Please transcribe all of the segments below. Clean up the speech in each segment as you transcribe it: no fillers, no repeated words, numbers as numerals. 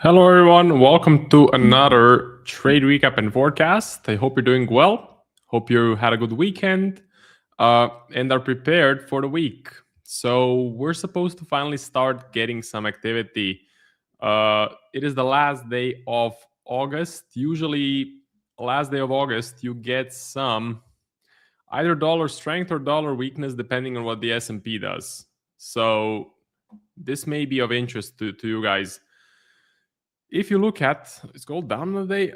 Hello, everyone. Welcome to another trade recap and forecast. I hope you're doing well. Hope you had a good weekend and are prepared for the week. So we're supposed to finally start getting some activity. It is the last day of August. Usually, last day of August, you get some either dollar strength or dollar weakness, depending on what the S&P does. So this may be of interest to you guys. If you look at, is gold down today?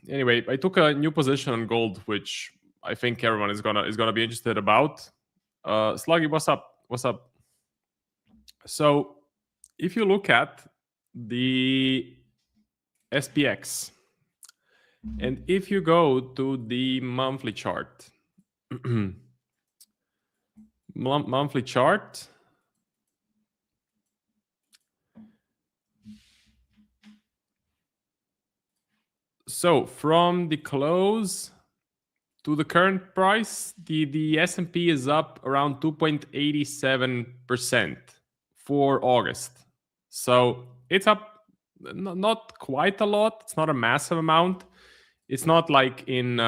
Anyway, I took a new position on gold, which I think everyone is gonna be interested about. Sluggy, what's up? What's up? So, if you look at the SPX, and if you go to the monthly chart, monthly chart. So from the close to the current price, the S&P is up around 2.87% for August. So it's up not quite a lot. It's not a massive amount. It's not like in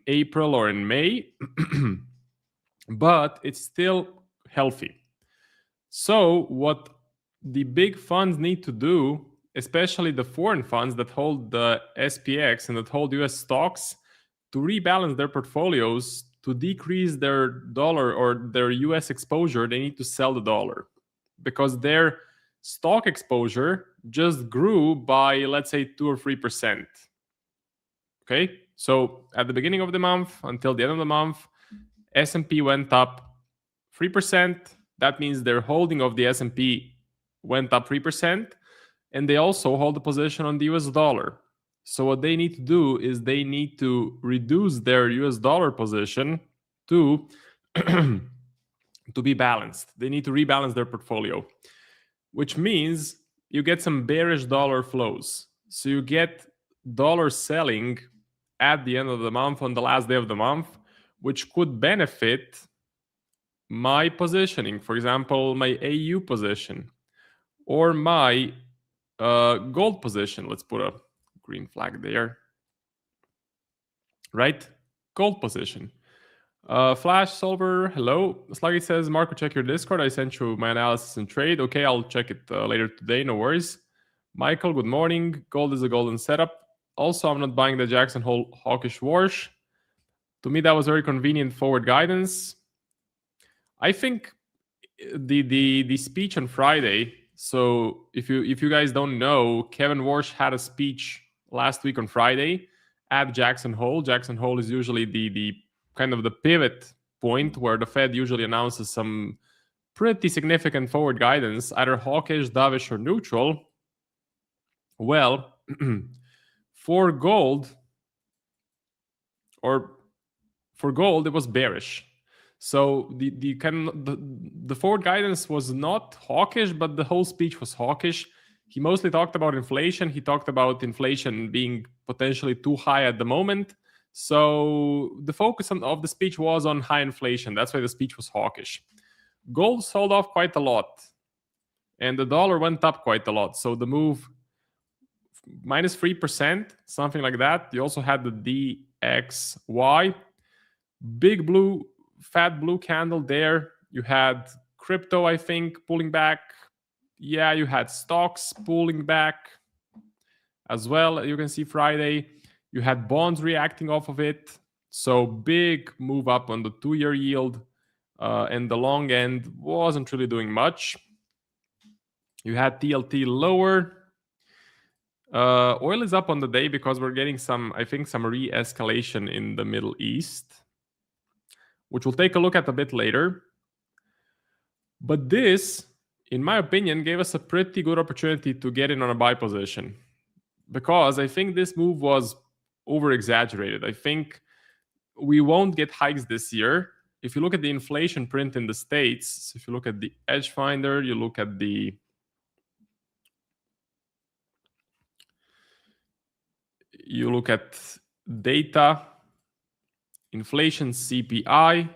April or in May, but it's still healthy. So what the big funds need to do, especially the foreign funds that hold the SPX and that hold US stocks, to rebalance their portfolios, to decrease their dollar or their US exposure, they need to sell the dollar because their stock exposure just grew by, let's say, 2 or 3%. Okay, so at the beginning of the month until the end of the month, S&P went up 3%. That means their holding of the S&P went up 3%, and they also hold a position on the US dollar. So what they need to do is they need to reduce their US dollar position to be balanced. They need to rebalance their portfolio, which means you get some bearish dollar flows. So you get dollar selling at the end of the month, on the last day of the month, which could benefit my positioning. For example, my AU position or my gold position. Let's put a green flag there. Right? Gold position. Flash Solver, hello. Sluggy says, Marco, check your Discord. I sent you my analysis and trade. Okay, I'll check it later today. No worries. Michael, good morning. Gold is a golden setup. Also, I'm not buying the Jackson Hole hawkish wash. To me, that was very convenient forward guidance. I think the speech on Friday. So if you guys don't know, Kevin Warsh had a speech last week on Friday at Jackson Hole. Jackson Hole is usually the kind of the pivot point where the Fed usually announces some pretty significant forward guidance, either hawkish, dovish, or neutral. Well, for gold, it was bearish. So the forward guidance was not hawkish, but the whole speech was hawkish. He mostly talked about inflation. He talked about inflation being potentially too high at the moment. So the focus of the speech was on high inflation. That's why the speech was hawkish. Gold sold off quite a lot, and the dollar went up quite a lot. So the move minus 3%, something like that. You also had the DXY, big blue, fat blue candle there. You had crypto, I think, pulling back. Yeah, you had stocks pulling back as well. You can see Friday. You had bonds reacting off of it. So big move up on the 2-year yield. And the long end wasn't really doing much. You had TLT lower. Oil is up on the day because we're getting some re-escalation in the Middle East, which we'll take a look at a bit later. But this, in my opinion, gave us a pretty good opportunity to get in on a buy position because I think this move was over-exaggerated. I think we won't get hikes this year. If you look at the inflation print in the States, if you look at the Edge Finder, you look at data, inflation CPI,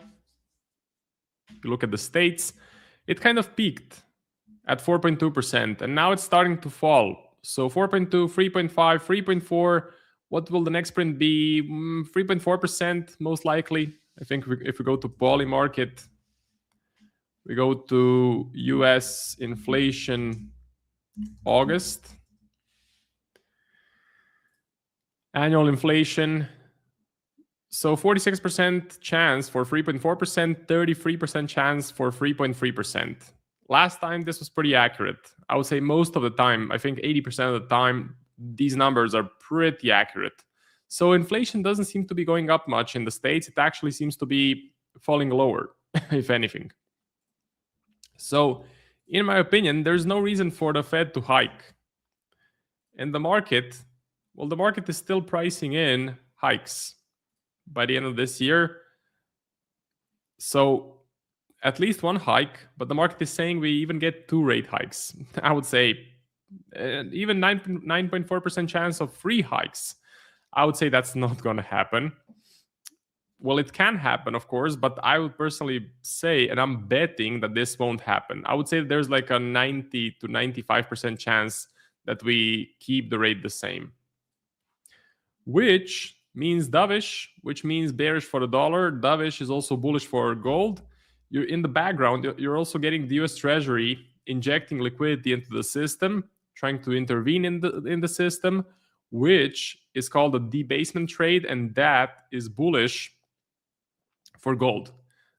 you look at the States, it kind of peaked at 4.2%, and now it's starting to fall. So 4.2, 3.5, 3.4. What will the next print be? 3.4% most likely. I think if we go to poly market, we go to US inflation August. Annual inflation. So 46% chance for 3.4%, 33% chance for 3.3%. Last time this was pretty accurate. I would say most of the time, I think 80% of the time, these numbers are pretty accurate. So inflation doesn't seem to be going up much in the States. It actually seems to be falling lower, if anything. So in my opinion, there's no reason for the Fed to hike. And the market, well, the market is still pricing in hikes by the end of this year. So at least one hike, but the market is saying we even get 2 rate hikes. I would say even 9.4% chance of 3 hikes. I would say that's not going to happen. Well, it can happen, of course, but I would personally say, and I'm betting that this won't happen. I would say there's like a 90 to 95% chance that we keep the rate the same, which means dovish, which means bearish for the dollar. Dovish is also bullish for gold. You're in the background, you're also getting the US Treasury injecting liquidity into the system, trying to intervene in the system, which is called a debasement trade, and that is bullish for gold.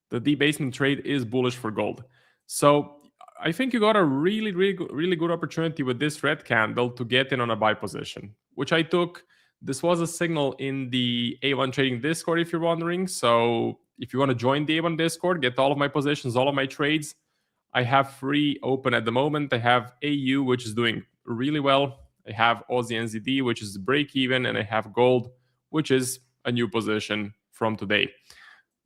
The debasement trade is bullish for gold. So I think you got a really good opportunity with this red candle to get in on a buy position, which I took. This was a signal in the A1 Trading Discord, if you're wondering. So if you want to join the A1 Discord, get all of my positions, all of my trades, I have free open at the moment. I have AU, which is doing really well. I have Aussie NZD, which is break even, and I have gold, which is a new position from today.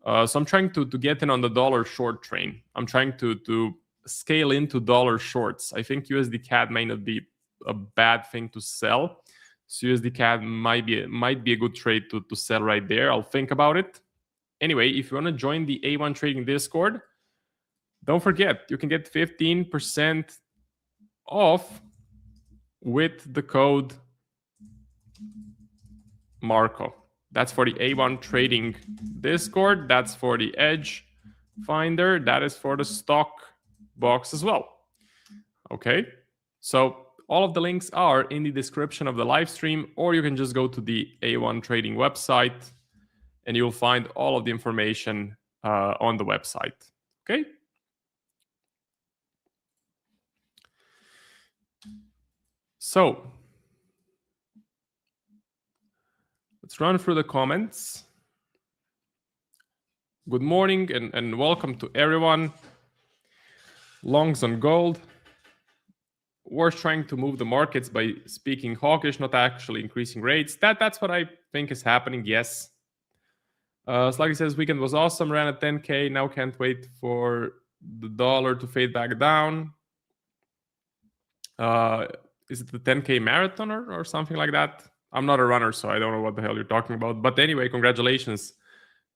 So I'm trying to get in on the dollar short train. I'm trying to scale into dollar shorts. I think USD CAD may not be a bad thing to sell. So USD CAD might be a good trade to sell right there. I'll think about it. Anyway, if you want to join the A1 Trading Discord, don't forget you can get 15% off with the code Marco. That's for the A1 Trading Discord. That's for the Edge Finder. That is for the stock box as well. Okay, so all of the links are in the description of the live stream, or you can just go to the A1 Trading website and you'll find all of the information on the website. Okay. So let's run through the comments. Good morning and welcome to everyone. Longs on gold. We're trying to move the markets by speaking hawkish, not actually increasing rates. That's what I think is happening, yes. Sluggy says, weekend was awesome, ran at 10K, now can't wait for the dollar to fade back down. Is it the 10K marathon or something like that? I'm not a runner, so I don't know what the hell you're talking about. But anyway, congratulations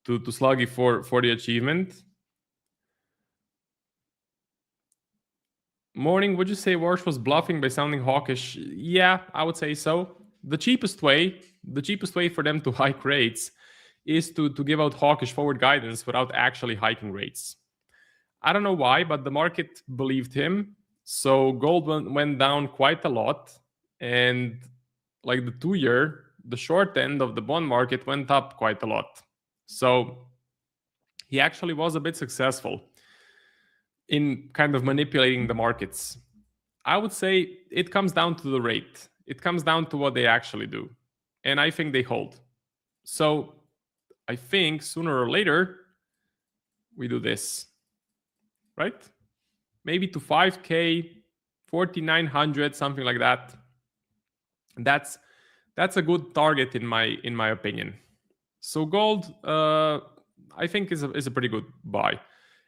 to Sluggy for the achievement. Morning, would you say Warsh was bluffing by sounding hawkish? Yeah, I would say so. The cheapest way for them to hike rates is to give out hawkish forward guidance without actually hiking rates. I don't know why, but the market believed him. So gold went down quite a lot. And like the 2-year, the short end of the bond market went up quite a lot. So he actually was a bit successful in kind of manipulating the markets. I would say it comes down to the rate. It comes down to what they actually do. And I think they hold. So I think sooner or later, we do this, right? Maybe to 5K, 4,900, something like that. That's a good target in my opinion. So gold, I think is a pretty good buy.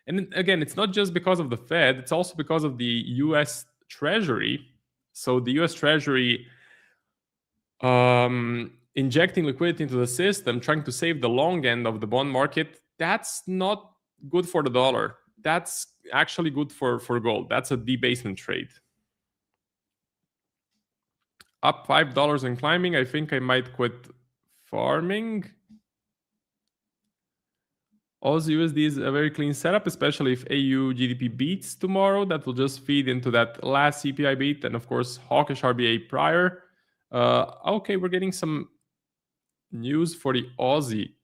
And again, it's not just because of the Fed, it's also because of the US Treasury. So the US Treasury injecting liquidity into the system, trying to save the long end of the bond market, that's not good for the dollar. That's actually good for gold. That's a debasement trade. up $5 and climbing. I think I might quit farming. Aussie USD is a very clean setup, especially if AU GDP beats tomorrow. That will just feed into that last CPI beat, and of course hawkish RBA prior. Okay, we're getting some news for the Aussie,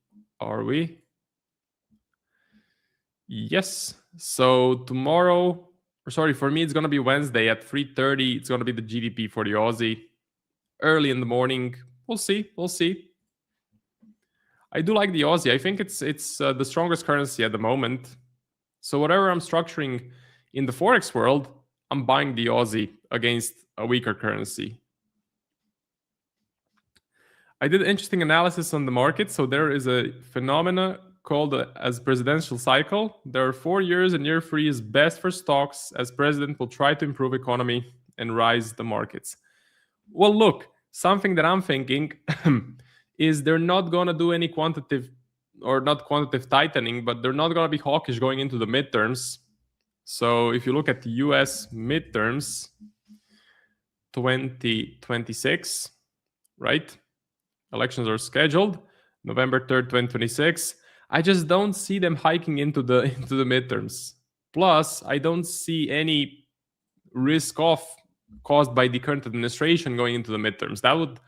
are we? Yes. So tomorrow, or sorry, for me it's gonna be Wednesday at 3:30. It's gonna be the GDP for the Aussie. Early in the morning. We'll see. We'll see. I do like the Aussie. I think it's the strongest currency at the moment. So whatever I'm structuring in the Forex world, I'm buying the Aussie against a weaker currency. I did interesting analysis on the market. So there is a phenomena called as presidential cycle. There are 4 years, and year 3 is best for stocks, as president will try to improve economy and rise the markets. Well, look, something that I'm thinking is they're not going to do any quantitative or not quantitative tightening, but they're not going to be hawkish going into the midterms. So if you look at the US midterms 2026, right? Elections are scheduled November 3rd, 2026. I just don't see them hiking into the midterms. Plus, I don't see any risk off caused by the current administration going into the midterms. That would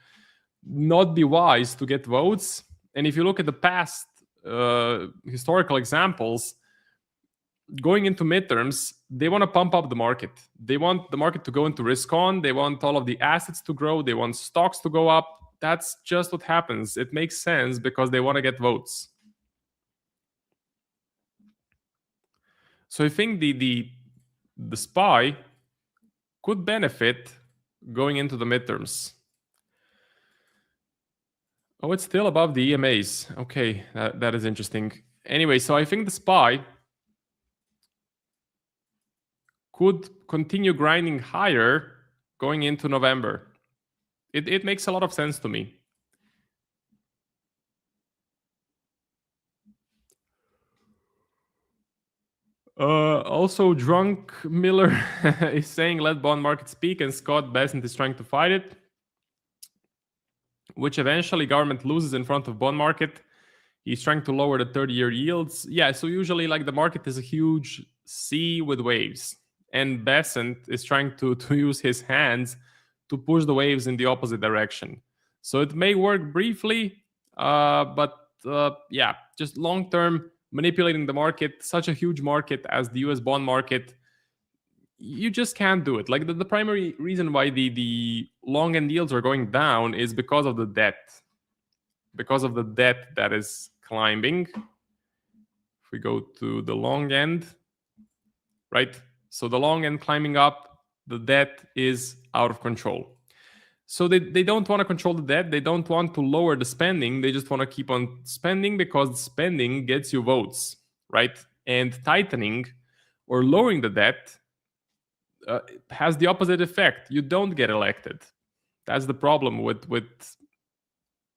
not be wise to get votes. And if you look at the past historical examples, going into midterms, they want to pump up the market. They want the market to go into risk on. They want all of the assets to grow. They want stocks to go up. That's just what happens. It makes sense because they want to get votes. So I think the SPY could benefit going into the midterms. Oh, it's still above the EMAs. Okay, that is interesting. Anyway, so I think the SPY could continue grinding higher going into November. It makes a lot of sense to me. Also, Drunk Miller is saying, let bond markets peak, and Scott Bessent is trying to fight it, which eventually government loses in front of bond market. He's trying to lower the 30-year yields. Yeah, so usually like the market is a huge sea with waves, and Bessent is trying to use his hands to push the waves in the opposite direction. So it may work briefly, but yeah, just long-term manipulating the market, such a huge market as the US bond market, you just can't do it. Like the primary reason why the long end yields are going down is because of the debt. Because of the debt that is climbing. If we go to the long end, right? So the long end climbing up, the debt is out of control. So they don't want to control the debt. They don't want to lower the spending. They just want to keep on spending because spending gets you votes, right? And tightening or lowering the debt has the opposite effect. You don't get elected. That's the problem with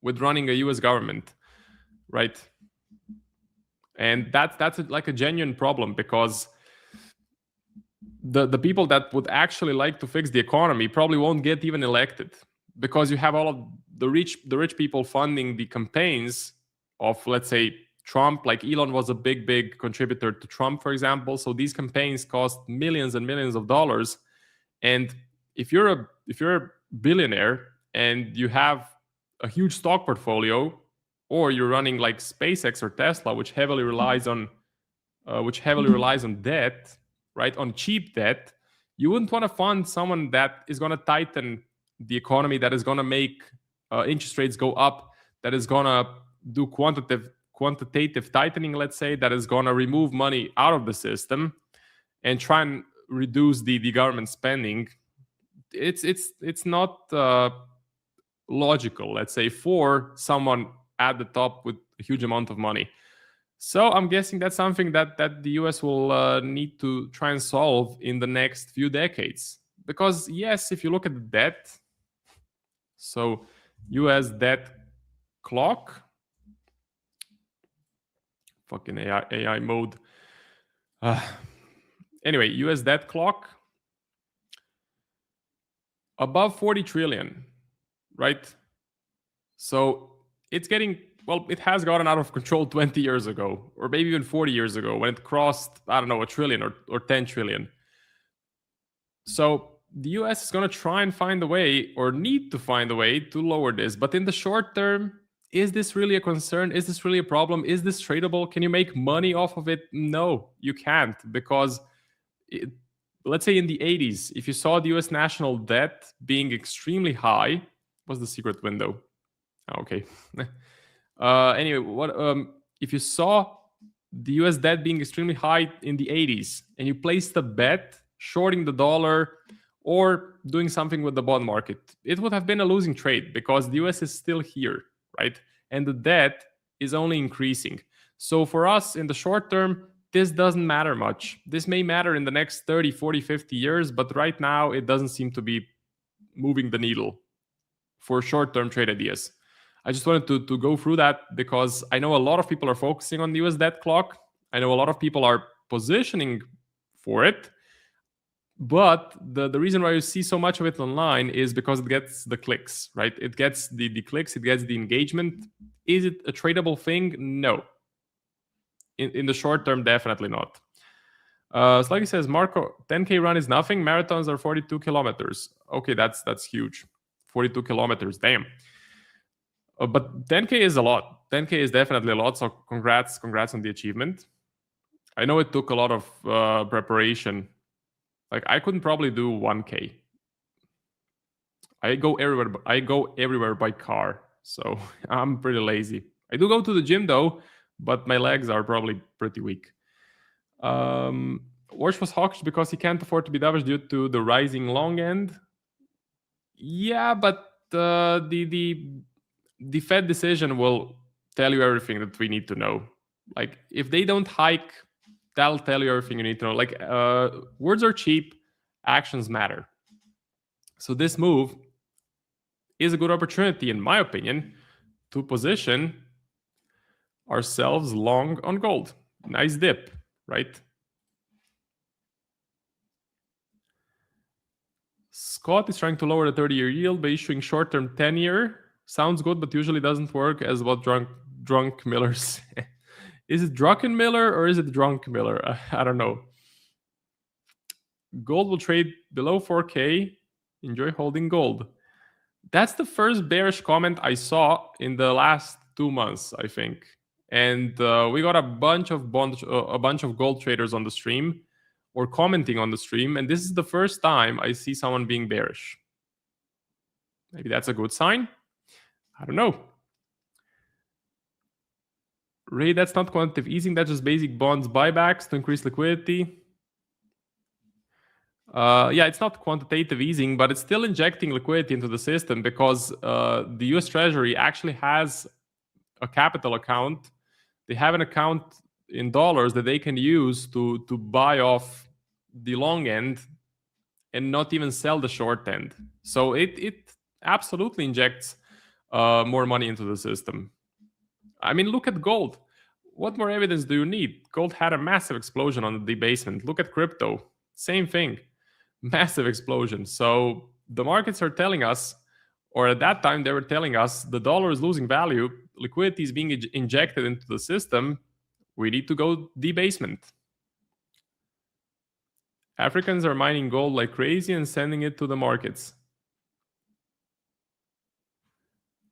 running a US government, right? And that's like a genuine problem, because the people that would actually like to fix the economy probably won't get even elected, because you have all of the rich people funding the campaigns of, let's say, Trump. Like Elon was a big contributor to Trump, for example. So these campaigns cost millions and millions of dollars. And if you're a billionaire and you have a huge stock portfolio, or you're running like SpaceX or Tesla, which heavily relies on debt, right? On cheap debt, you wouldn't want to fund someone that is going to tighten the economy, that is going to make interest rates go up, that is going to do quantitative tightening, let's say, that is going to remove money out of the system and try and reduce the government spending. It's not logical, let's say, for someone at the top with a huge amount of money. So I'm guessing that's something that the US will need to try and solve in the next few decades. Because yes, if you look at the debt, so US debt clock, fucking AI mode. Anyway, US debt clock above 40 trillion. right? So it's getting, well, it has gotten out of control 20 years ago, or maybe even 40 years ago when it crossed, I don't know, a trillion or 10 trillion. So the US is going to try and find a way, or need to find a way, to lower this. But in the short term, is this really a concern? Is this really a problem? Is this tradable? Can you make money off of it? No, you can't, because let's say in the 80s, if you saw the US national debt being extremely high, what's the secret window? Okay. Anyway, what if you saw the US debt being extremely high in the 80s and you placed a bet shorting the dollar or doing something with the bond market, it would have been a losing trade because the US is still here, right? And the debt is only increasing. So for us in the short term, this doesn't matter much. This may matter in the next 30, 40, 50 years, but right now it doesn't seem to be moving the needle for short-term trade ideas. I just wanted to go through that because I know a lot of people are focusing on the US debt clock. I know a lot of people are positioning for it. But the reason why you see so much of it online is because it gets the clicks, right? It gets the clicks, it gets the engagement. Is it a tradable thing? No. In the short term, definitely not. Sluggy says, Marco, 10K run is nothing. Marathons are 42 kilometers. Okay, that's huge. 42 kilometers, damn. But 10K is a lot. 10K is definitely a lot. So congrats on the achievement. I know it took a lot of preparation. Like I couldn't probably do 1K. I go everywhere by car, so I'm pretty lazy. I do go to the gym though, but my legs are probably pretty weak. Warsh was hawkish because he can't afford to be dovish due to the rising long end. Yeah, but the Fed decision will tell you everything that we need to know. Like if they don't hike, that'll tell you everything you need to know. Like words are cheap, actions matter. So this move is a good opportunity, in my opinion, to position ourselves long on gold. Nice dip, right? Scott is trying to lower the 30-year yield by issuing short-term 10-year. Sounds good, but usually doesn't work, as what drunk Millers. Is it Drunken Miller or is it Drunk Miller? I don't know. Gold will trade below 4K. Enjoy holding gold. That's the first bearish comment I saw in the last 2 months, I think. And we got a bunch of gold traders on the stream or commenting on the stream. And this is the first time I see someone being bearish. Maybe that's a good sign. I don't know. Ray, that's not quantitative easing. That's just basic bonds buybacks to increase liquidity. Yeah, it's not quantitative easing, but it's still injecting liquidity into the system because the US Treasury actually has a capital account. They have an account in dollars that they can use to buy off the long end and not even sell the short end. So it absolutely injects more money into the system. I mean, look at gold. What more evidence do you need? Gold had a massive explosion on the debasement. Look at crypto. Same thing. Massive explosion. So the markets are telling us, or at that time they were telling us, the dollar is losing value, liquidity is being injected into the system, we need to go debasement. Africans are mining gold like crazy and sending it to the markets.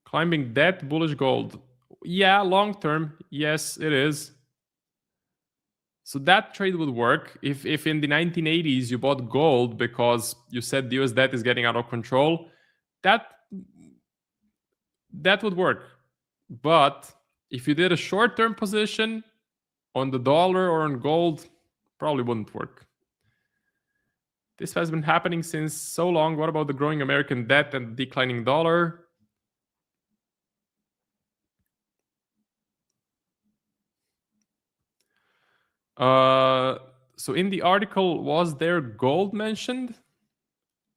Climbing debt, bullish gold. Yeah, long term, yes, it is. So that trade would work if in the 1980s you bought gold because you said the US debt is getting out of control. That would work. But if you did a short-term position on the dollar or on gold, probably wouldn't work. This has been happening since so long. What about the growing American debt and declining dollar? So in the article, was there gold mentioned?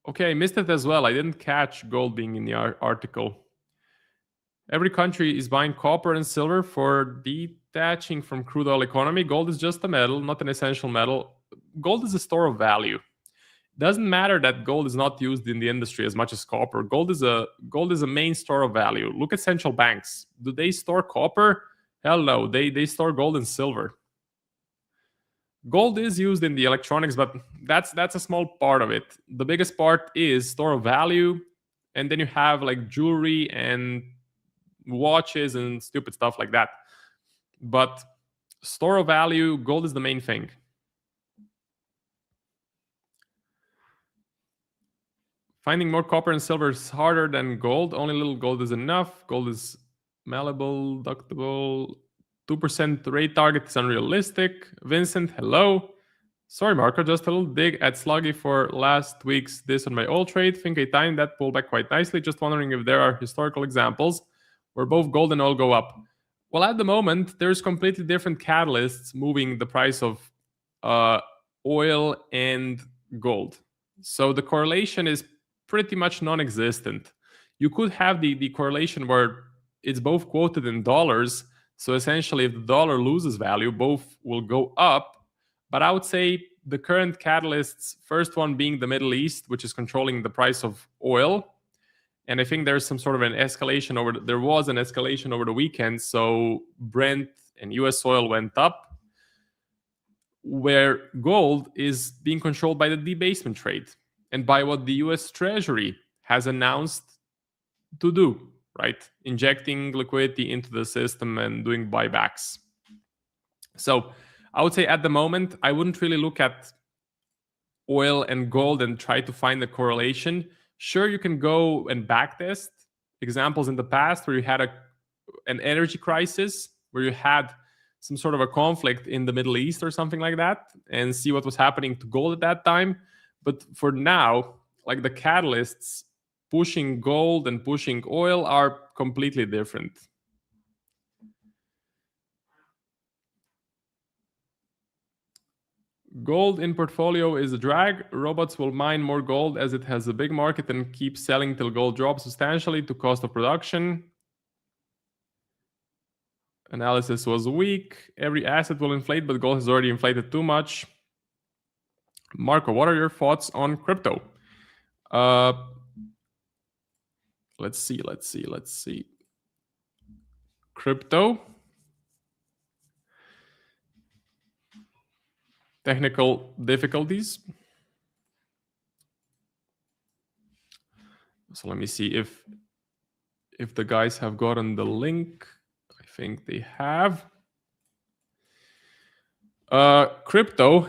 Okay, I missed it as well. I didn't catch gold being in the article. Every country is buying copper and silver for detaching from crude oil economy. Gold is just a metal, not an essential metal. Gold is a store of value. Doesn't matter that gold is not used in the industry as much as copper. Gold is a main store of value. Look at central banks. Do they store copper? Hell no. They store gold and silver. Gold is used in the electronics, but that's a small part of it. The biggest part is store of value, and then you have like jewelry and watches and stupid stuff like that. But store of value, gold is the main thing. Finding more copper and silver is harder than gold. Only little gold is enough. Gold is malleable, ductable. 2% rate target is unrealistic. Vincent, hello. Sorry, Marco, just a little dig at Sluggy for last week's this on my old trade. Think I timed that pullback quite nicely. Just wondering if there are historical examples where both gold and oil go up. Well, at the moment, there's completely different catalysts moving the price of oil and gold. So the correlation is pretty much non-existent. You could have the correlation where it's both quoted in dollars. So essentially, if the dollar loses value, both will go up. But I would say the current catalysts, first one being the Middle East, which is controlling the price of oil. And I think there's some sort of an escalation there was an escalation over the weekend. So Brent and US oil went up, where gold is being controlled by the debasement trade and by what the US Treasury has announced to do, right? Injecting liquidity into the system and doing buybacks. So I would say at the moment, I wouldn't really look at oil and gold and try to find the correlation. Sure, you can go and backtest examples in the past where you had an energy crisis, where you had some sort of a conflict in the Middle East or something like that, and see what was happening to gold at that time. But for now, like the catalysts pushing gold and pushing oil are completely different. Gold in portfolio is a drag. Robots will mine more gold as it has a big market and keep selling till gold drops substantially to cost of production. Analysis was weak. Every asset will inflate, but gold has already inflated too much. Marco, what are your thoughts on crypto? Let's see. Crypto. Technical difficulties. So let me see if the guys have gotten the link. I think they have. Crypto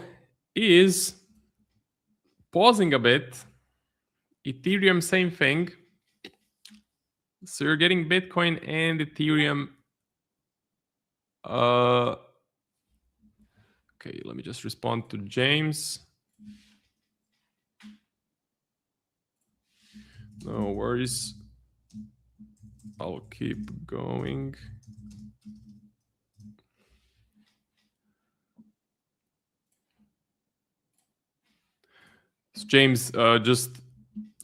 is pausing a bit. Ethereum, same thing. So you're getting Bitcoin and Ethereum. Okay, let me just respond to James. No worries. I'll keep going. So James just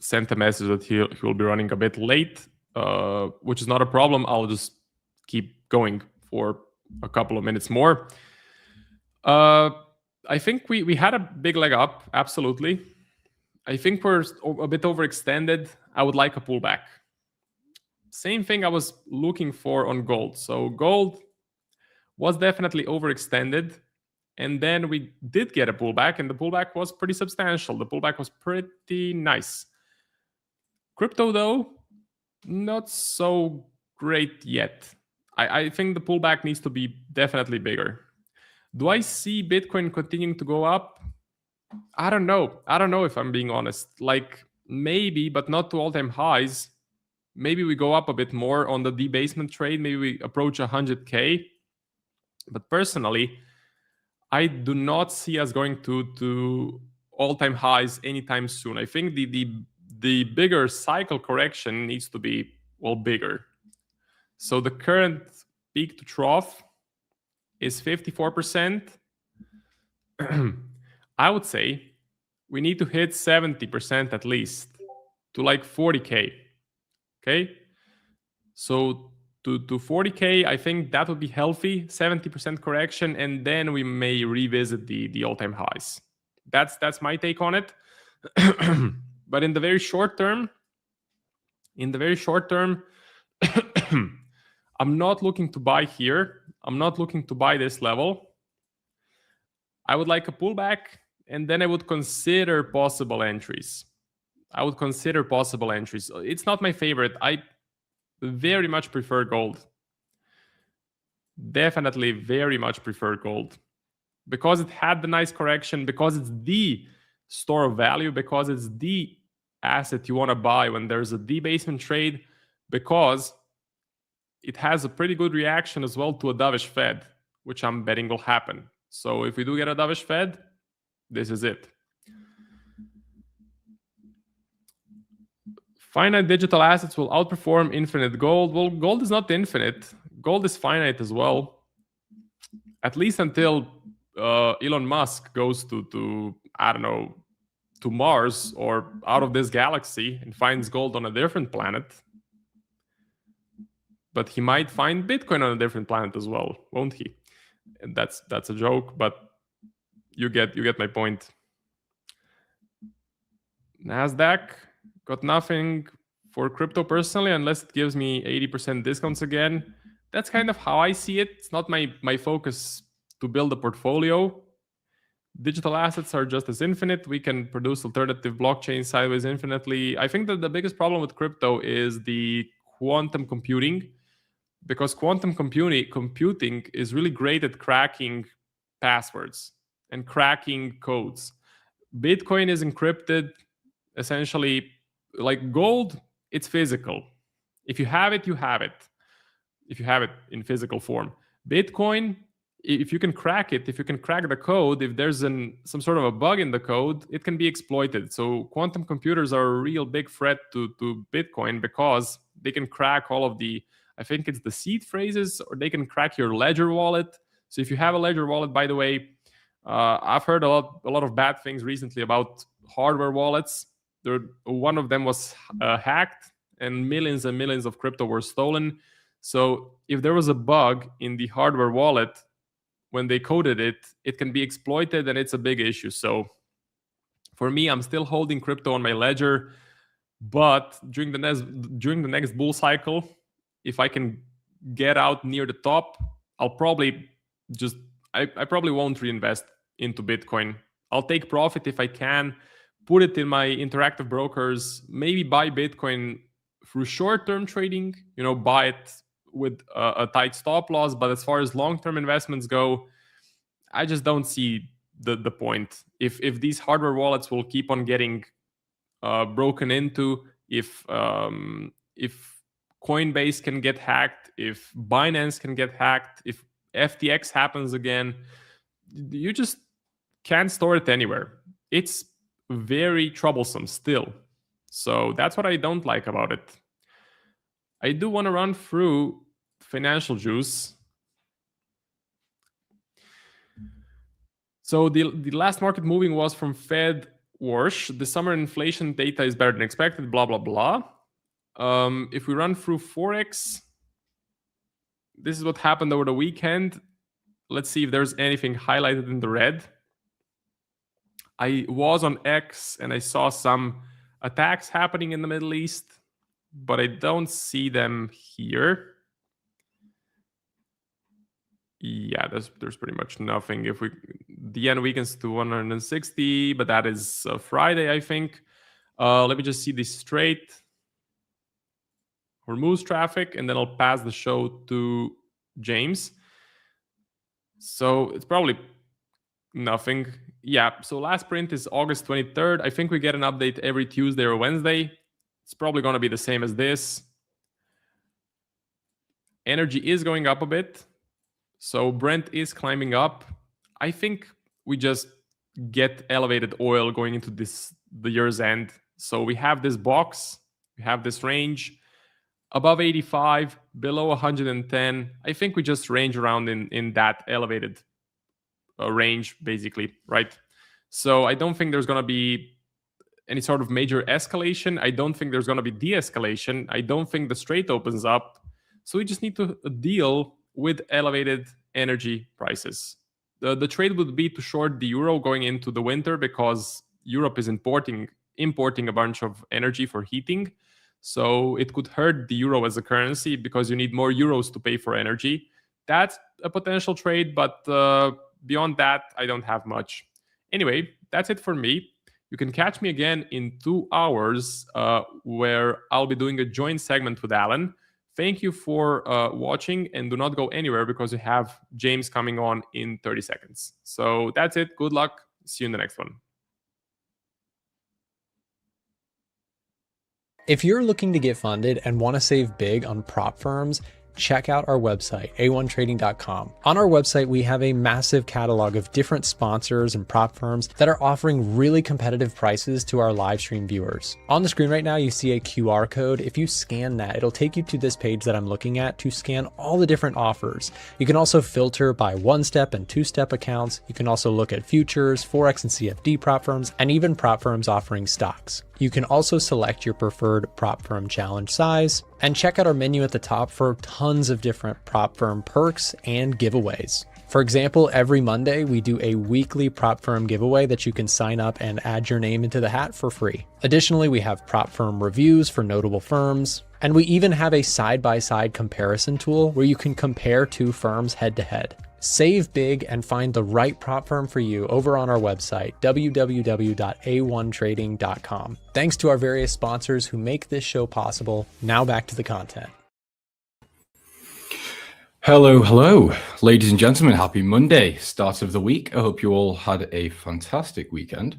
sent a message that he will be running a bit late, which is not a problem. I'll just keep going for a couple of minutes more. I think we had a big leg up, absolutely. I think we're a bit overextended. I would like a pullback. Same thing I was looking for on gold. So gold was definitely overextended. And then we did get a pullback, and the pullback was pretty substantial. The pullback was pretty nice. Crypto, though, not so great yet. I think the pullback needs to be definitely bigger. Do I see Bitcoin continuing to go up? I don't know. I don't know if I'm being honest. Like maybe, but not to all-time highs. Maybe we go up a bit more on the debasement trade. Maybe we approach 100K. But personally, I do not see us going to all-time highs anytime soon. I think the bigger cycle correction needs to be, well, bigger. So the current peak to trough is 54%. I would say we need to hit 70% at least to like 40K. Okay? So to 40K, I think that would be healthy, 70% correction, and then we may revisit the all-time highs. That's my take on it. But in the very short term, I'm not looking to buy here. I'm not looking to buy this level. I would like a pullback, and then I would consider possible entries. It's not my favorite. I very much prefer gold. Definitely very much prefer gold. Because it had the nice correction, because it's the store of value, because it's the asset you want to buy when there's a debasement trade, because it has a pretty good reaction as well to a dovish Fed, which I'm betting will happen. So if we do get a dovish Fed, this is it. Finite digital assets will outperform infinite gold. Well, gold is not infinite. Gold is finite as well. At least until Elon Musk goes to I don't know, to Mars or out of this galaxy and finds gold on a different planet. But he might find Bitcoin on a different planet as well, won't he? And that's a joke, but you get my point. Nasdaq got nothing for crypto personally, unless it gives me 80% discounts again. That's kind of how I see it. It's not my focus to build a portfolio. Digital assets are just as infinite. We can produce alternative blockchains sideways infinitely. I think that the biggest problem with crypto is the quantum computing, because quantum computing is really great at cracking passwords and cracking codes. Bitcoin is encrypted, essentially. Like gold, it's physical. If you have it, you have it. If you have it in physical form. Bitcoin, if you can crack it, if you can crack the code, if there's some sort of a bug in the code, it can be exploited. So quantum computers are a real big threat to Bitcoin, because they can crack all of the, I think it's the seed phrases, or they can crack your Ledger wallet. So if you have a Ledger wallet, by the way, I've heard a lot of bad things recently about hardware wallets. One of them was hacked, and millions of crypto were stolen. So if there was a bug in the hardware wallet, when they coded it, it can be exploited, and it's a big issue. So for me, I'm still holding crypto on my ledger, but during the next bull cycle, if I can get out near the top, I'll probably just I probably won't reinvest into Bitcoin. I'll take profit if I can, put it in my interactive brokers, maybe buy Bitcoin through short-term trading, buy it with a tight stop loss. But as far as long-term investments go, I just don't see the point. If these hardware wallets will keep on getting broken into, if Coinbase can get hacked, if Binance can get hacked, if FTX happens again, you just can't store it anywhere. It's very troublesome still. So that's what I don't like about it. I do want to run through financial juice. So the last market moving was from Fed Warsh. The summer inflation data is better than expected, blah, blah, blah. If we run through Forex, this is what happened over the weekend. Let's see if there's anything highlighted in the red. I was on X and I saw some attacks happening in the Middle East, but I don't see them here. Yeah, there's pretty much nothing. If the yen weakens to 160, but that is Friday, I think. Let me just see the straight Hormuz traffic, and then I'll pass the show to James. So it's probably nothing. Yeah, so last print is August 23rd. I think we get an update every Tuesday or Wednesday. It's probably going to be the same as this. Energy is going up a bit. So Brent is climbing up. I think we just get elevated oil going into the year's end. So we have this box, we have this range above 85, below 110. I think we just range around in that elevated range, basically, right? So I don't think there's going to be any sort of major escalation. I don't think there's going to be de-escalation. I don't think the strait opens up. So we just need to deal with elevated energy prices. The trade would be to short the euro going into the winter, because Europe is importing a bunch of energy for heating. So it could hurt the euro as a currency because you need more euros to pay for energy. That's a potential trade, but beyond that, I don't have much. Anyway, that's it for me. You can catch me again in 2 hours where I'll be doing a joint segment with Alan. Thank you for watching, and do not go anywhere because we have James coming on in 30 seconds. So that's it. Good luck. See you in the next one. If you're looking to get funded and want to save big on prop firms, check out our website, A1Trading.com. On our website, we have a massive catalog of different sponsors and prop firms that are offering really competitive prices to our live stream viewers. On the screen right now, you see a QR code. If you scan that, it'll take you to this page that I'm looking at to scan all the different offers. You can also filter by one-step and two-step accounts. You can also look at futures, Forex and CFD prop firms, and even prop firms offering stocks. You can also select your preferred prop firm challenge size, and check out our menu at the top for tons of different prop firm perks and giveaways. For example, every Monday we do a weekly prop firm giveaway that you can sign up and add your name into the hat for free. Additionally, we have prop firm reviews for notable firms, and we even have a side-by-side comparison tool where you can compare two firms head-to-head. Save big and find the right prop firm for you over on our website, www.a1trading.com. Thanks to our various sponsors who make this show possible. Now back to the content. Hello, ladies and gentlemen. Happy Monday, start of the week. I hope you all had a fantastic weekend.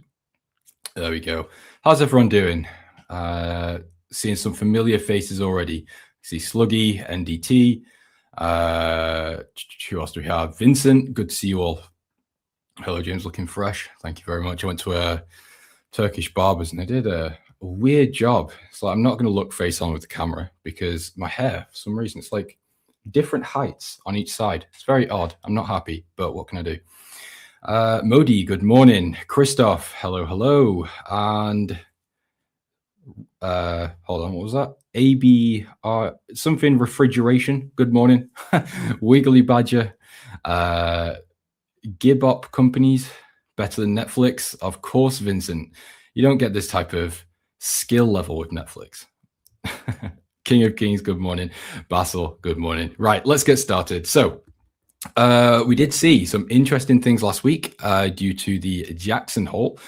There we go. How's everyone doing? Seeing some familiar faces already. See Sluggy, NDT. Who else do we have? Vincent, good to see you all. Hello, James, looking fresh. Thank you very much. I went to a Turkish barbers and they did a weird job. So I'm not going to look face on with the camera because my hair, for some reason, it's like different heights on each side. It's very odd. I'm not happy, but what can I do? Modi, good morning. Christoph, hello. And hold on, what was that? ABR something refrigeration. Good morning. Wiggly Badger. Gibop companies better than Netflix. Of course, Vincent. You don't get this type of skill level with Netflix. King of Kings, good morning. Basil, good morning. Right, let's get started. So we did see some interesting things last week due to the Jackson hole.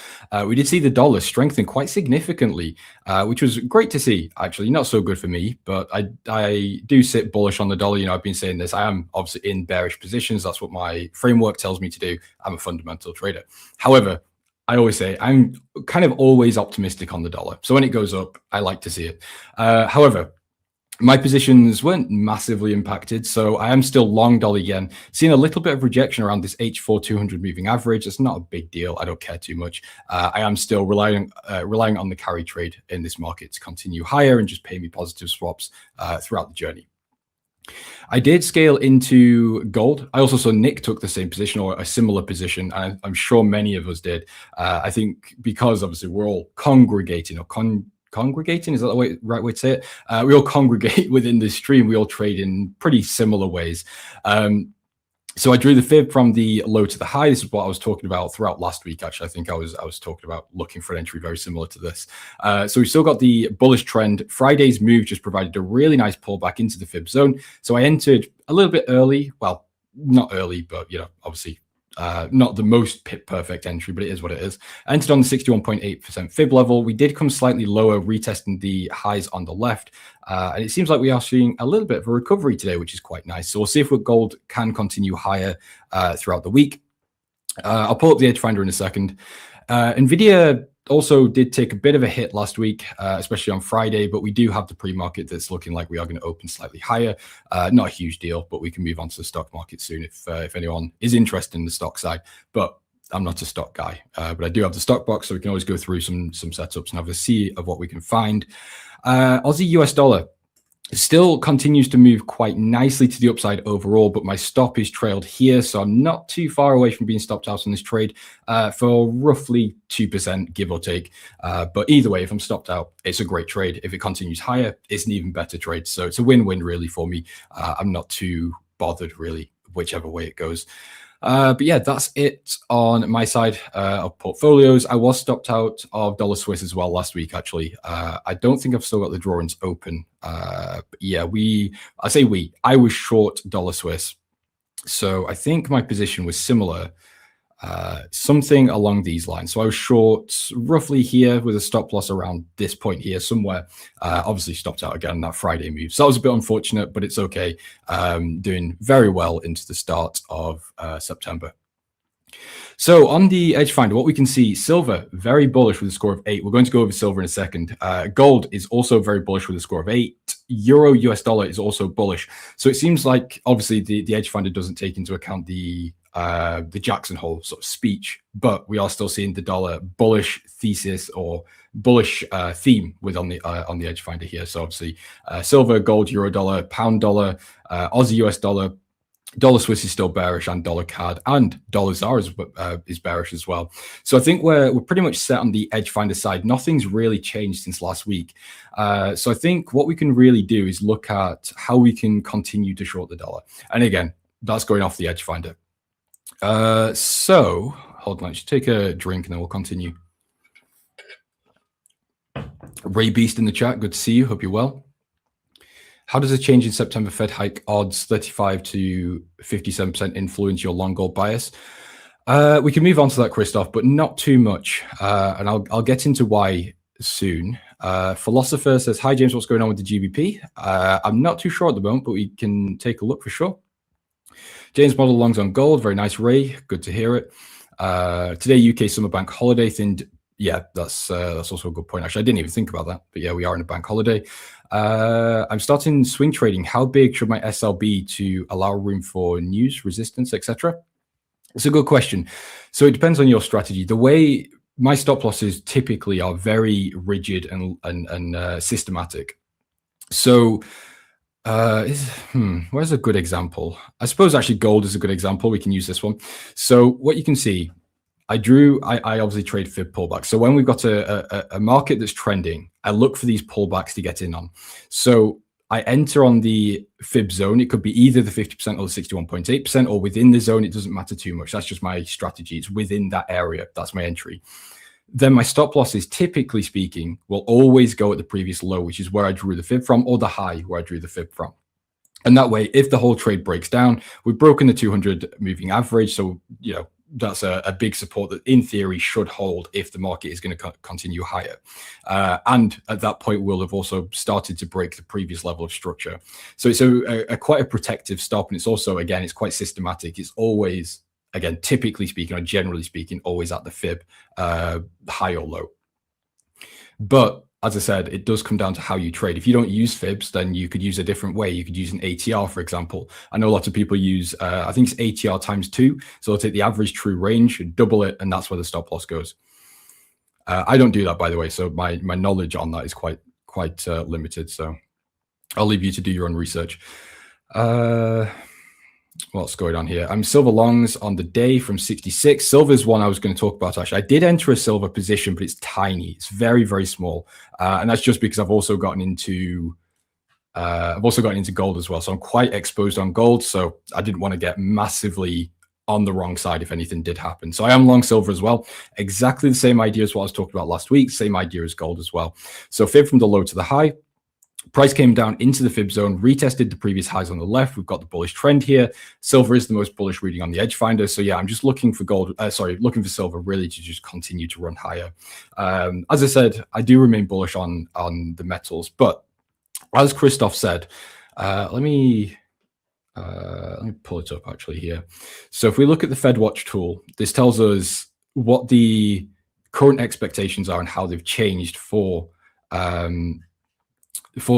We did see the dollar strengthen quite significantly, which was great to see, actually. Not so good for me, but I do sit bullish on the dollar. You know, I've been saying this. I am obviously in bearish positions. That's what my framework tells me to do. I'm a fundamental trader. However, I always say I'm kind of always optimistic on the dollar. So when it goes up, I like to see it. However, my positions weren't massively impacted, so I am still long dollar yen, seeing a little bit of rejection around this H4 200 moving average. It's not a big deal. I don't care too much. I am still relying on the carry trade in this market to continue higher and just pay me positive swaps throughout the journey. I did scale into gold. I also saw Nick took the same position or a similar position, and I'm sure many of us did. I think because obviously we're all congregating or congregating, is that the right way to say it? We all congregate within this stream. We all trade in pretty similar ways. So I drew the fib from the low to the high. This is what I was talking about throughout last week. Actually, I think I was talking about looking for an entry very similar to this. So we still got the bullish trend. Friday's move just provided a really nice pullback into the fib zone. So I entered a little bit early. Well, not early, but you know, obviously not the most perfect entry, but it is what it is. I entered on the 61.8% fib level. We did come slightly lower, retesting the highs on the left. And it seems like we are seeing a little bit of a recovery today, which is quite nice. So we'll see if gold can continue higher throughout the week. I'll pull up the edge finder in a second. NVIDIA also did take a bit of a hit last week, especially on Friday, but we do have the pre-market that's looking like we are going to open slightly higher. Not a huge deal, but we can move on to the stock market soon if anyone is interested in the stock side. But I'm not a stock guy, but I do have the stock box, so we can always go through some setups and have a see of what we can find. Aussie US dollar still continues to move quite nicely to the upside overall, but my stop is trailed here, so I'm not too far away from being stopped out on this trade for roughly 2%, give or take. But either way, if I'm stopped out, it's a great trade. If it continues higher, it's an even better trade. So it's a win-win really for me. I'm not too bothered really, whichever way it goes. But yeah, that's it on my side of portfolios. I was stopped out of dollar Swiss as well last week, actually. I don't think I've still got the drawings open. But yeah, I was short dollar Swiss. So I think my position was similar, something along these lines. So I was short roughly here with a stop loss around this point here somewhere. Obviously stopped out again that Friday move. So that was a bit unfortunate, but it's okay. Doing very well into the start of September. So on the Edge Finder, what we can see, silver, very bullish with a score of 8. We're going to go over silver in a second. Gold is also very bullish with a score of 8. Euro US dollar is also bullish. So it seems like obviously the Edge Finder doesn't take into account the Jackson Hole sort of speech, but we are still seeing the dollar bullish thesis or bullish theme with on the Edge Finder here. So obviously silver, gold, euro dollar, pound dollar, Aussie US dollar, dollar Swiss is still bearish, and dollar CAD and dollar ZAR is bearish as well. So I think we're pretty much set on the Edge Finder side. Nothing's really changed since last week. So I think what we can really do is look at how we can continue to short the dollar. And again, that's going off the Edge Finder. So hold on, let's take a drink and then we'll continue. Ray Beast in the chat, good to see you. Hope you're well. How does a change in September Fed hike odds 35 to 57% influence your long gold bias? We can move on to that, Christoph, but not too much. And I'll get into why soon. Philosopher says, hi, James, what's going on with the GBP? I'm not too sure at the moment, but we can take a look for sure. James Model longs on gold. Very nice, Ray. Good to hear it. Today, UK summer bank holiday thinned. Yeah, that's also a good point. Actually, I didn't even think about that. But yeah, we are in a bank holiday. I'm starting swing trading. How big should my SL be to allow room for news, resistance, etc.? It's a good question. So it depends on your strategy. The way my stop losses typically are very rigid and systematic. So where's a good example? I suppose actually gold is a good example. We can use this one. So what you can see, I obviously trade fib pullbacks. So when we've got a market that's trending, I look for these pullbacks to get in on. So I enter on the fib zone. It could be either the 50% or the 61.8%, or within the zone. It doesn't matter too much. That's just my strategy. It's within that area. That's my entry. Then my stop losses, typically speaking, will always go at the previous low, which is where I drew the fib from, or the high where I drew the fib from. And that way, if the whole trade breaks down, we've broken the 200 moving average. So, you know, that's a big support that in theory should hold if the market is going to continue higher. And at that point, we'll have also started to break the previous level of structure. So it's a quite a protective stop. And it's also, again, it's quite systematic. It's always, again, typically speaking, or generally speaking, always at the fib, high or low. But as I said, it does come down to how you trade. If you don't use fibs, then you could use a different way. You could use an ATR, for example. I know lots of people use, I think it's ATR times 2. So they'll take the average true range, double it, and that's where the stop loss goes. I don't do that, by the way. So my knowledge on that is quite limited. So I'll leave you to do your own research. What's going on here? I'm silver longs on the day from 66. Silver is one I was going to talk about, actually. I did enter a silver position, but it's tiny. It's very, very small. And that's just because I've also gotten into gold as well. So I'm quite exposed on gold. So I didn't want to get massively on the wrong side if anything did happen. So I am long silver as well. Exactly the same idea as what I was talking about last week. Same idea as gold as well. So fib from the low to the high. Price came down into the fib zone, retested the previous highs on the left. We've got the bullish trend here. Silver is the most bullish reading on the Edge Finder. So yeah, I'm just looking for looking for silver really to just continue to run higher. As I said, I do remain bullish on the metals, but as Christoph said, let me pull it up actually here. So if we look at the Fed Watch tool, this tells us what the current expectations are and how they've changed for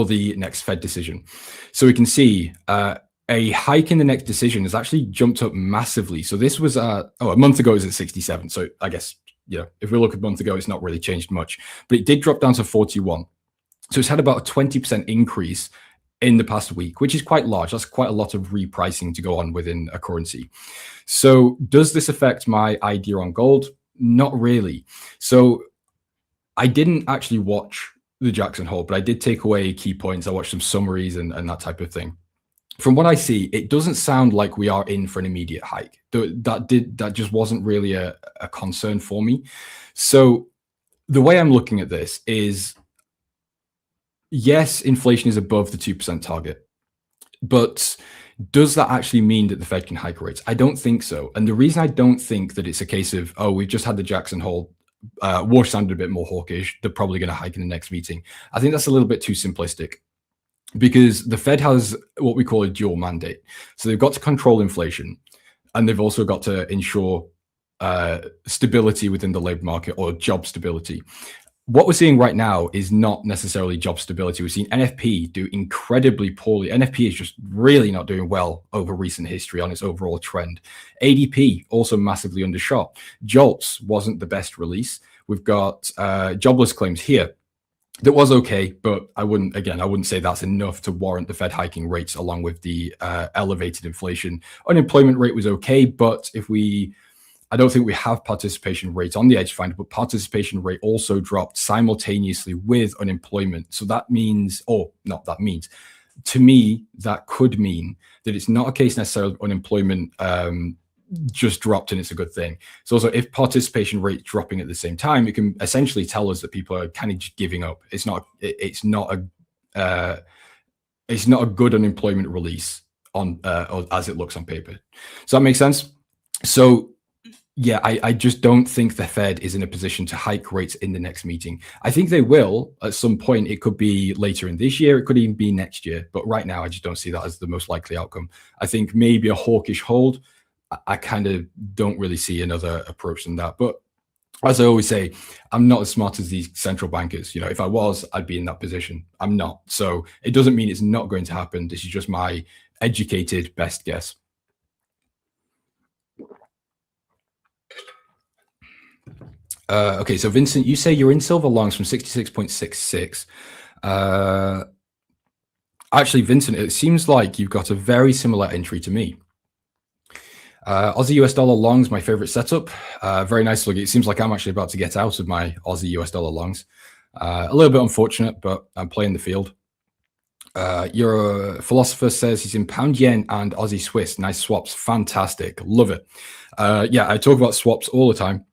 the next Fed decision. So we can see a hike in the next decision has actually jumped up massively. So this was a month ago it was at 67. So I guess, you know, if we look at a month ago, it's not really changed much, but it did drop down to 41. So it's had about a 20% increase in the past week, which is quite large. That's quite a lot of repricing to go on within a currency. So does this affect my idea on gold? Not really. So I didn't actually watch the Jackson Hole, but I did take away key points. I watched some summaries and that type of thing. from what I see, it doesn't sound like we are in for an immediate hike. That just wasn't really a concern for me. So the way I'm looking at this is, yes, inflation is above the 2% target, but does that actually mean that the Fed can hike rates? I don't think so. And the reason I don't think that it's a case of, oh, we've just had the Jackson Hole, Walsh sounded a bit more hawkish, they're probably going to hike in the next meeting. I think that's a little bit too simplistic, because the Fed has what we call a dual mandate. So they've got to control inflation, and they've also got to ensure stability within the labor market, or job stability. What we're seeing right now is not necessarily job stability. We've seen NFP do incredibly poorly. NFP is just really not doing well over recent history on its overall trend. ADP also massively undershot. JOLTS wasn't the best release. We've got jobless claims here. That was okay, but I wouldn't say that's enough to warrant the Fed hiking rates along with the elevated inflation. Unemployment rate was okay, but I don't think we have participation rates on the edge finder, but participation rate also dropped simultaneously with unemployment. So that means, to me, that could mean that it's not a case necessarily of unemployment just dropped and it's a good thing. So also, if participation rate dropping at the same time, it can essentially tell us that people are kind of just giving up. It's not a good unemployment release on as it looks on paper. Does that make sense? So yeah, I just don't think the Fed is in a position to hike rates in the next meeting. I think they will at some point. It could be later in this year. It could even be next year. But right now, I just don't see that as the most likely outcome. I think maybe a hawkish hold. I kind of don't really see another approach than that. But as I always say, I'm not as smart as these central bankers. You know, if I was, I'd be in that position. I'm not. So it doesn't mean it's not going to happen. This is just my educated best guess. Okay, so Vincent, you say you're in silver longs from 66.66. Actually, Vincent, it seems like you've got a very similar entry to me. Aussie US dollar longs, my favorite setup. Very nice look. It seems like I'm actually about to get out of my Aussie US dollar longs. A little bit unfortunate, but I'm playing the field. Your philosopher says he's in pound yen and Aussie Swiss. Nice swaps. Fantastic. Love it. Yeah, I talk about swaps all the time.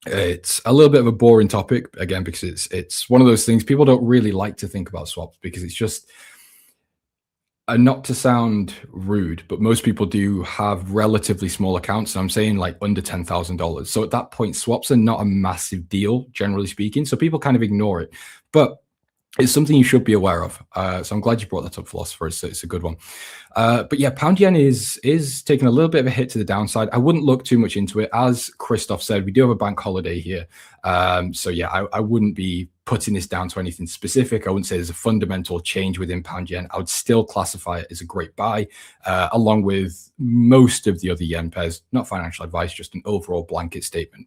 It's a little bit of a boring topic, again, because it's one of those things people don't really like to think about swaps, because it's just, not to sound rude, but most people do have relatively small accounts. And I'm saying like under $10,000. So at that point, swaps are not a massive deal, generally speaking. So people kind of ignore it. But it's something you should be aware of. So I'm glad you brought that up, philosopher. It's a good one. But yeah, pound yen is taking a little bit of a hit to the downside. I wouldn't look too much into it. As Christoph said, we do have a bank holiday here. So yeah, I wouldn't be putting this down to anything specific. I wouldn't say there's a fundamental change within pound yen. I would still classify it as a great buy, along with most of the other yen pairs. Not financial advice, just an overall blanket statement.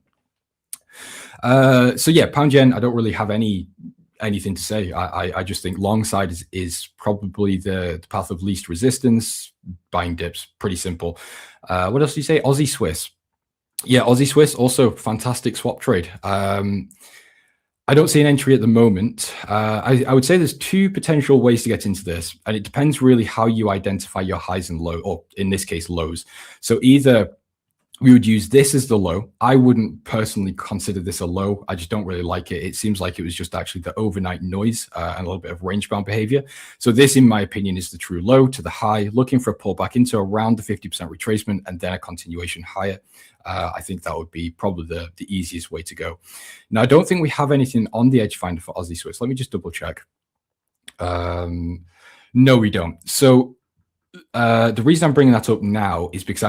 So yeah, pound yen, I don't really have anything to say. I just think long side is probably the path of least resistance. Buying dips, pretty simple. What else do you say? Aussie Swiss. Yeah, Aussie Swiss, also fantastic swap trade. I don't see an entry at the moment. I would say there's two potential ways to get into this, and it depends really how you identify your highs and lows, or in this case, lows. So either we would use this as the low. I wouldn't personally consider this a low. I just don't really like it. It seems like it was just actually the overnight noise and a little bit of range-bound behavior. So this, in my opinion, is the true low to the high, looking for a pullback into around the 50% retracement and then a continuation higher. I think that would be probably the easiest way to go. Now, I don't think we have anything on the edge finder for Aussie Swiss. Let me just double check. No, we don't. So the reason I'm bringing that up now is because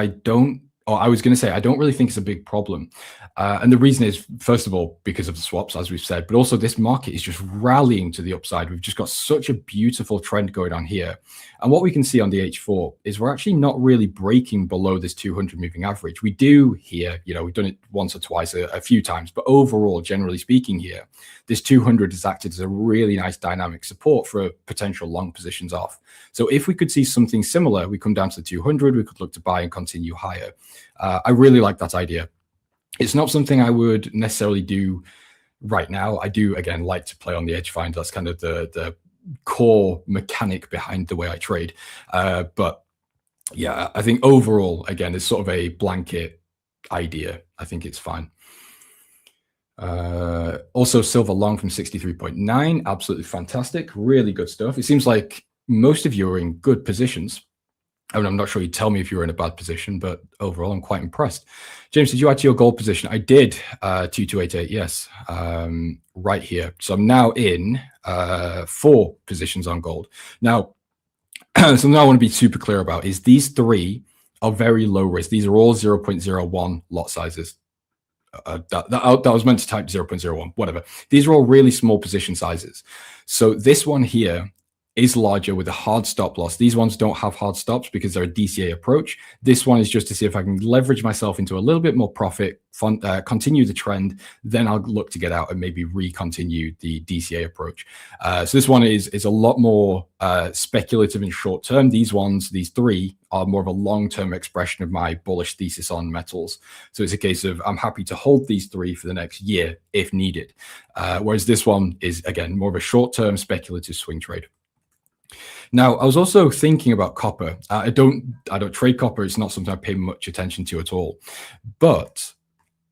I was going to say, I don't really think it's a big problem. And the reason is, first of all, because of the swaps, as we've said, but also this market is just rallying to the upside. We've just got such a beautiful trend going on here. And what we can see on the H4 is we're actually not really breaking below this 200 moving average. We do here, we've done it once or twice, a few times, but overall, generally speaking here, this 200 has acted as a really nice dynamic support for potential long positions off. So if we could see something similar, we come down to the 200, we could look to buy and continue higher. I really like that idea. It's not something I would necessarily do right now. I do, again, like to play on the edge finder. That's kind of the core mechanic behind the way I trade. But yeah, I think overall, again, it's sort of a blanket idea. I think it's fine. Also, silver long from 63.9, absolutely fantastic, really good stuff. It seems like most of you are in good positions. I mean, I'm not sure you'd tell me if you were in a bad position, but overall, I'm quite impressed. James, did you add to your gold position? I did, 2288, yes, right here. So I'm now in 4 positions on gold. Now, something I want to be super clear about is these 3 are very low risk. These are all 0.01 lot sizes. That was meant to type 0.01, whatever. These are all really small position sizes. So this one here is larger with a hard stop loss. These ones don't have hard stops because they're a DCA approach. This one is just to see if I can leverage myself into a little bit more profit, continue the trend, then I'll look to get out and maybe re-continue the DCA approach. So this one is a lot more speculative and short term. These 3 are more of a long-term expression of my bullish thesis on metals. So it's a case of I'm happy to hold these 3 for the next year if needed. Whereas this one is, again, more of a short-term speculative swing trade. Now, I was also thinking about copper. I don't trade copper. It's not something I pay much attention to at all. But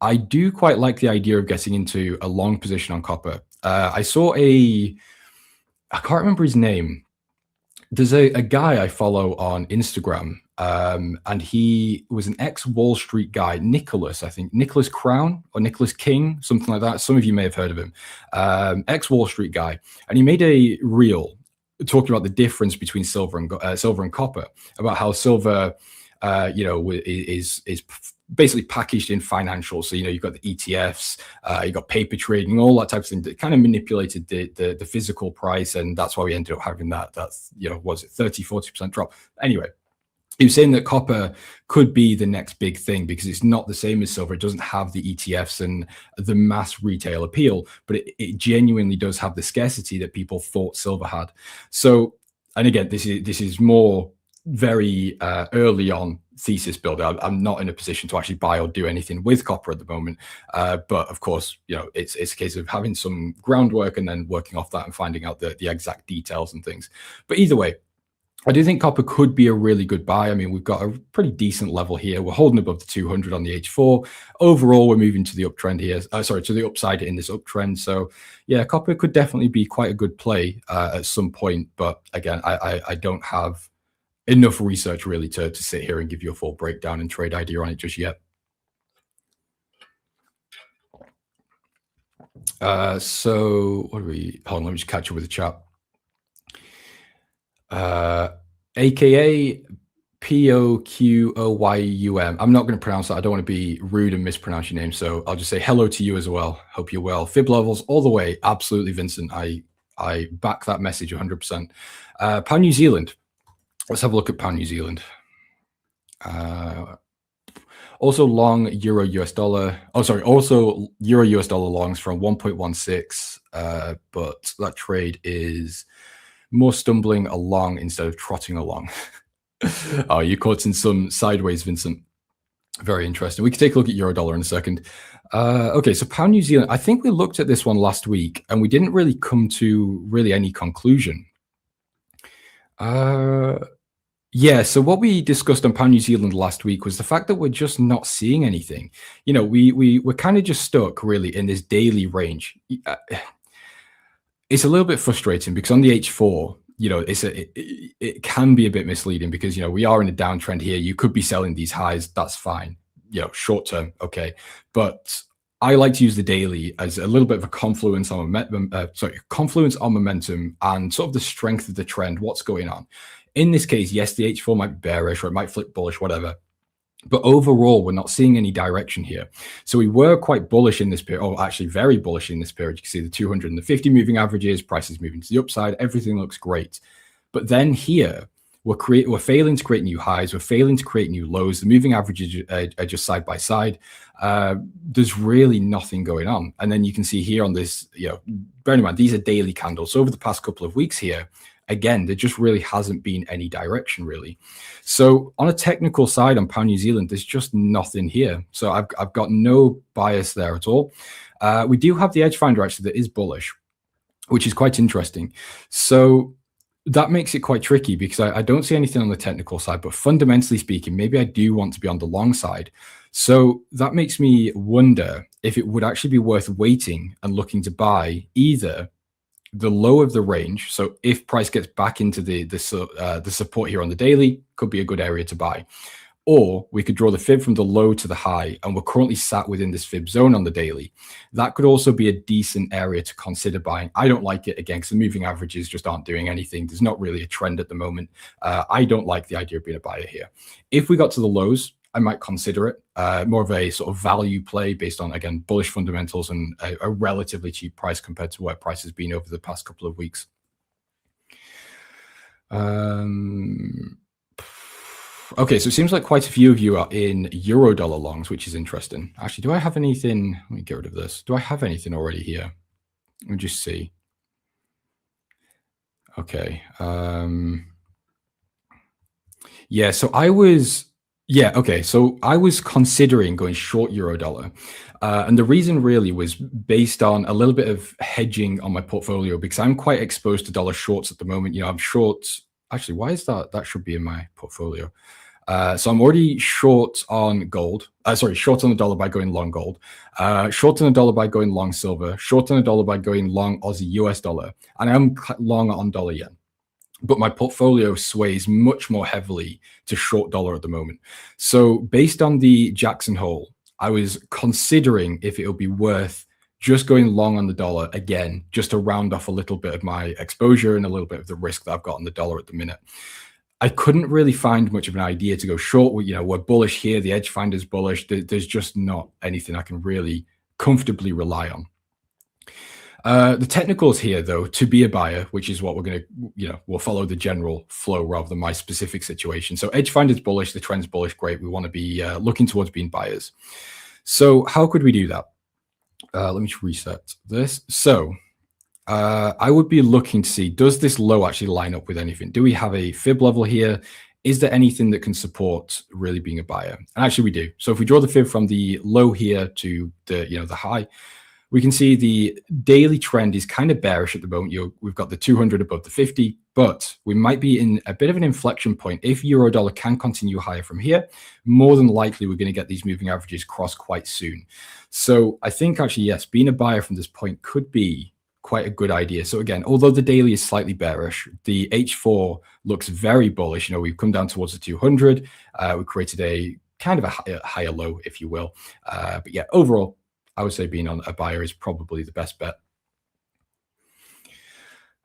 I do quite like the idea of getting into a long position on copper. I saw I can't remember his name. There's a guy I follow on Instagram, and he was an ex-Wall Street guy, Nicholas, I think, Nicholas Crown or Nicholas King, something like that. Some of you may have heard of him. Ex-Wall Street guy. And he made a reel talking about the difference between silver and copper, about how silver, is basically packaged in financials. So, you've got the ETFs, you've got paper trading, all that type of thing that kind of manipulated the physical price. And that's why we ended up having that's, was it 30-40% drop? Anyway, he was saying that copper could be the next big thing because it's not the same as silver. It doesn't have the ETFs and the mass retail appeal, but it genuinely does have the scarcity that people thought silver had. So, and again, this is more very early on thesis build. I'm not in a position to actually buy or do anything with copper at the moment. But of course, it's a case of having some groundwork and then working off that and finding out the exact details and things. But either way, I do think copper could be a really good buy. I mean, we've got a pretty decent level here. We're holding above the 200 on the H4. Overall, we're moving to the uptrend here. To the upside in this uptrend. So, yeah, copper could definitely be quite a good play at some point. But again, I don't have enough research really to sit here and give you a full breakdown and trade idea on it just yet. So what do we? Hold on, let me just catch up with the chat. AKA POQOYUM. I'm not going to pronounce that. I don't want to be rude and mispronounce your name. So I'll just say hello to you as well. Hope you're well. Fib levels all the way. Absolutely, Vincent. I back that message 100%. Pound New Zealand. Let's have a look at Pound New Zealand. Also long Euro US dollar. Also Euro US dollar longs from 1.16. But that trade is more stumbling along instead of trotting along. Oh, you caught in some sideways, Vincent. Very interesting. We can take a look at euro dollar in a second. Okay, so Pound New Zealand. I think we looked at this one last week and we didn't really come to any conclusion. Yeah, so what we discussed on Pound New Zealand last week was the fact that we're just not seeing anything. We're kind of just stuck really in this daily range. It's a little bit frustrating because on the H4, it can be a bit misleading because, we are in a downtrend here. You could be selling these highs. That's fine. Short term. Okay. But I like to use the daily as a little bit of a confluence on momentum and sort of the strength of the trend. What's going on in this case? Yes, the H4 might be bearish or it might flip bullish, whatever. But overall, we're not seeing any direction here. So we were quite bullish in this period, or actually very bullish in this period. You can see the 200 and the 50 moving averages, prices moving to the upside. Everything looks great. But then here, we're failing to create new highs. We're failing to create new lows. The moving averages are just side by side. There's really nothing going on. And then you can see here on this, bear in mind, these are daily candles. So over the past couple of weeks here, again, there just really hasn't been any direction really. So on a technical side on Pound New Zealand, there's just nothing here. So I've got no bias there at all. We do have the edge finder actually that is bullish, which is quite interesting. So that makes it quite tricky because I don't see anything on the technical side, but fundamentally speaking, maybe I do want to be on the long side. So that makes me wonder if it would actually be worth waiting and looking to buy either the low of the range. So if price gets back into the support here on the daily, could be a good area to buy. Or we could draw the fib from the low to the high, and we're currently sat within this fib zone on the daily. That could also be a decent area to consider buying. I don't like it, again, because the moving averages just aren't doing anything. There's not really a trend at the moment. I don't like the idea of being a buyer here. If we got to the lows, I might consider it. More of a sort of value play based on, again, bullish fundamentals and a relatively cheap price compared to where price has been over the past couple of weeks. Okay, so it seems like quite a few of you are in euro-dollar longs, which is interesting. Actually, do I have anything? Let me get rid of this. Do I have anything already here? Let me just see. Okay. Yeah, so I was considering going short euro-dollar. And the reason really was based on a little bit of hedging on my portfolio because I'm quite exposed to dollar shorts at the moment. I'm short. Actually, why is that? That should be in my portfolio. So I'm already short on gold. Short on the dollar by going long gold. Short on the dollar by going long silver. Short on the dollar by going long Aussie US dollar. And I'm long on dollar yen. But my portfolio sways much more heavily to short dollar at the moment. So based on the Jackson hole, I was considering if it would be worth just going long on the dollar again, just to round off a little bit of my exposure and a little bit of the risk that I've got on the dollar at the minute. I couldn't really find much of an idea to go short. We're bullish here. The edge finder's bullish. There's just not anything I can really comfortably rely on. The technicals here, though, to be a buyer, which is what we're going to, we'll follow the general flow rather than my specific situation. So edge finder's bullish, the trend's bullish, great. We want to be looking towards being buyers. So how could we do that? Let me just reset this. So I would be looking to see, does this low actually line up with anything? Do we have a fib level here? Is there anything that can support really being a buyer? And actually we do. So if we draw the fib from the low here to the high, we can see the daily trend is kind of bearish at the moment. We've got the 200 above the 50, but we might be in a bit of an inflection point. If euro dollar can continue higher from here, more than likely we're going to get these moving averages cross quite soon. So I think actually, yes, being a buyer from this point could be quite a good idea. So again, although the daily is slightly bearish, the H4 looks very bullish. We've come down towards the 200. We created a kind of a higher low, if you will. But yeah, overall, I would say being on a buyer is probably the best bet.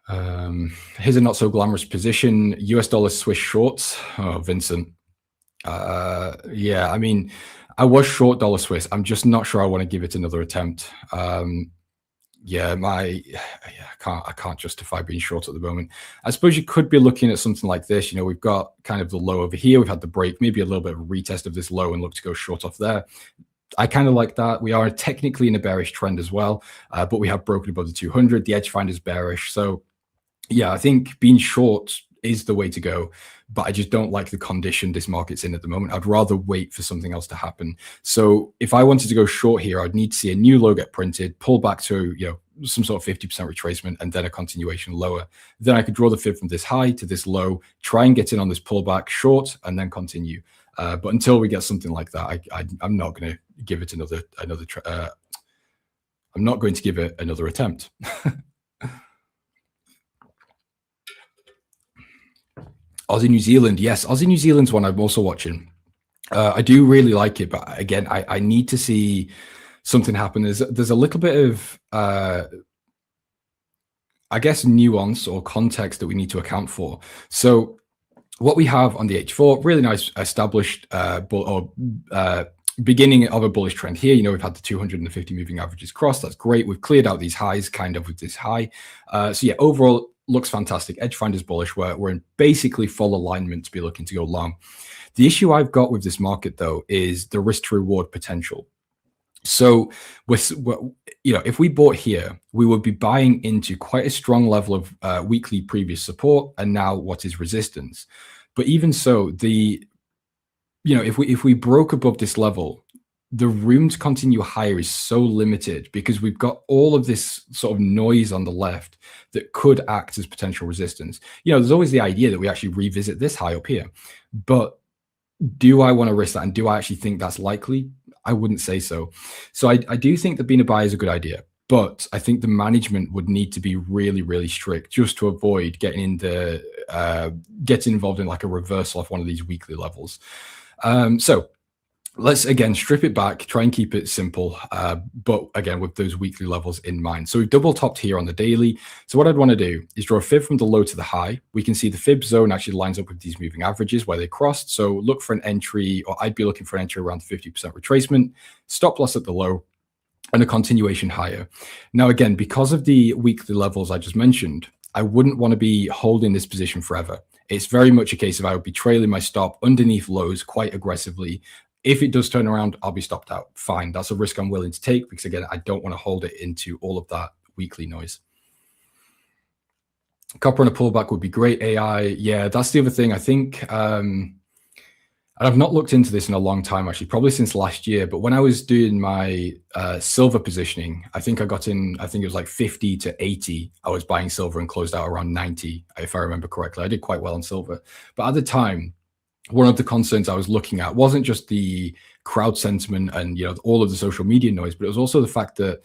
Here's a not so glamorous position. US dollar Swiss shorts. Oh, Vincent. Yeah, I mean, I was short dollar Swiss. I'm just not sure I want to give it another attempt. Yeah, I can't justify being short at the moment. I suppose you could be looking at something like this. We've got kind of the low over here. We've had the break, maybe a little bit of a retest of this low and look to go short off there. I kind of like that. We are technically in a bearish trend as well, but we have broken above the 200. The edge finder is bearish. So yeah, I think being short is the way to go, but I just don't like the condition this market's in at the moment. I'd rather wait for something else to happen. So if I wanted to go short here, I'd need to see a new low get printed, pull back to, some sort of 50% retracement and then a continuation lower. Then I could draw the fib from this high to this low, try and get in on this pullback short and then continue. But until we get something like that, I'm not going to give it another I'm not going to give it another attempt. Aussie New Zealand, yes, Aussie New Zealand's one I'm also watching. I do really like it, but again, I need to see something happen. There's a little bit of I guess nuance or context that we need to account for. So what we have on the H4, really nice established beginning of a bullish trend here. We've had the 250 moving averages cross. That's great. We've cleared out these highs kind of with this high. So yeah, overall looks fantastic. Edge finder's bullish. We're in basically full alignment to be looking to go long. The issue I've got with this market though is the risk to reward potential. So if we bought here, we would be buying into quite a strong level of weekly previous support and now what is resistance. But even so, if we broke above this level, the room to continue higher is so limited because we've got all of this sort of noise on the left that could act as potential resistance. There's always the idea that we actually revisit this high up here, but do I want to risk that? And do I actually think that's likely? I wouldn't say so. So I do think that being a buyer is a good idea, but I think the management would need to be really, really strict just to avoid getting involved in like a reversal of one of these weekly levels. So let's again strip it back, try and keep it simple, but again with those weekly levels in mind. So we've double topped here on the daily. So what I'd want to do is draw a fib from the low to the high. We can see the fib zone actually lines up with these moving averages where they crossed. So look for an entry, or I'd be looking for an entry around 50% retracement, stop loss at the low, and a continuation higher. Now again, because of the weekly levels I just mentioned, I wouldn't want to be holding this position forever. It's very much a case of I would be trailing my stop underneath lows quite aggressively. If it does turn around, I'll be stopped out. Fine. That's a risk I'm willing to take because, again, I don't want to hold it into all of that weekly noise. Copper on a pullback would be great. AI. Yeah, that's the other thing. I think, and I've not looked into this in a long time, actually, probably since last year. But when I was doing my silver positioning, I think I got in, I think it was like 50 to 80. I was buying silver and closed out around 90, if I remember correctly. I did quite well on silver. But at the time, one of the concerns I was looking at wasn't just the crowd sentiment and all of the social media noise, but it was also the fact that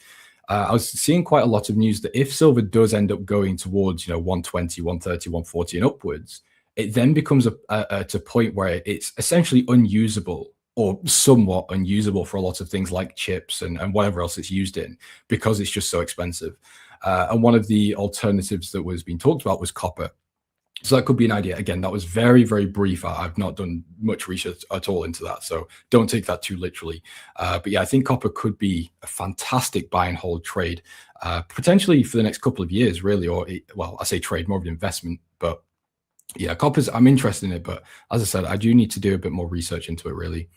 I was seeing quite a lot of news that if silver does end up going towards 120, 130, 140 and upwards, it then becomes to a point where it's essentially unusable or somewhat unusable for a lot of things like chips and whatever else it's used in because it's just so expensive. And one of the alternatives that was being talked about was copper. So that could be an idea. Again, that was very, very brief. I've not done much research at all into that. So don't take that too literally. But yeah, I think copper could be a fantastic buy and hold trade, potentially for the next couple of years, really. Or, well, I say trade, more of an investment. But yeah, copper's, I'm interested in it. But as I said, I do need to do a bit more research into it, really.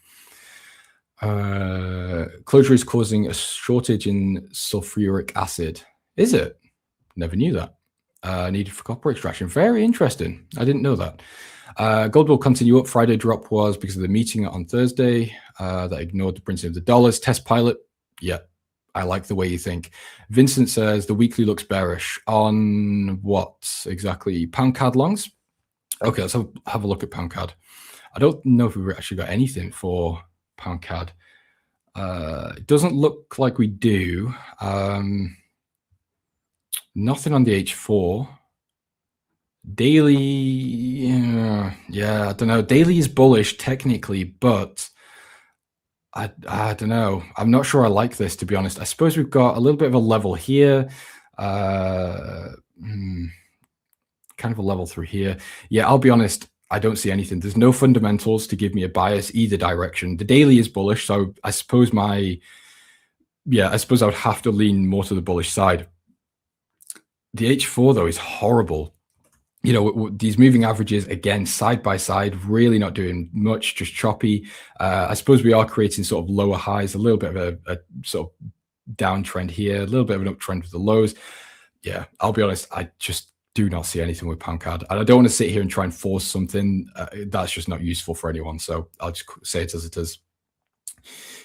Closure is causing a shortage in sulfuric acid. Is it? Never knew that. Needed for copper extraction. Very interesting. I didn't know that. Gold will continue up. Friday drop was because of the meeting on Thursday that ignored the printing of the dollars. Test pilot. Yeah, I like the way you think. Vincent says the weekly looks bearish. On what exactly? Pound CAD longs? Okay, let's have a look at pound CAD. I don't know if we've actually got anything for pound CAD. It doesn't look like we do. Nothing on the H4. Daily, yeah, I don't know. Daily is bullish technically, but I don't know. I'm not sure I like this, to be honest. I suppose we've got a little bit of a level here. Kind of a level through here. Yeah, I'll be honest. I don't see anything. There's no fundamentals to give me a bias either direction. The daily is bullish, so I suppose I would have to lean more to the bullish side. The H4, though, is horrible. These moving averages, again, side by side, really not doing much, just choppy. I suppose we are creating sort of lower highs, a little bit of a sort of downtrend here, a little bit of an uptrend with the lows. Yeah, I'll be honest, I just do not see anything with pound CAD. And I don't want to sit here and try and force something. That's just not useful for anyone. So I'll just say it as it is.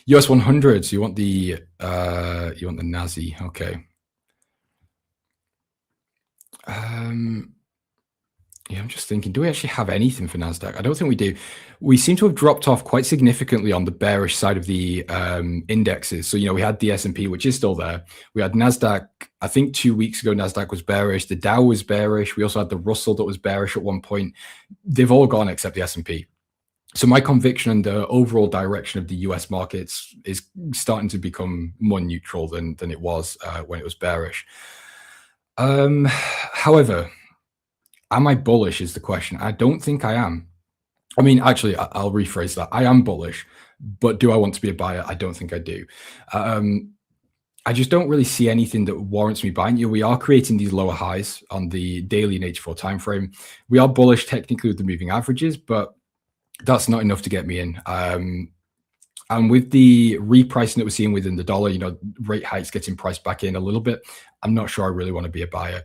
US 100s, you want the Nazi. Okay. Yeah, I'm just thinking, do we actually have anything for Nasdaq? I don't think we do. We seem to have dropped off quite significantly on the bearish side of the indexes. So, we had the S&P, which is still there. We had Nasdaq, I think 2 weeks ago, Nasdaq was bearish. The Dow was bearish. We also had the Russell that was bearish at one point. They've all gone except the S&P. So my conviction and the overall direction of the US markets is starting to become more neutral than it was when it was bearish. However, am I bullish is the question. I don't think I am. I mean, actually, I'll rephrase that. I am bullish, but do I want to be a buyer? I don't think I do. I just don't really see anything that warrants me buying. We are creating these lower highs on the daily and H4 timeframe. We are bullish technically with the moving averages, but that's not enough to get me in. And with the repricing that we're seeing within the dollar, rate hikes getting priced back in a little bit, I'm not sure I really want to be a buyer.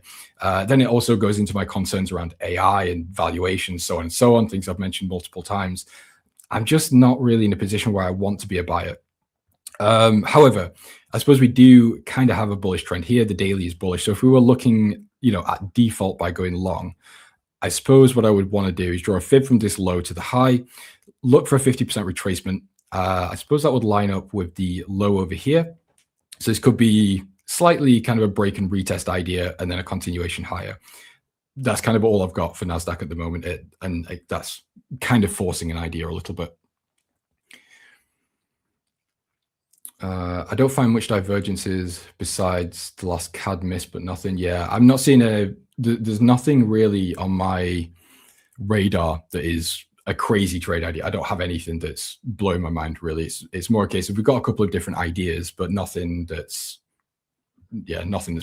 Then it also goes into my concerns around AI and valuation, so on and so on, things I've mentioned multiple times. I'm just not really in a position where I want to be a buyer. However, I suppose we do kind of have a bullish trend here. The daily is bullish. So if we were looking, at default by going long, I suppose what I would want to do is draw a fib from this low to the high, look for a 50% retracement. I suppose that would line up with the low over here. So this could be slightly kind of a break and retest idea and then a continuation higher. That's kind of all I've got for Nasdaq at the moment. And that's kind of forcing an idea a little bit. I don't find much divergences besides the last CAD miss, but nothing. Yeah, I'm not seeing there's nothing really on my radar that is a crazy trade idea. I don't have anything that's blowing my mind, really. It's more a case of we've got a couple of different ideas, but nothing that's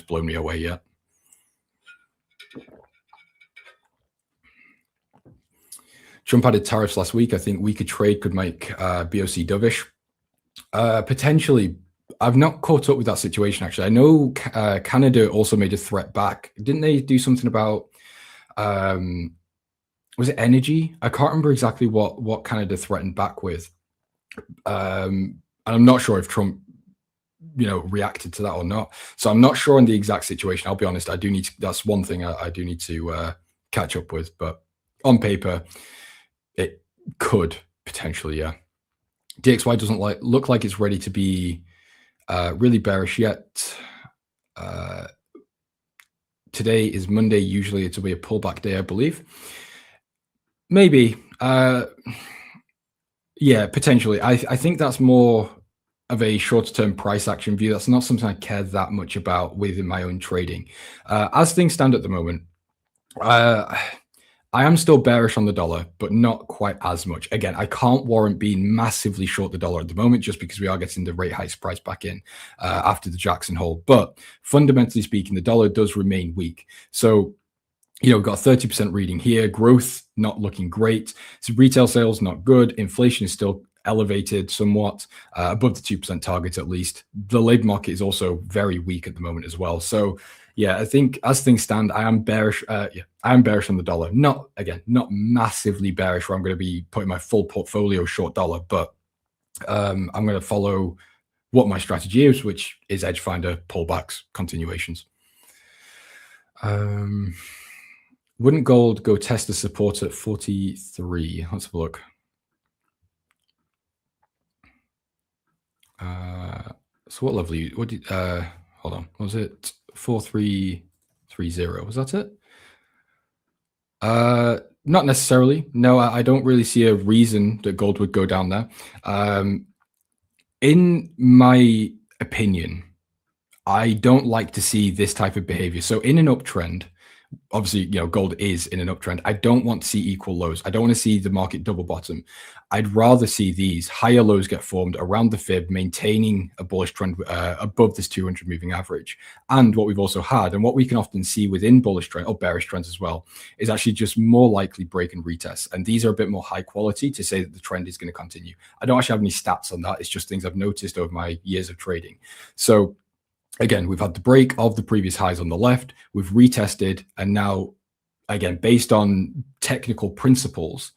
blown me away yet. Trump added tariffs last week. I think weaker trade could make BOC dovish. Potentially. I've not caught up with that situation, actually. I know Canada also made a threat back. Didn't they do something about, was it energy? I can't remember exactly what Canada threatened back with. And I'm not sure if Trump, reacted to that or not. So I'm not sure on the exact situation. I'll be honest. That's one thing I do need to catch up with. But on paper, it could potentially, yeah. DXY doesn't look like it's ready to be really bearish yet. Today is Monday. Usually it'll be a pullback day, I believe. Maybe. Yeah, potentially. I think that's more of a shorter-term price action view. That's not something I care that much about within my own trading. As things stand at the moment, I am still bearish on the dollar, but not quite as much. Again, I can't warrant being massively short the dollar at the moment just because we are getting the rate hikes price back in after the Jackson Hole. But fundamentally speaking, the dollar does remain weak. So, we've got 30% reading here. Growth not looking great. So retail sales not good. Inflation is still elevated somewhat, above the 2% target at least. The labor market is also very weak at the moment as well. So, yeah, I think as things stand, I am bearish. I am bearish on the dollar. Not massively bearish where I'm going to be putting my full portfolio short dollar, but I'm going to follow what my strategy is, which is edge finder, pullbacks, continuations. Wouldn't gold go test the support at 43? Let's have a look. So what level? Hold on. Was it 4330? Was that it? Not necessarily. No, I don't really see a reason that gold would go down there. In my opinion, I don't like to see this type of behavior. So in an uptrend, obviously, gold is in an uptrend. I don't want to see equal lows. I don't want to see the market double bottom. I'd rather see these higher lows get formed around the fib, maintaining a bullish trend above this 200 moving average. And what we've also had, and what we can often see within bullish trend or bearish trends as well, is actually just more likely break and retest. And these are a bit more high quality to say that the trend is going to continue. I don't actually have any stats on that. It's just things I've noticed over my years of trading. So again, we've had the break of the previous highs on the left. We've retested. And now, again, based on technical principles,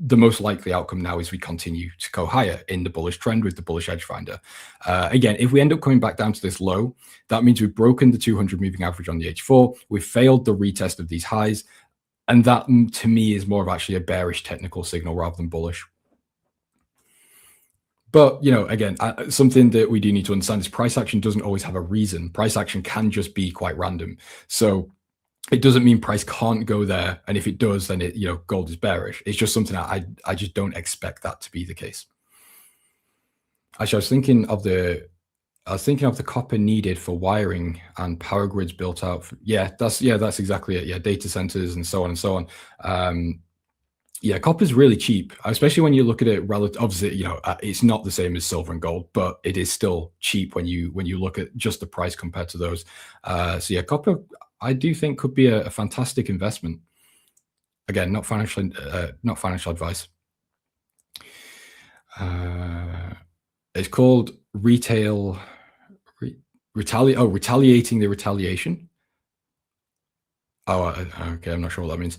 the most likely outcome now is we continue to go higher in the bullish trend with the bullish edge finder. Again, if we end up coming back down to this low, that means we've broken the 200 moving average on the H4. We've failed the retest of these highs. And that, to me, is more of actually a bearish technical signal rather than bullish. But, again, something that we do need to understand is price action doesn't always have a reason. Price action can just be quite random. So it doesn't mean price can't go there. And if it does, then gold is bearish. It's just something I just don't expect that to be the case. Actually, I was thinking of the copper needed for wiring and power grids built out. That's exactly it. Yeah, data centers and so on and so on. Yeah, copper is really cheap, especially when you look at it relative. Obviously, it's not the same as silver and gold, but it is still cheap when you look at just the price compared to those. So yeah, copper, I do think could be a fantastic investment. Again, not financial advice. It's called retaliating the retaliation. Oh, okay. I'm not sure what that means.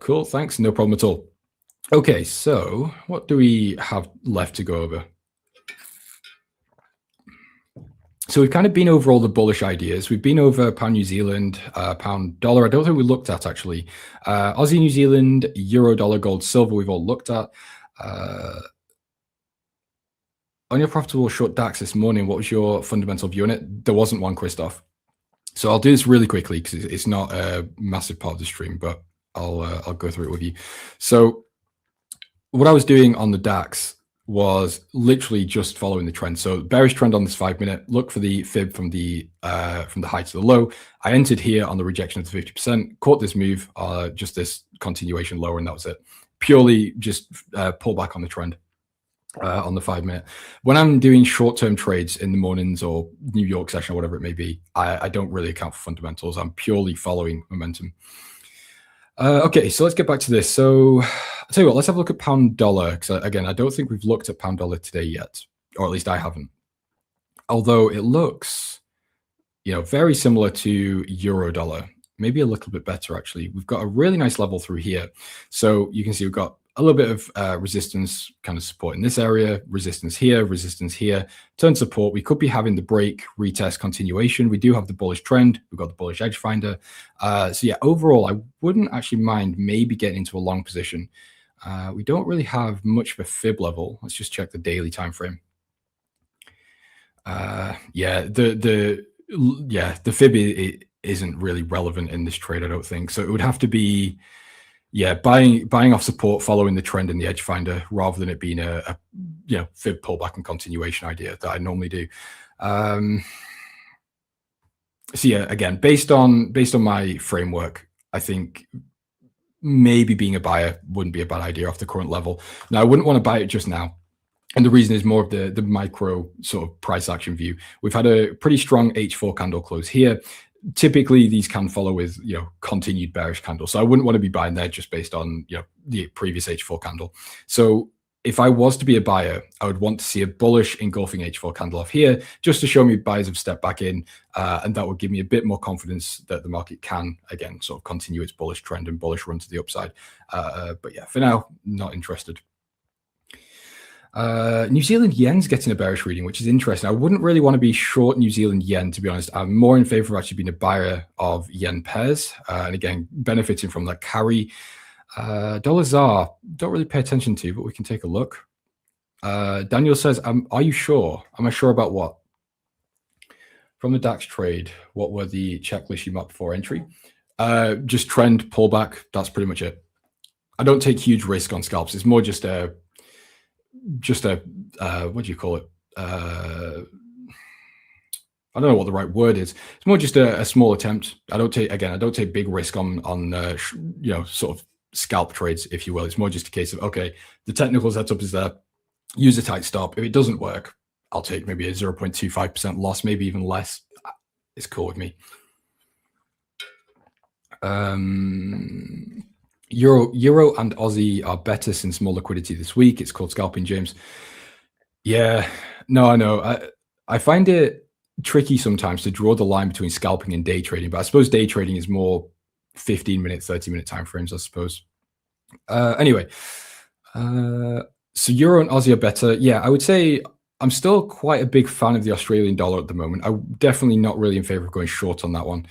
Cool. Thanks. No problem at all. Okay. So what do we have left to go over? So we've kind of been over all the bullish ideas. We've been over pound New Zealand, pound dollar. I don't think we looked at actually. Aussie, New Zealand, euro, dollar, gold, silver, we've all looked at. On your profitable short DAX this morning, what was your fundamental view on it? There wasn't one, Christoph. So I'll do this really quickly because it's not a massive part of the stream, but I'll go through it with you. So what I was doing on the DAX was literally just following the trend. So bearish trend on this 5 minute, look for the fib from the high to the low. I entered here on the rejection of the 50%, caught this move, just this continuation lower, and that was it. Purely just pull back on the trend on the 5 minute. When I'm doing short-term trades in the mornings or New York session or whatever it may be, I don't really account for fundamentals. I'm purely following momentum. Okay, so let's get back to this. So I'll tell you what, let's have a look at pound dollar. Because again, I don't think we've looked at pound dollar today yet, or at least I haven't. Although it looks, very similar to euro dollar, maybe a little bit better actually. We've got a really nice level through here. So you can see we've got a little bit of resistance kind of support in this area, resistance here, turn support. We could be having the break, retest, continuation. We do have the bullish trend. We've got the bullish edge finder. So yeah, overall, I wouldn't actually mind maybe getting into a long position. We don't really have much of a fib level. Let's just check the daily time frame. The fib isn't really relevant in this trade, I don't think. So it would have to be, buying off support, following the trend in the edge finder, rather than it being a fib pullback and continuation idea that I normally do. So yeah, again, based on my framework, I think maybe being a buyer wouldn't be a bad idea off the current level. Now, I wouldn't want to buy it just now. And the reason is more of the micro sort of price action view. We've had a pretty strong H4 candle close here. Typically, these can follow with continued bearish candles. So I wouldn't want to be buying there just based on the previous H4 candle. So if I was to be a buyer, I would want to see a bullish engulfing H4 candle off here, just to show me buyers have stepped back in, and that would give me a bit more confidence that the market can again sort of continue its bullish trend and bullish run to the upside. But yeah, for now, not interested. New Zealand yen's getting a bearish reading, which is interesting. I wouldn't really want to be short New Zealand yen, to be honest. I'm more in favor of actually being a buyer of yen pairs, and again, benefiting from that carry. Dollar ZAR, don't really pay attention to, but we can take a look. Daniel says, are you sure? Am I sure about what? From the DAX trade, what were the checklists you mapped for entry? Just trend, pullback, that's pretty much it. I don't take huge risk on scalps. It's more just a what do you call it? I don't know what the right word is. It's more just a small attempt. I don't take big risk on sort of scalp trades, if you will. It's more just a case of, okay, the technical setup is there, use a tight stop. If it doesn't work, I'll take maybe a 0.25% loss, maybe even less. It's cool with me. Euro and Aussie are better since more liquidity this week. It's called scalping, James. Yeah, no, I know. I find it tricky sometimes to draw the line between scalping and day trading, but I suppose day trading is more 15-minute, 30-minute timeframes, I suppose. Anyway, so Euro and Aussie are better. Yeah, I would say I'm still quite a big fan of the Australian dollar at the moment. I'm definitely not really in favor of going short on that one.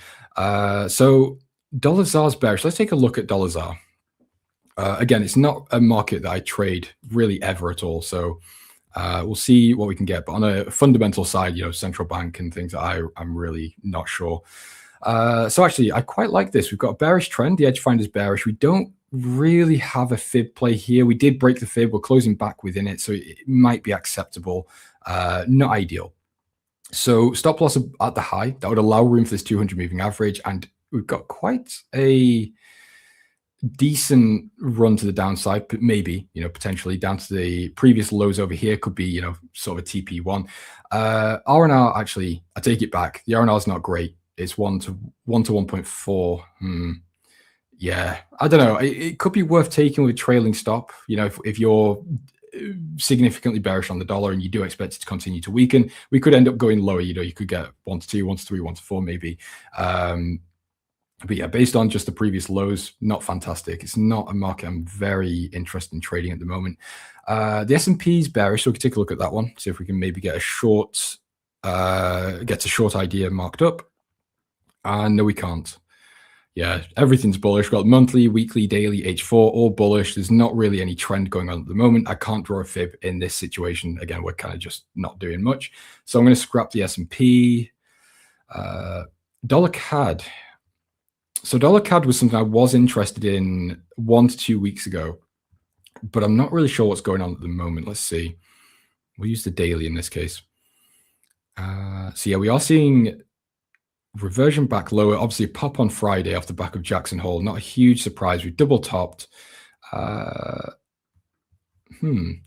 So dollar ZAR's bearish. Let's take a look at dollar ZAR. Again, it's not a market that I trade really ever at all. So we'll see what we can get. But on a fundamental side, central bank and things, I'm really not sure. So actually, I quite like this. We've got a bearish trend. The edge finder is bearish. We don't really have a fib play here. We did break the fib. We're closing back within it. So it might be acceptable. Not ideal. So stop loss at the high. That would allow room for this 200 moving average. And we've got quite a decent run to the downside, but maybe, potentially down to the previous lows over here could be, sort of a TP1. R&R, actually, I take it back. The R&R is not great. It's 1 to 1.4. Yeah, I don't know. It could be worth taking with a trailing stop. If you're significantly bearish on the dollar and you do expect it to continue to weaken, we could end up going lower. You could get 1 to 2, 1 to 3, 1 to 4, maybe. But yeah, based on just the previous lows, not fantastic. It's not a market I'm very interested in trading at the moment. The S&P is bearish, so we can take a look at that one, see if we can maybe get a short gets a short idea marked up. And no, we can't. Yeah, everything's bullish. We've got monthly, weekly, daily, H4, all bullish. There's not really any trend going on at the moment. I can't draw a fib in this situation. Again, we're kind of just not doing much. So I'm going to scrap the S&P. Dollar CAD. So dollar CAD was something I was interested in 1 to 2 weeks ago, but I'm not really sure what's going on at the moment. Let's see. We'll use the daily in this case. So yeah, we are seeing reversion back lower. Obviously, a pop on Friday off the back of Jackson Hole. Not a huge surprise. We double topped. Yeah,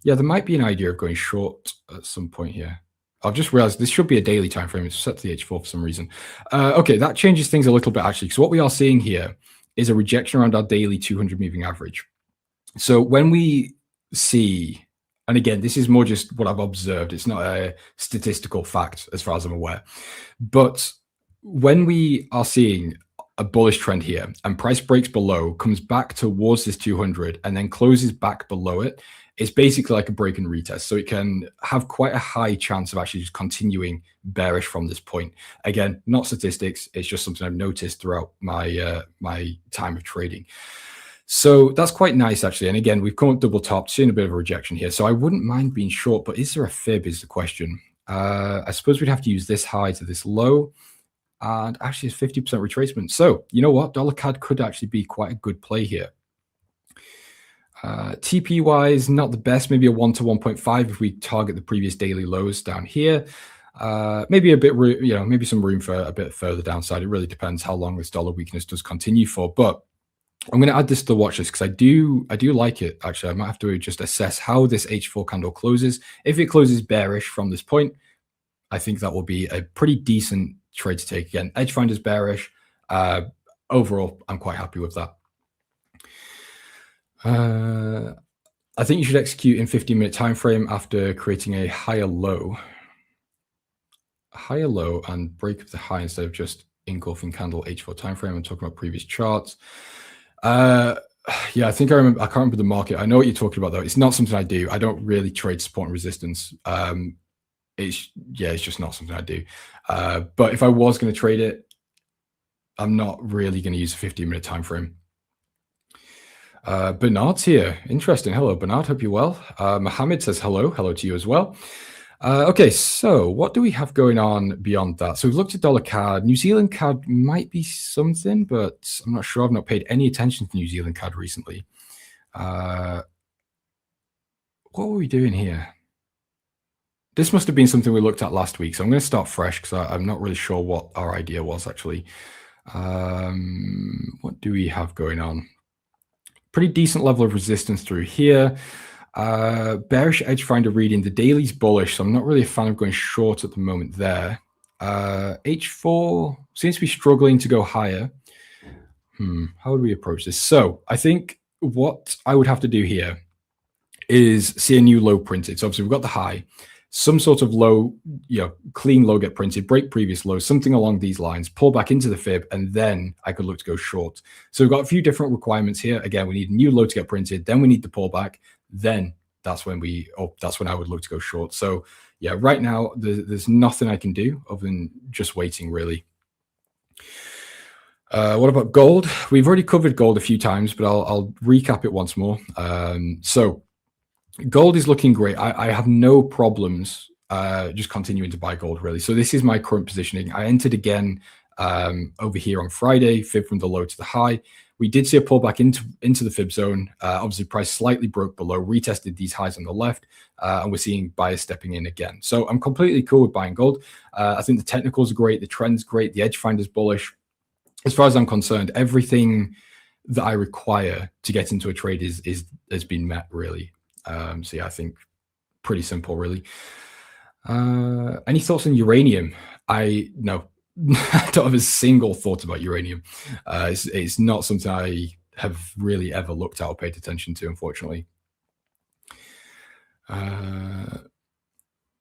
there might be an idea of going short at some point here. I've just realized this should be a daily time frame. It's set to the H4 for some reason. Okay, that changes things a little bit actually. So what we are seeing here is a rejection around our daily 200 moving average. So when we see, and again, this is more just what I've observed. It's not a statistical fact as far as I'm aware. But when we are seeing a bullish trend here and price breaks below, comes back towards this 200 and then closes back below it, it's basically like a break and retest. So it can have quite a high chance of actually just continuing bearish from this point. Again, not statistics. It's just something I've noticed throughout my my time of trading. So that's quite nice, actually. And again, we've come up double top, seeing a bit of a rejection here. So I wouldn't mind being short, but is there a fib is the question. I suppose we'd have to use this high to this low. And actually, it's 50% retracement. So you know what? Dollar CAD could actually be quite a good play here. TP wise, not the best. Maybe a 1 to 1.5 if we target the previous daily lows down here. Maybe a bit, maybe some room for a bit further downside. It really depends how long this dollar weakness does continue for. But I'm going to add this to the watch list because I do like it. Actually, I might have to just assess how this H4 candle closes. If it closes bearish from this point, I think that will be a pretty decent trade to take. Again, edge finder's bearish. Overall, I'm quite happy with that. I think you should execute in 15-minute time frame after creating a higher low and break up the high instead of just engulfing candle H4 time frame. I'm talking about previous charts. Yeah, I think I remember. I can't remember the market. I know what you're talking about though. It's not something I do. I don't really trade support and resistance. It's just not something I do. But if I was going to trade it, I'm not really going to use a 15-minute time frame. Bernard's here. Interesting. Hello, Bernard. Hope you're well. Mohammed says hello. Hello to you as well. Okay, so what do we have going on beyond that? So we've looked at dollar CAD. New Zealand CAD might be something, but I'm not sure. I've not paid any attention to New Zealand CAD recently. What were we doing here? This must have been something we looked at last week. So I'm going to start fresh because I'm not really sure what our idea was actually. What do we have going on? Pretty decent level of resistance through here. Bearish edge finder reading. The daily's bullish, so I'm not really a fan of going short at the moment there. H4 seems to be struggling to go higher. How would we approach this? So I think what I would have to do here is see a new low printed. So obviously we've got the high, some sort of low, clean low get printed, break previous low, something along these lines, pull back into the fib, and then I could look to go short. So we've got a few different requirements here. Again, we need a new low to get printed, then we need the pullback, then that's when I would look to go short. So yeah, right now there's nothing I can do other than just waiting really. What about gold? We've already covered gold a few times, but I'll recap it once more. So gold is looking great. I have no problems just continuing to buy gold, really. So this is my current positioning. I entered again over here on Friday, fib from the low to the high. We did see a pullback into the fib zone. Obviously, price slightly broke below, retested these highs on the left, and we're seeing buyers stepping in again. So I'm completely cool with buying gold. I think the technicals are great, the trend's great, the edge finder's bullish. As far as I'm concerned, everything that I require to get into a trade has been met, really. So yeah, I think pretty simple, really. Any thoughts on uranium? No, I don't have a single thought about uranium. It's not something I have really ever looked at or paid attention to, unfortunately.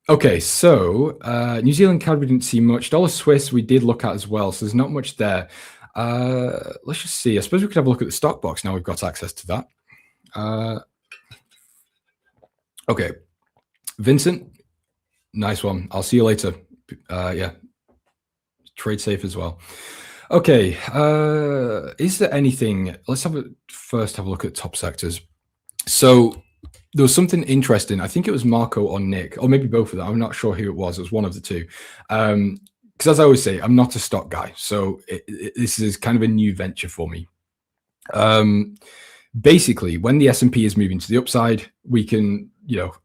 Okay, so New Zealand CAD we didn't see much. Dollar Swiss we did look at as well, so there's not much there. Let's just see. I suppose we could have a look at the stock box now we've got access to that. Okay, Vincent, nice one. I'll see you later. Yeah, trade safe as well. Okay, is there anything? Let's first have a look at top sectors. So there was something interesting. I think it was Marco or Nick, or maybe both of them. I'm not sure who it was. It was one of the two. Because as I always say, I'm not a stock guy, so this is kind of a new venture for me. Basically, when the S&P is moving to the upside, we can,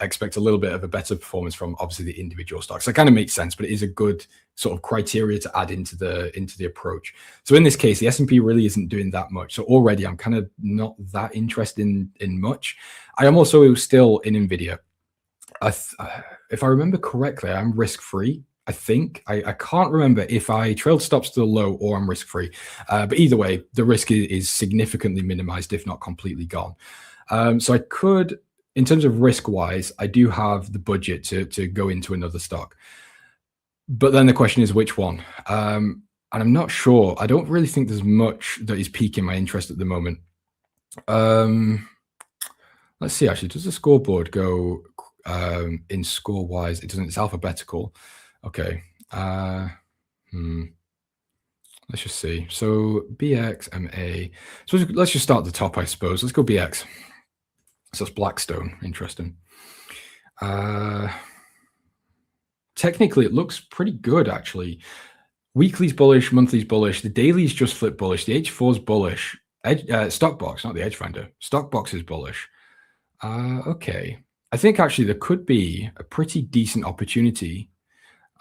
expect a little bit of a better performance from obviously the individual stocks. That kind of makes sense, but it is a good sort of criteria to add into the approach. So in this case, the S&P really isn't doing that much. So already I'm kind of not that interested in much. I am also still in Nvidia. If I remember correctly, I'm risk-free. I think I can't remember if I trailed stops to the low or I'm risk-free, but either way, the risk is significantly minimized, if not completely gone. So I could, in terms of risk-wise, I do have the budget to go into another stock. But then the question is which one? And I'm not sure. I don't really think there's much that is piquing my interest at the moment. Let's see. Actually, does the scoreboard go in score-wise? It doesn't. It's alphabetical. Okay. Let's just see. So BX, MA. So let's just start at the top, I suppose. Let's go BX. So that's Blackstone. Interesting. Technically, it looks pretty good, actually. Weekly's bullish, monthly's bullish. The daily's just flipped bullish. The H4's bullish. Stockbox, not the Edge Finder. Stockbox is bullish. Okay. I think actually there could be a pretty decent opportunity.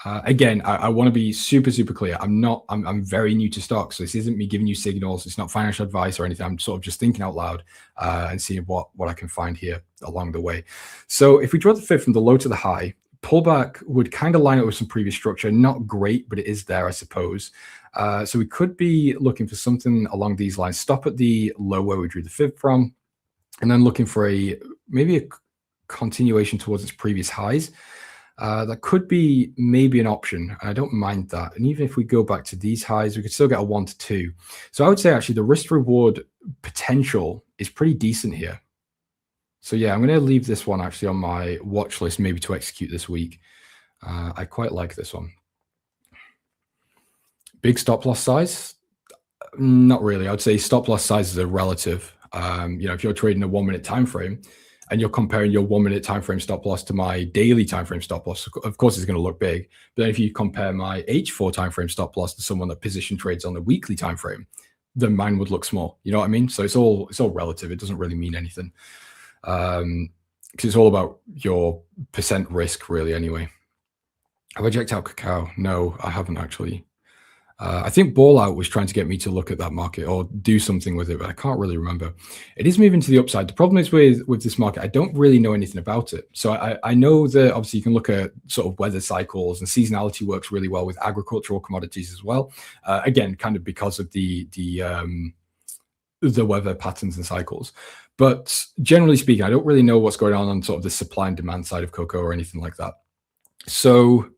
Again, I want to be super, super clear. I'm very new to stocks. So this isn't me giving you signals. It's not financial advice or anything. I'm sort of just thinking out loud and seeing what I can find here along the way. So if we draw the fib from the low to the high, pullback would kind of line up with some previous structure. Not great, but it is there, I suppose. So we could be looking for something along these lines. Stop at the low where we drew the fib from, and then looking for maybe a continuation towards its previous highs. That could be maybe an option. I don't mind that. And even if we go back to these highs, we could still get a 1 to 2. So I would say actually the risk reward potential is pretty decent here. So yeah, I'm going to leave this one actually on my watch list, maybe to execute this week. I quite like this one. Big stop loss size? Not really. I would say stop loss sizes are relative. If you're trading a 1 minute time frame and you're comparing your 1 minute time frame stop loss to my daily time frame stop loss, of course it's going to look big. But then if you compare my H4 time frame stop loss to someone that position trades on the weekly time frame, then mine would look small. You know what I mean? So it's all relative. It doesn't really mean anything. Because it's all about your percent risk, really, anyway. Have I checked out Cacao? No, I haven't actually. I think Ball Out was trying to get me to look at that market or do something with it, but I can't really remember. It is moving to the upside. The problem is with this market, I don't really know anything about it. So I know that obviously you can look at sort of weather cycles, and seasonality works really well with agricultural commodities as well. Again, kind of because of the weather patterns and cycles. But generally speaking, I don't really know what's going on sort of the supply and demand side of cocoa or anything like that. So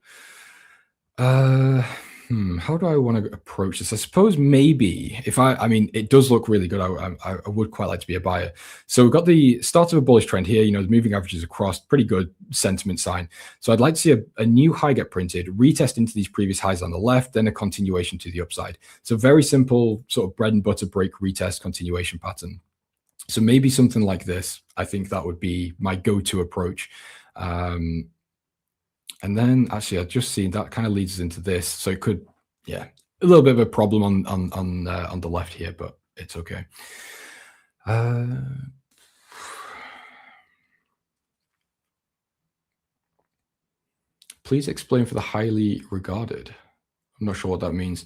how do I want to approach this? I suppose maybe if I mean, it does look really good. I would quite like to be a buyer. So we've got the start of a bullish trend here. The moving averages across, pretty good sentiment sign. So I'd like to see a new high get printed, retest into these previous highs on the left, then a continuation to the upside. So very simple sort of bread and butter break, retest, continuation pattern. So maybe something like this, I think that would be my go-to approach. And then actually, I've just seen that kind of leads us into this. So it could, yeah, a little bit of a problem on the left here, but it's okay. Please explain for the highly regarded. I'm not sure what that means.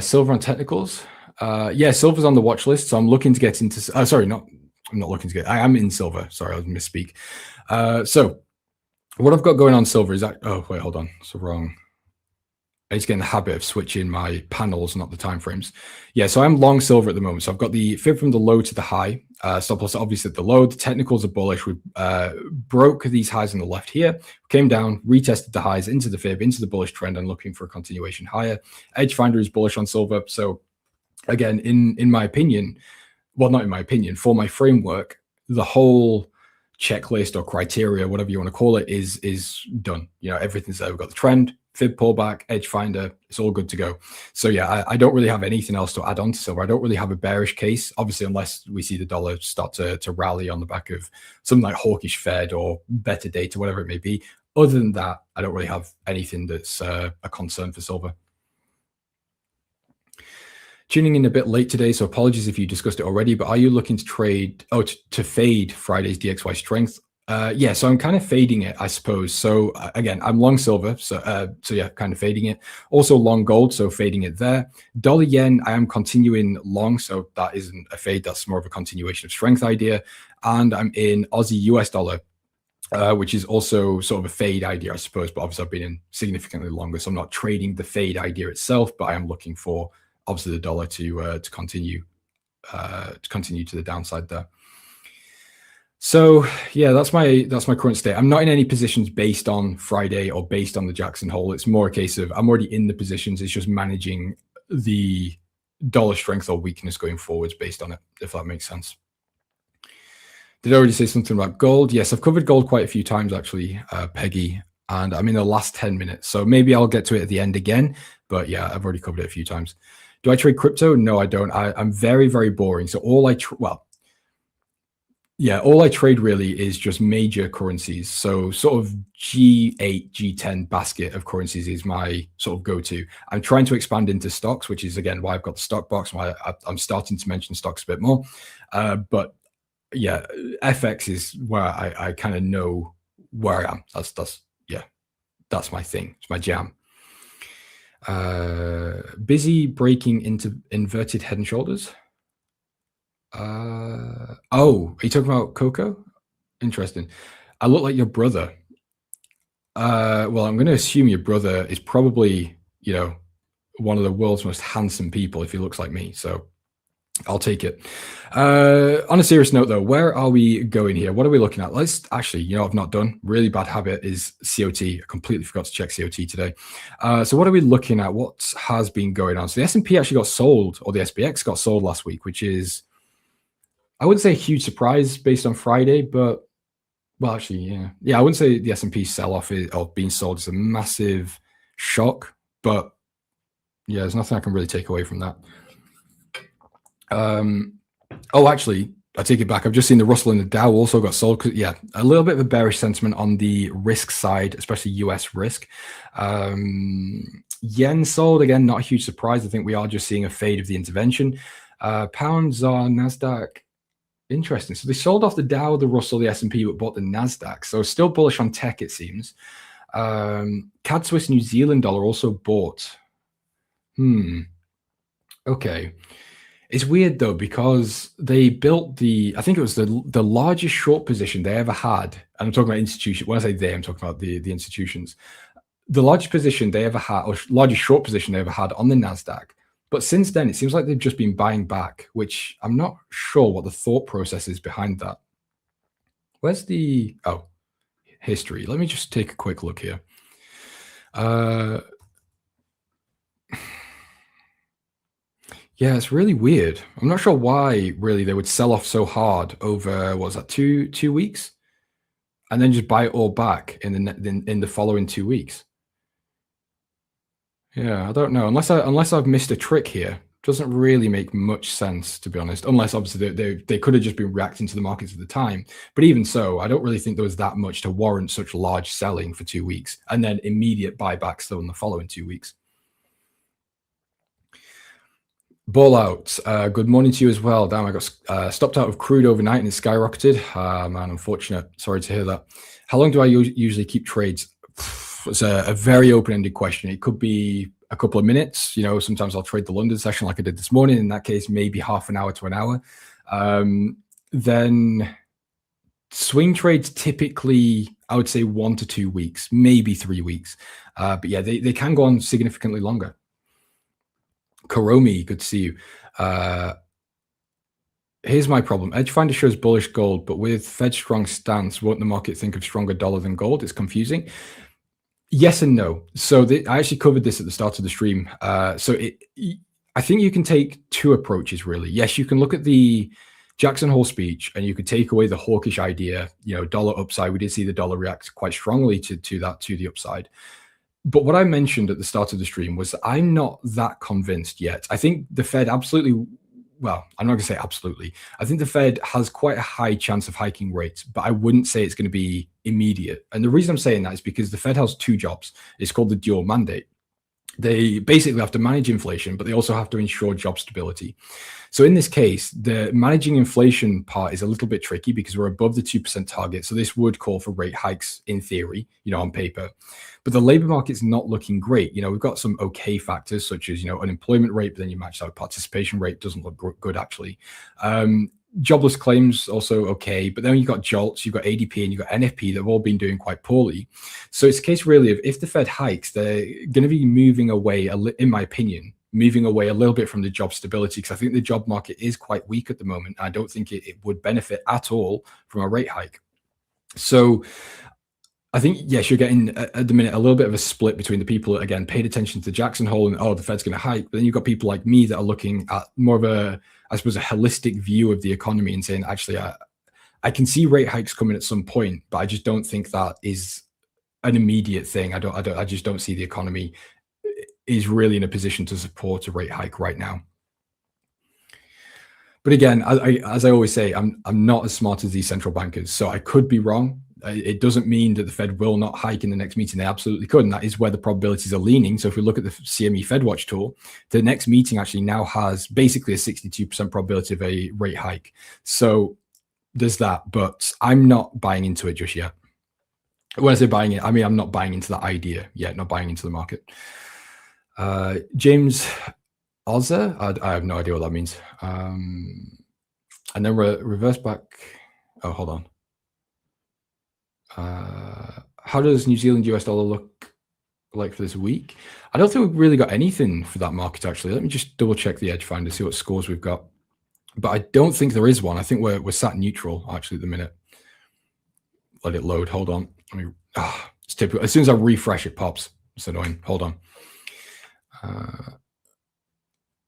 Silver on technicals. Yeah, silver's on the watch list. So I'm looking to get into, I'm not looking to get, I am in silver. Sorry, I misspeak. So what I've got going on silver is that, oh, wait, hold on. So wrong. I just get in the habit of switching my panels, not the timeframes. Yeah, so I'm long silver at the moment. So I've got the fib from the low to the high. Stop loss obviously at the low. The technicals are bullish. We broke these highs on the left here, came down, retested the highs into the fib, into the bullish trend, and looking for a continuation higher. Edge Finder is bullish on silver. So again, in my opinion, well, not in my opinion, for my framework, the whole checklist or criteria, whatever you want to call it, is done. Everything's there. We've got the trend, fib pullback, edge finder, it's all good to go. So yeah, I don't really have anything else to add on to silver. I don't really have a bearish case, obviously, unless we see the dollar start to rally on the back of something like hawkish Fed or better data, whatever it may be. Other than that, I don't really have anything that's a concern for silver. Tuning in a bit late today, so apologies if you discussed it already, but are you looking to trade, to fade Friday's DXY strength? Yeah, so I'm kind of fading it, I suppose. So again, I'm long silver, so yeah, kind of fading it. Also long gold, so fading it there. Dollar yen, I am continuing long, so that isn't a fade, that's more of a continuation of strength idea. And I'm in Aussie US dollar, which is also sort of a fade idea, I suppose, but obviously I've been in significantly longer, so I'm not trading the fade idea itself, but I am looking for obviously the dollar to continue to the downside there. So yeah, that's my current state. I'm not in any positions based on Friday or based on the Jackson Hole. It's more a case of I'm already in the positions. It's just managing the dollar strength or weakness going forwards based on it, if that makes sense. Did I already say something about gold? Yes, I've covered gold quite a few times actually, Peggy, and I'm in the last 10 minutes. So maybe I'll get to it at the end again, but yeah, I've already covered it a few times. Do I trade crypto? No, I don't. I'm very, very boring. So all I trade really is just major currencies. So sort of G8, G10 basket of currencies is my sort of go-to. I'm trying to expand into stocks, which is again why I've got the stock box, why I'm starting to mention stocks a bit more. But yeah, FX is where I kind of know where I am. That's my thing. It's my jam. Busy breaking into inverted head and shoulders. Oh, are you talking about Coco? Interesting. I look like your brother. Well, I'm going to assume your brother is probably, you know, one of the world's most handsome people if he looks like me. So I'll take it. On a serious note, though, where are we going here? What are we looking at? Let's actually, you know, I've not done. Really bad habit is COT. I completely forgot to check COT today. So what are we looking at? What has been going on? So the S&P actually got sold, or the SPX got sold last week, which is, I wouldn't say a huge surprise based on Friday, but well, actually, yeah, I wouldn't say the S&P sell-off or being sold is a massive shock, but yeah, there's nothing I can really take away from that. Oh, actually, I take it back. I've just seen the Russell and the Dow also got sold. Yeah, a little bit of a bearish sentiment on the risk side, especially US risk. Yen sold again, not a huge surprise. I think we are just seeing a fade of the intervention. Pounds on Nasdaq. Interesting. So they sold off the Dow, the Russell, the S&P, but bought the Nasdaq. So still bullish on tech, it seems. CAD Swiss New Zealand dollar also bought. Okay. It's weird though, because they built I think it was the largest short position they ever had. And I'm talking about institutions. When I say they, I'm talking about the institutions. The largest position they ever had, or largest short position they ever had on the Nasdaq. But since then, it seems like they've just been buying back, which I'm not sure what the thought process is behind that. Where's the, history? Let me just take a quick look here. Yeah, it's really weird. I'm not sure why really they would sell off so hard over, what was that, two weeks? And then just buy it all back in the following 2 weeks. Yeah, I don't know. Unless I've missed a trick here, doesn't really make much sense, to be honest. Unless obviously they could have just been reacting to the markets at the time. But even so, I don't really think there was that much to warrant such large selling for 2 weeks and then immediate buybacks though in the following 2 weeks. Ball out. Good morning to you as well. Damn, I got stopped out of crude overnight and it skyrocketed. Man, unfortunate. Sorry to hear that. How long do I usually keep trades? It's a very open-ended question. It could be a couple of minutes. You know, sometimes I'll trade the London session like I did this morning. In that case, maybe half an hour to an hour. Then swing trades typically, I would say 1 to 2 weeks, maybe 3 weeks. But yeah, they can go on significantly longer. Karomi, good to see you. Here's my problem. Edgefinder shows bullish gold, but with Fed strong stance, won't the market think of stronger dollar than gold? It's confusing. Yes and no. So I actually covered this at the start of the stream. I think you can take two approaches, really. Yes, you can look at the Jackson Hole speech and you could take away the hawkish idea, you know, dollar upside. We did see the dollar react quite strongly to the upside. But what I mentioned at the start of the stream was that I'm not that convinced yet. I think the Fed absolutely, well, I'm not going to say absolutely. I think the Fed has quite a high chance of hiking rates, but I wouldn't say it's going to be immediate. And the reason I'm saying that is because the Fed has two jobs. It's called the dual mandate. They basically have to manage inflation, but they also have to ensure job stability. So in this case, the managing inflation part is a little bit tricky because we're above the 2% target. So this would call for rate hikes in theory, on paper. But the labor market's not looking great. We've got some okay factors such as, unemployment rate, but then you match that with participation rate, doesn't look good actually. Jobless claims also okay, but then you've got JOLTS, you've got ADP, and you've got NFP that have all been doing quite poorly. So it's a case really of if the Fed hikes, they're going to be moving away, in my opinion, moving away a little bit from the job stability, because I think the job market is quite weak at the moment. I don't think it would benefit at all from a rate hike. So I think, yes, you're getting at the minute a little bit of a split between the people that, again, paid attention to Jackson Hole and, the Fed's going to hike. But then you've got people like me that are looking at more of a, I suppose, a holistic view of the economy and saying, actually, I can see rate hikes coming at some point, but I just don't think that is an immediate thing. I just don't see the economy is really in a position to support a rate hike right now. But again, as I always say, I'm not as smart as these central bankers, so I could be wrong. It doesn't mean that the Fed will not hike in the next meeting. They absolutely could, and that is where the probabilities are leaning. So if we look at the CME FedWatch tool, the next meeting actually now has basically a 62% probability of a rate hike. So there's that, but I'm not buying into it just yet. When I say buying it, I mean I'm not buying into that idea yet, not buying into the market. James Oza, I have no idea what that means. And then reverse back. Oh, hold on. How does New Zealand US dollar look like for this week? I don't think we've really got anything for that market, actually. Let me just double check the Edge Finder, see what scores we've got. But I don't think there is one. I think we're sat neutral, actually, at the minute. Let it load. Hold on. It's typical. As soon as I refresh, it pops. It's annoying. Hold on.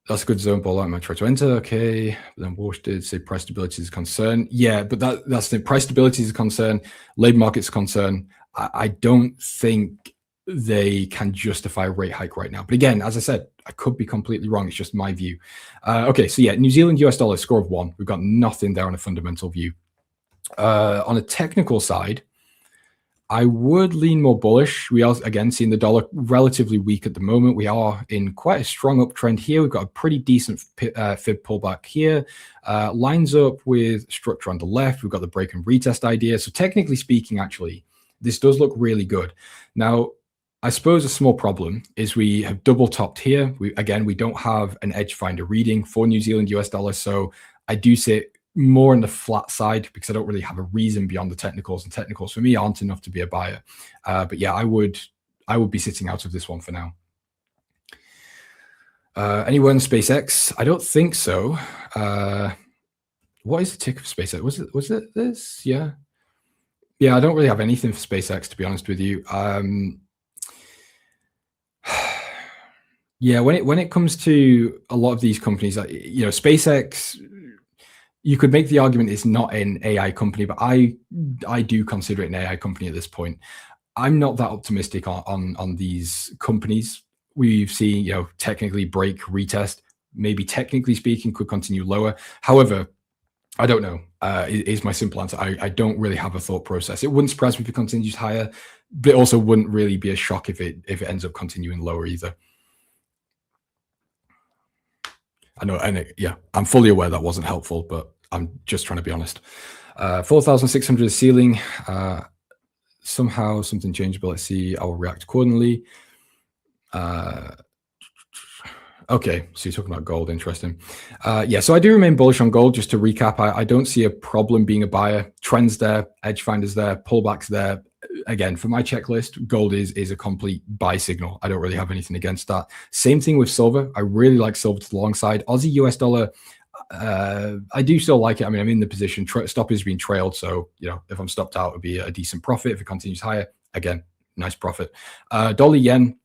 That's a good zone ball. I might try to enter. Okay. But then Walsh did say price stability is a concern. Yeah, but that's the price stability is a concern. Labor market's a concern. I don't think they can justify a rate hike right now. But again, as I said, I could be completely wrong. It's just my view. Okay. So yeah, New Zealand US dollar score of 1. We've got nothing there on a fundamental view. On a technical side, I would lean more bullish. We are, again, seeing the dollar relatively weak at the moment. We are in quite a strong uptrend here. We've got a pretty decent fib pullback here. Lines up with structure on the left. We've got the break and retest idea. So technically speaking, actually, this does look really good. Now, I suppose a small problem is we have double topped here. We don't have an edge finder reading for New Zealand US dollar. So I do see it more on the flat side because I don't really have a reason beyond the technicals, and technicals for me aren't enough to be a buyer. But yeah, I would be sitting out of this one for now. Anyone SpaceX? I don't think so. What is the ticker for SpaceX? Was it this? Yeah. I don't really have anything for SpaceX, to be honest with you. Yeah, when it comes to a lot of these companies, SpaceX, you could make the argument it's not an AI company, but I do consider it an AI company at this point. I'm not that optimistic on these companies. We've seen, technically break, retest, maybe technically speaking could continue lower. However, I don't know, is my simple answer. I don't really have a thought process. It wouldn't surprise me if it continues higher, but it also wouldn't really be a shock if it ends up continuing lower either. I know, and I'm fully aware that wasn't helpful, but I'm just trying to be honest. 4,600 is ceiling. Somehow something changed, but let's see. I will react accordingly. Okay, so you're talking about gold. Interesting. So I do remain bullish on gold. Just to recap, I don't see a problem being a buyer. Trends there, edge finders there, pullbacks there. Again, for my checklist, gold is a complete buy signal. I don't really have anything against that. Same thing with silver. I really like silver to the long side. Aussie US dollar, I do still like it. I mean, I'm in the position. Stop is being trailed. So, if I'm stopped out, it would be a decent profit. If it continues higher, again, nice profit. Dollar yen,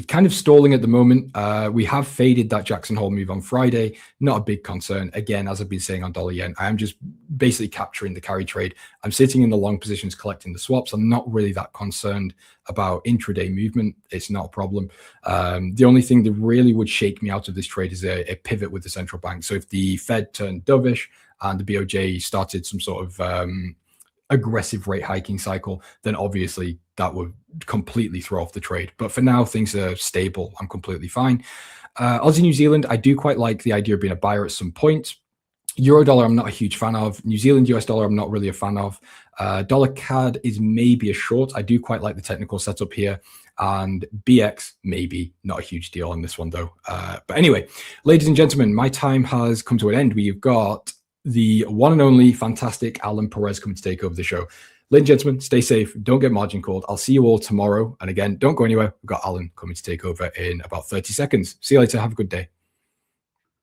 kind of stalling at the moment. We have faded that Jackson Hole move on Friday. Not a big concern. Again, as I've been saying on dollar yen, I am just basically capturing the carry trade. I'm sitting in the long positions collecting the swaps. I'm not really that concerned about intraday movement. It's not a problem. The only thing that really would shake me out of this trade is a pivot with the central bank. So if the Fed turned dovish and the BOJ started some sort of aggressive rate hiking cycle, then obviously that would completely throw off the trade. But for now, things are stable. I'm completely fine. Aussie New Zealand, I do quite like the idea of being a buyer at some point. Euro dollar, I'm not a huge fan of. New Zealand US dollar, I'm not really a fan of. Dollar CAD is maybe a short. I do quite like the technical setup here. And BX, maybe not a huge deal on this one though. But anyway, ladies and gentlemen, my time has come to an end. We've got the one and only fantastic Alan Perez coming to take over the show. Ladies and gentlemen, stay safe. Don't get margin called. I'll see you all tomorrow. And again, don't go anywhere. We've got Alan coming to take over in about 30 seconds. See you later. Have a good day.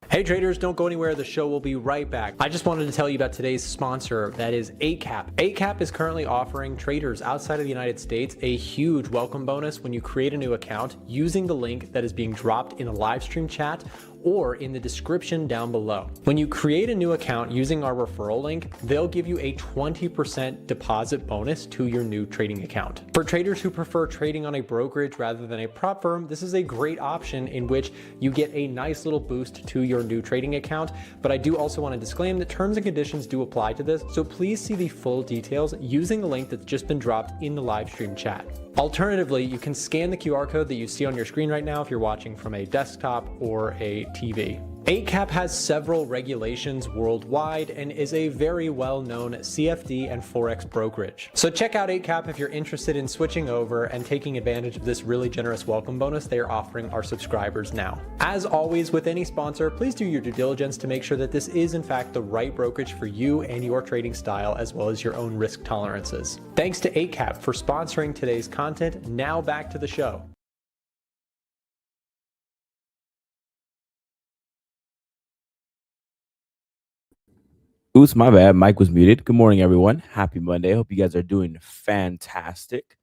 Hey traders, don't go anywhere. The show will be right back. I just wanted to tell you about today's sponsor, that is 8cap. 8cap is currently offering traders outside of the United States a huge welcome bonus when you create a new account using the link that is being dropped in the live stream chat or in the description down below. When you create a new account using our referral link, they'll give you a 20% deposit bonus to your new trading account. For traders who prefer trading on a brokerage rather than a prop firm, this is a great option in which you get a nice little boost to your new trading account. But I do also want to disclaim that terms and conditions do apply to this, so please see the full details using the link that's just been dropped in the live stream chat. Alternatively, you can scan the QR code that you see on your screen right now if you're watching from a desktop or a TV. 8cap has several regulations worldwide and is a very well-known CFD and Forex brokerage. So check out 8cap if you're interested in switching over and taking advantage of this really generous welcome bonus they are offering our subscribers now. As always with any sponsor, please do your due diligence to make sure that this is in fact the right brokerage for you and your trading style as well as your own risk tolerances. Thanks to 8cap for sponsoring today's content. Now back to the show. Oops, my bad. Mike was muted. Good morning, everyone. Happy Monday. Hope you guys are doing fantastic.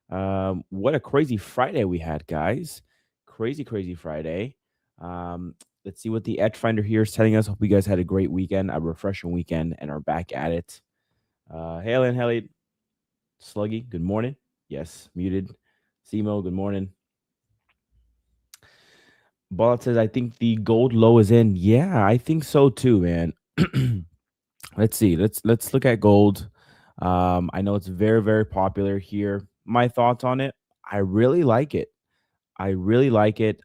What a crazy Friday we had, guys. Crazy Friday. Let's see what the Edge Finder here is telling us. Hope you guys had a great weekend, a refreshing weekend, and are back at it. Hey, Alan, Helly, Sluggy, good morning. Yes, muted. Simo, good morning. Ballat says, I think the gold low is in. Yeah, I think so too, man. Let's see. Let's look at gold. I know it's very popular here. My thoughts on it, I really like it. I really like it.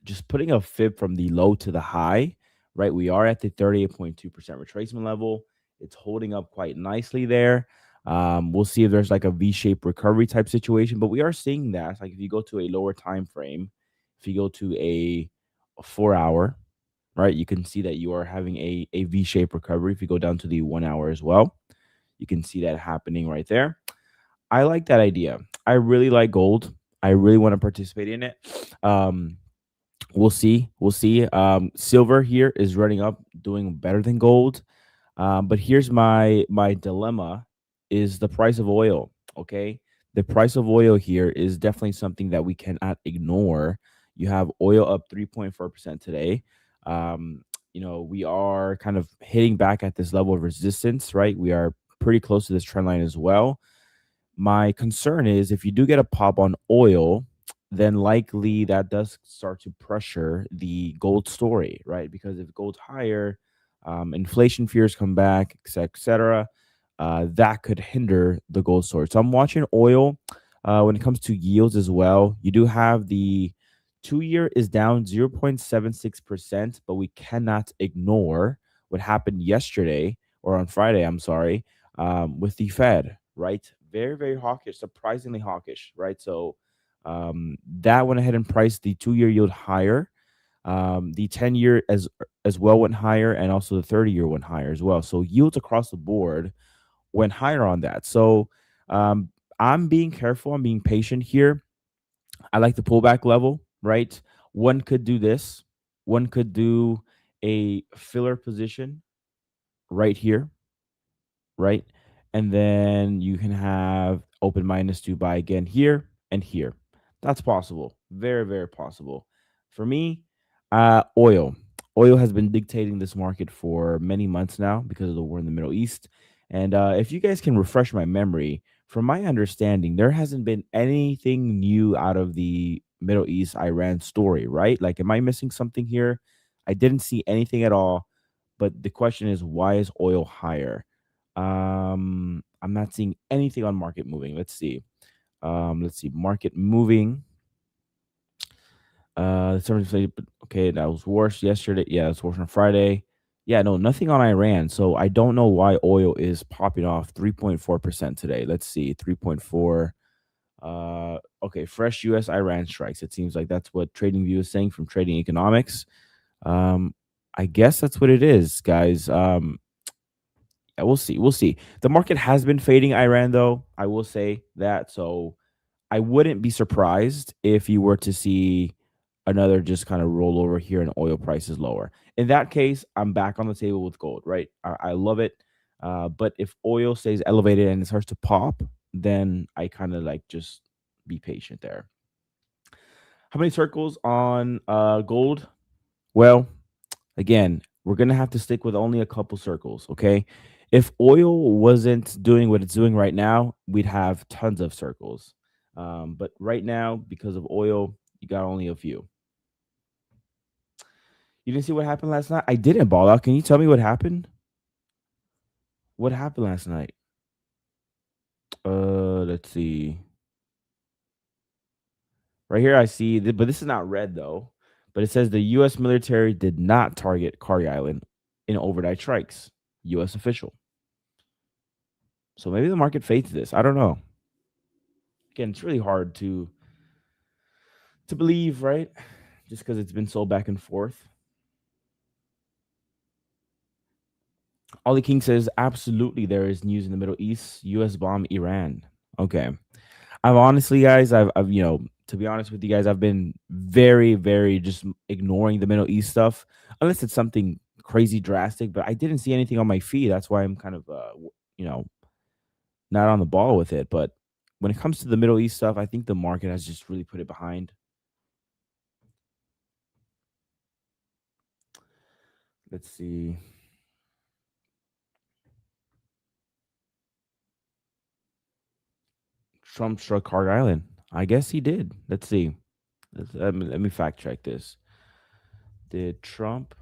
Just putting a fib from the low to the high, right? We are at the 38.2% retracement level. It's holding up quite nicely there. We'll see if there's like a V-shaped recovery type situation, but we are seeing that. Like if you go to a lower time frame, if you go to a 4-hour, right, you can see that you are having a V-shaped recovery. If you go down to the 1 hour as well, you can see that happening right there. I like that idea. I really like gold. I really want to participate in it. We'll see. Silver here is running up, doing better than gold. But here's my dilemma is the price of oil. Okay. The price of oil here is definitely something that we cannot ignore. You have oil up 3.4% today. We are kind of hitting back at this level of resistance, right? We are pretty close to this trend line as well. My concern is if you do get a pop on oil, then likely that does start to pressure the gold story, right? Because if gold's higher, inflation fears come back, et cetera, that could hinder the gold story. So I'm watching oil when it comes to yields as well. You do have the 2-year is down 0.76%, but we cannot ignore what happened yesterday or on Friday, I'm sorry, with the Fed, right? Very hawkish, surprisingly hawkish, right? So that went ahead and priced the 2-year yield higher. The 10-year as well went higher, and also the 30-year went higher as well. So yields across the board went higher on that. So I'm being careful. I'm being patient here. I like the pullback level, right? One could do this. One could do a filler position right here, right? And then you can have open minus to buy again here and here. That's possible. Very, very possible. For me, oil. Oil has been dictating this market for many months now because of the war in the Middle East. And if you guys can refresh my memory, from my understanding, there hasn't been anything new out of the Middle East Iran story, right? Like, am I missing something here? I didn't see anything at all. But the question is, why is oil higher? I'm not seeing anything on market moving. Let's see. Market moving. Okay, that was worse yesterday. Yeah, it was worse on Friday. Yeah, no, nothing on Iran. So I don't know why oil is popping off 3.4% today. Let's see, 3.4. Okay, fresh US Iran strikes. It seems like that's what TradingView is saying from Trading Economics. I guess that's what it is, guys. Yeah, we'll see. We'll see. The market has been fading Iran, though. I will say that. So I wouldn't be surprised if you were to see another just kind of roll over here and oil prices lower. In that case, I'm back on the table with gold, right? I love it. But if oil stays elevated and it starts to pop, then I kind of like just be patient there. How many circles on gold? Well, again, we're going to have to stick with only a couple circles, okay? If oil wasn't doing what it's doing right now, we'd have tons of circles. But right now, because of oil, you got only a few. You didn't see what happened last night? I didn't, ball out. Can you tell me what happened? What happened last night? Let's see. Right here, I see, but this is not red though. But it says the U.S. military did not target Kari Island in overnight strikes. U.S. official. So maybe the market fades this. I don't know. Again, it's really hard to believe, right? Just because it's been so back and forth. Ollie King says, absolutely, there is news in the Middle East. U.S. bomb Iran. Okay. I've honestly, guys, I've to be honest with you guys, I've been very, very just ignoring the Middle East stuff, unless it's something crazy drastic. But I didn't see anything on my feed. That's why I'm kind of, not on the ball with it. But when it comes to the Middle East stuff, I think the market has just really put it behind. Let's see. Trump struck Kari Island. I guess he did. Let's see. Let me fact check this. Did Trump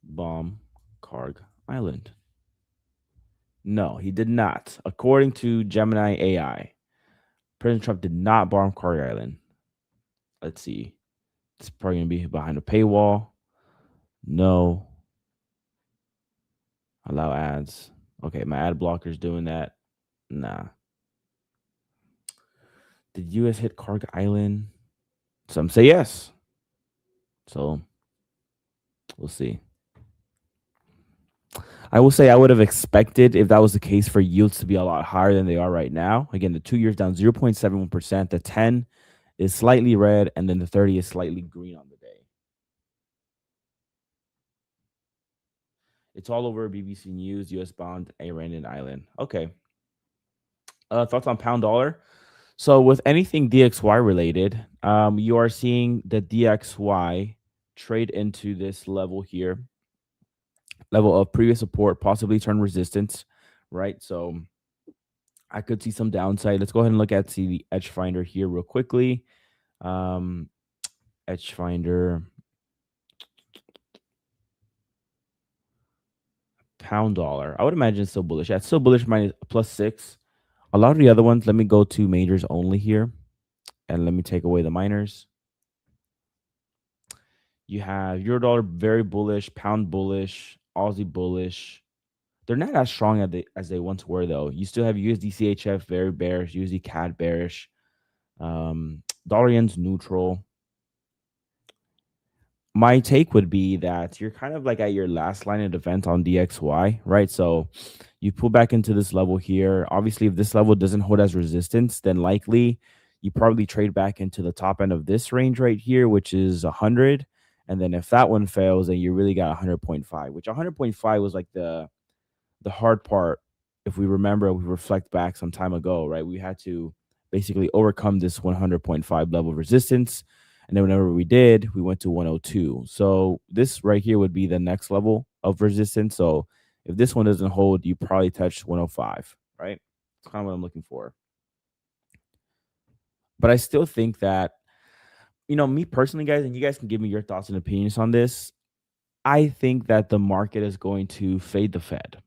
bomb Kari Island? No, he did not. According to Gemini AI, President Trump did not bomb Kari Island. Let's see. It's probably going to be behind a paywall. No. Allow ads. Okay, my ad blocker's doing that. Nah. Did U.S. hit Kari Island? Some say yes. So we'll see. I will say I would have expected, if that was the case, for yields to be a lot higher than they are right now. Again, the 2 years down 0.71%. The 10 is slightly red, and then the 30 is slightly green on the day. It's all over BBC News, U.S. bond, Iranian island. Okay. Thoughts on pound dollar? So with anything DXY related, you are seeing the DXY trade into this level here, level of previous support, possibly turn resistance, right? So I could see some downside. Let's go ahead and look at the edge finder here real quickly. Edge finder, pound dollar. I would imagine it's still bullish. Yeah, it's still bullish, minus +6. A lot of the other ones, let me go to majors only here, and let me take away the minors. You have euro dollar very bullish, pound bullish, Aussie bullish. They're not as strong as they once were, though. You still have USD CHF very bearish, USD CAD bearish, dollar yen's neutral. My take would be that you're kind of like at your last line of defense on DXY, right? So you pull back into this level here. Obviously, if this level doesn't hold as resistance, then likely you probably trade back into the top end of this range right here, which is 100. And then if that one fails, then you really got 100.5, which 100.5 was like the hard part. If we remember, we reflect back some time ago, right? We had to basically overcome this 100.5 level of resistance. And then whenever we did, we went to 102. So this right here would be the next level of resistance. So if this one doesn't hold, you probably touch 105, right? That's kind of what I'm looking for. But I still think that, me personally, guys, and you guys can give me your thoughts and opinions on this. I think that the market is going to fade the Fed.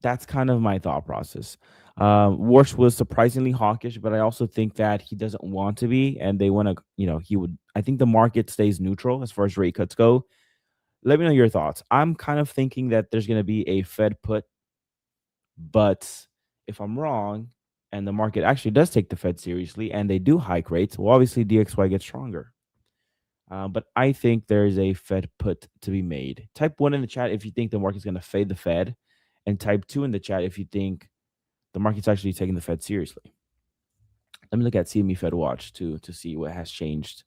That's kind of my thought process. Warsh was surprisingly hawkish, but I also think that he doesn't want to be, and they want to, he would. I think the market stays neutral as far as rate cuts go. Let me know your thoughts. I'm kind of thinking that there's going to be a Fed put, but if I'm wrong, and the market actually does take the Fed seriously, and they do hike rates, well, obviously DXY gets stronger. But I think there is a Fed put to be made. Type 1 in the chat if you think the market's going to fade the Fed, and type 2 in the chat if you think the market's actually taking the Fed seriously. Let me look at CME Fed Watch to see what has changed.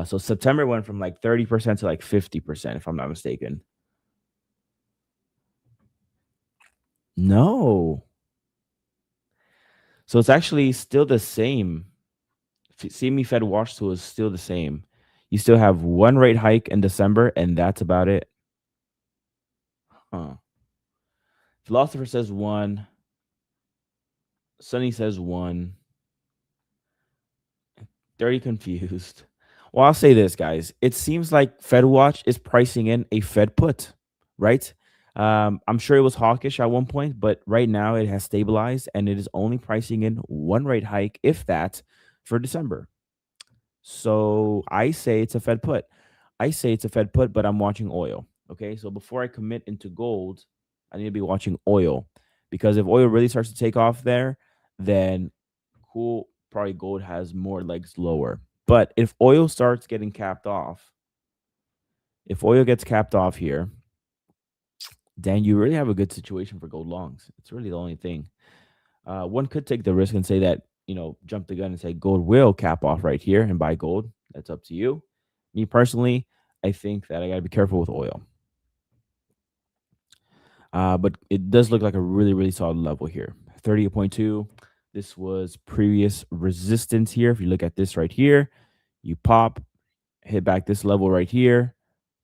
So September went from like 30% to like 50%, if I'm not mistaken. No. So it's actually still the same. CME Fed Watch tool is still the same. You still have one rate hike in December, and that's about it. Philosopher says 1. Sunny says 1. 30 confused. Well, I'll say this, guys. It seems like Fed Watch is pricing in a Fed put, right? I'm sure it was hawkish at one point, but right now it has stabilized and it is only pricing in one rate hike, if that, for December. So I say it's a Fed put. But I'm watching oil. Okay, so before I commit into gold, I need to be watching oil, because if oil really starts to take off there, then cool, probably gold has more legs lower. But if oil starts getting capped off, if oil gets capped off here, then you really have a good situation for gold longs. It's really the only thing. One could take the risk and say that, jump the gun and say gold will cap off right here and buy gold. That's up to you. Me personally, I think that I got to be careful with oil. But it does look like a really, really solid level here. 38.2. This was previous resistance here. If you look at this right here, you pop, hit back this level right here.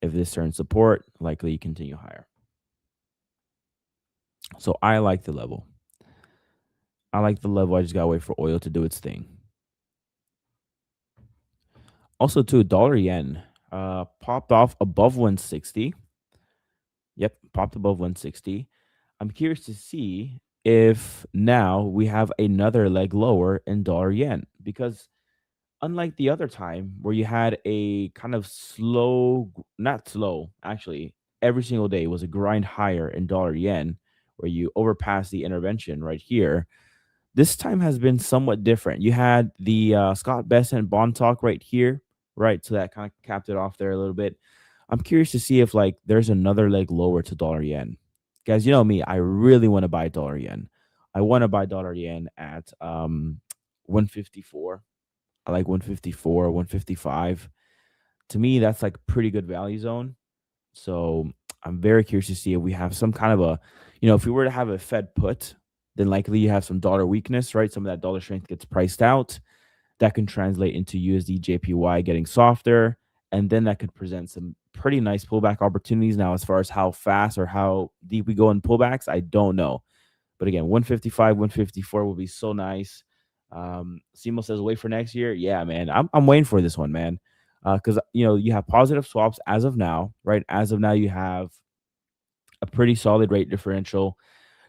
If this turns support, likely you continue higher. So I like the level. I just got to wait for oil to do its thing. Also, too, dollar yen popped off above 160. Yep, popped above 160. I'm curious to see if now we have another leg lower in dollar yen, because unlike the other time where you had a kind of not slow, actually, every single day was a grind higher in dollar yen where you overpass the intervention right here. This time has been somewhat different. You had the Scott Bessent bond talk right here, right? So that kind of capped it off there a little bit. I'm curious to see if there's another leg lower to dollar yen. Guys, you know me, I really want to buy dollar yen. I want to buy dollar yen at 154. I like 154, 155. To me, that's like pretty good value zone. So I'm very curious to see if we have some kind of a, if we were to have a Fed put, then likely you have some dollar weakness, right? Some of that dollar strength gets priced out. That can translate into USD JPY getting softer. And then that could present some pretty nice pullback opportunities. Now, as far as how fast or how deep we go in pullbacks, I don't know. But again, 155, 154 will be so nice. Simo says wait for next year. Yeah, man, I'm waiting for this one, man. Because you have positive swaps as of now, right? As of now, you have a pretty solid rate differential.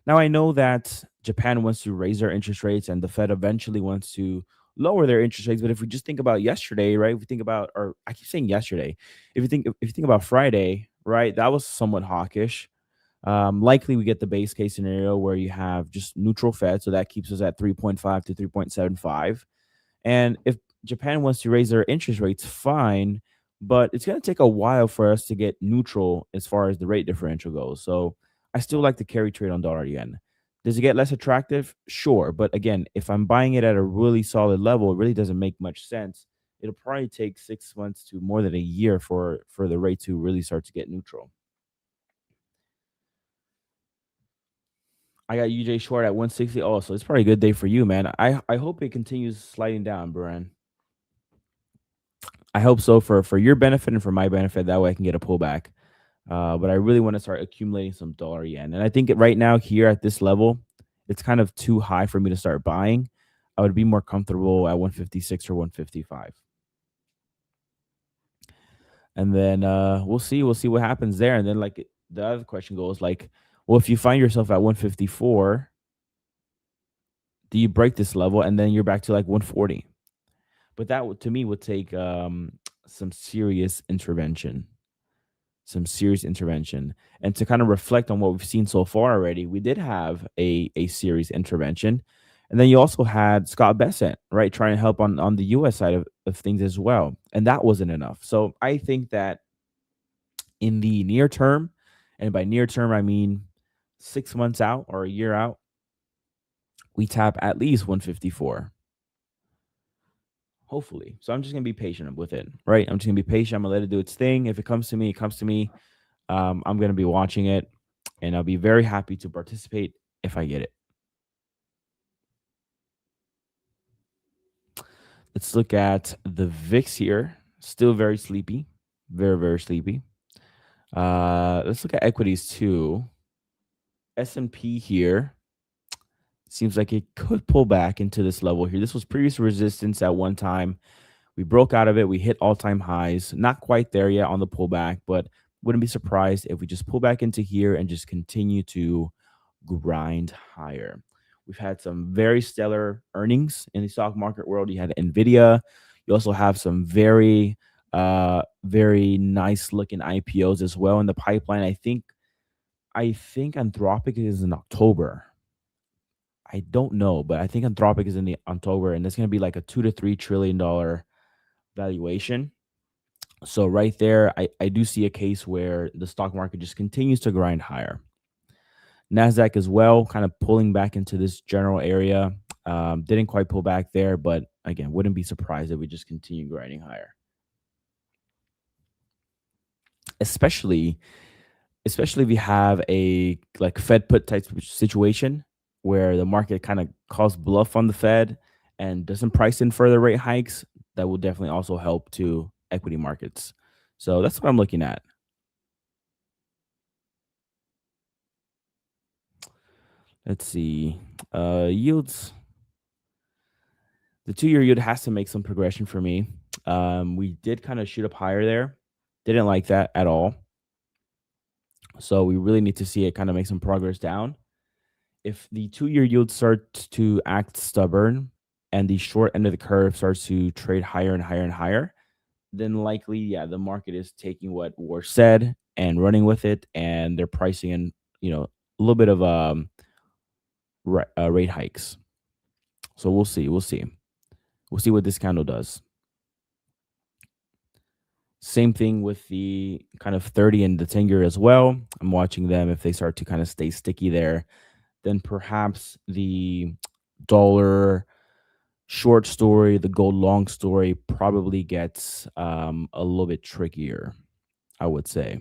Now, I know that Japan wants to raise their interest rates and the Fed eventually wants to lower their interest rates. But if we just think about yesterday, right? If we think about, or I keep saying yesterday, if you think about Friday, right? That was somewhat hawkish. Likely we get the base case scenario where you have just neutral Fed. So that keeps us at 3.5 to 3.75. And if Japan wants to raise their interest rates, fine. But it's going to take a while for us to get neutral as far as the rate differential goes. So I still like to carry trade on dollar yen. Does it get less attractive? Sure. But again, if I'm buying it at a really solid level, it really doesn't make much sense. It'll probably take 6 months to more than a year for the rate to really start to get neutral. I got UJ short at 160. Oh, so it's probably a good day for you, man. I hope it continues sliding down, Brian. I hope so for your benefit and for my benefit. That way I can get a pullback. But I really want to start accumulating some dollar yen. And I think right now here at this level, it's kind of too high for me to start buying. I would be more comfortable at 156 or 155. And then we'll see what happens there. And then like the other question goes like, well, if you find yourself at 154, do you break this level and then you're back to like 140? But that to me would take some serious intervention. And to kind of reflect on what we've seen so far already, we did have a serious intervention. And then you also had Scott Bessent, right, trying to help on the US side of things as well. And that wasn't enough. So I think that in the near term, and by near term, I mean 6 months out or a year out, we tap at least 154. Hopefully. So I'm just going to be patient with it, right? I'm just going to be patient. I'm going to let it do its thing. If it comes to me, it comes to me. I'm going to be watching it, and I'll be very happy to participate if I get it. Let's look at the VIX here. Still very sleepy. Very, very sleepy. Let's look at equities too. S&P here. Seems like it could pull back into this level here. This was previous resistance at one time. We broke out of it. We hit all-time highs. Not quite there yet on the pullback, but wouldn't be surprised if we just pull back into here and just continue to grind higher. We've had some very stellar earnings in the stock market world. You had NVIDIA. You also have some very, very nice looking IPOs as well in the pipeline. I think Anthropic is in October. I don't know, but I think Anthropic is in the October, and it's going to be like a $2 to $3 trillion valuation. So right there, I do see a case where the stock market just continues to grind higher. Nasdaq as well, kind of pulling back into this general area. Didn't quite pull back there, but again, wouldn't be surprised if we just continue grinding higher. Especially if you have a like Fed put type situation where the market kind of calls bluff on the Fed and doesn't price in further rate hikes. That will definitely also help to equity markets. So that's what I'm looking at. Let's see. Yields. The 2-year yield has to make some progression for me. We did kind of shoot up higher there. Didn't like that at all. So we really need to see it kind of make some progress down. If the 2-year yield starts to act stubborn and the short end of the curve starts to trade higher and higher and higher, then likely, yeah, the market is taking what was said and running with it, and they're pricing in, a little bit of rate hikes. So we'll see what this candle does. Same thing with the kind of 30 and the 10-year as well. I'm watching them. If they start to kind of stay sticky there, then perhaps the dollar short story, the gold long story probably gets a little bit trickier, I would say.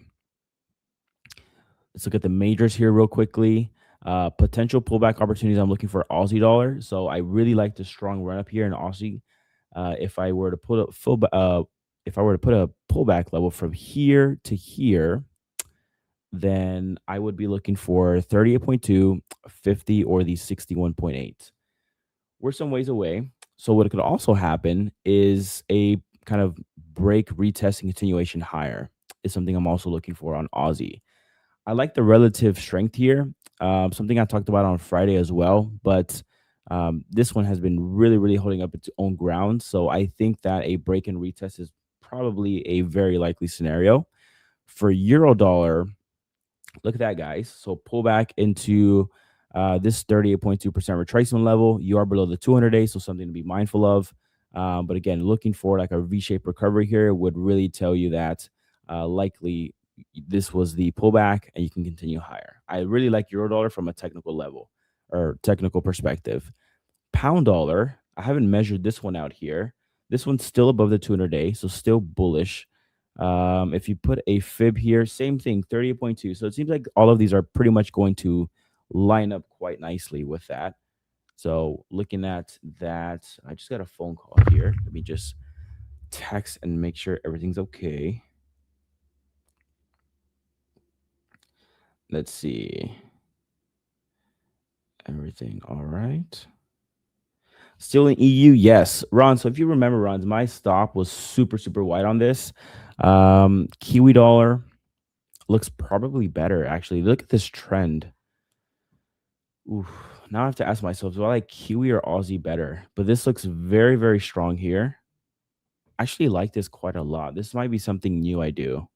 Let's look at the majors here real quickly. Potential pullback opportunities. I'm looking for Aussie dollar. So I really like the strong run up here in Aussie. If I were to put a pullback level from here to here, then I would be looking for 38.2, 50, or the 61.8. We're some ways away. So what could also happen is a kind of break, retest, and continuation higher is something I'm also looking for on Aussie. I like the relative strength here. Something I talked about on Friday as well, but this one has been really, really holding up its own ground. So I think that a break and retest is probably a very likely scenario. For euro dollar, look at that, guys. So pull back into this 38.2% retracement level. You are below the 200-day, so something to be mindful of. But again, looking for like a V-shaped recovery here would really tell you that likely this was the pullback and you can continue higher. I really like euro dollar from a technical level or technical perspective. Pound dollar, I haven't measured this one out here. This one's still above the 200-day, so still bullish. If you put a fib here, same thing, 38.2. So it seems like all of these are pretty much going to line up quite nicely with that. So looking at that, I just got a phone call here. Let me just text and make sure everything's okay. Let's see. Everything all right. Still in EU, yes. Ron, so if you remember, Ron, my stop was super, super wide on this. Kiwi dollar looks probably better, actually. Look at this trend. Oof. Now I have to ask myself, do I like Kiwi or Aussie better? But this looks very, very strong here. I actually like this quite a lot. This might be something new I do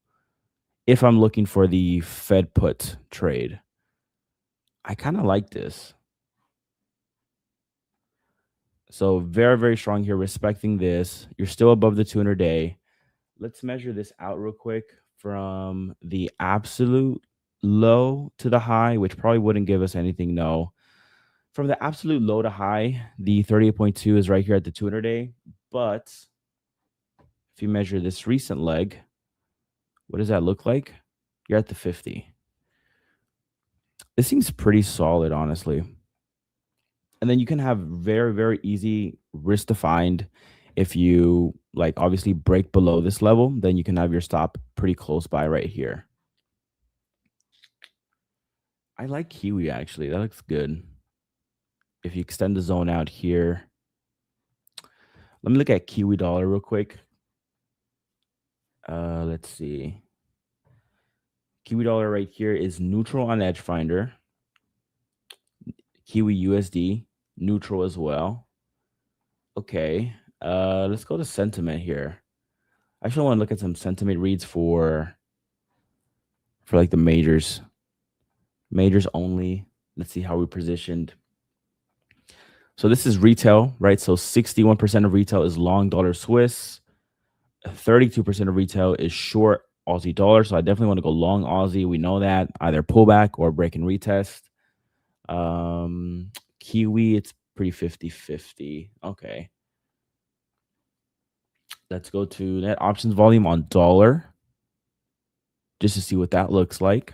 if I'm looking for the Fed put trade. I kind of like this. So very, very strong here, respecting this. You're still above the 200-day. Let's measure this out real quick from the absolute low to the high, which probably wouldn't give us anything, no. From the absolute low to high, the 38.2 is right here at the 200-day. But if you measure this recent leg, what does that look like? You're at the 50. This seems pretty solid, honestly. And then you can have very, very easy risk defined. If you like obviously break below this level, then you can have your stop pretty close by right here. I like Kiwi, actually. That looks good. If you extend the zone out here, let me look at Kiwi dollar real quick. Let's see. Kiwi dollar right here is neutral on Edge Finder. Kiwi USD, neutral as well. Okay. Let's go to sentiment here. I actually want to look at some sentiment reads for like the majors. Majors only. Let's see how we positioned. So this is retail, right? So 61% of retail is long dollar Swiss. 32% of retail is short Aussie dollar. So I definitely want to go long Aussie. We know that, either pullback or break and retest. Kiwi, it's pretty 50-50. Okay. Let's go to net options volume on dollar just to see what that looks like.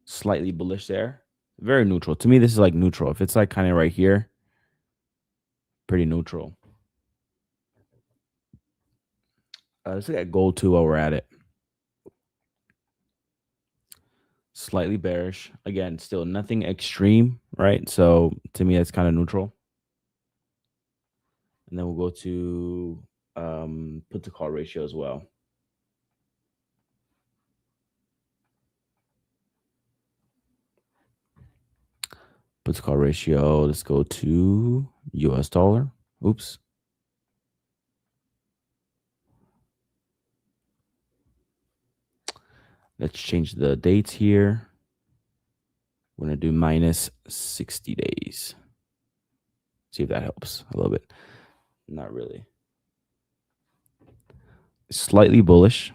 Slightly bullish there. Very neutral. To me, this is like neutral. If it's like kind of right here, pretty neutral. Let's look at gold too while we're at it. Slightly bearish. Again, still nothing extreme, right? So to me, that's kind of neutral. And then we'll go to put to call ratio as well. Put to call ratio. Let's go to US dollar. Oops. Let's change the dates here. We're going to do minus 60 days. See if that helps a little bit. Not really. Slightly bullish.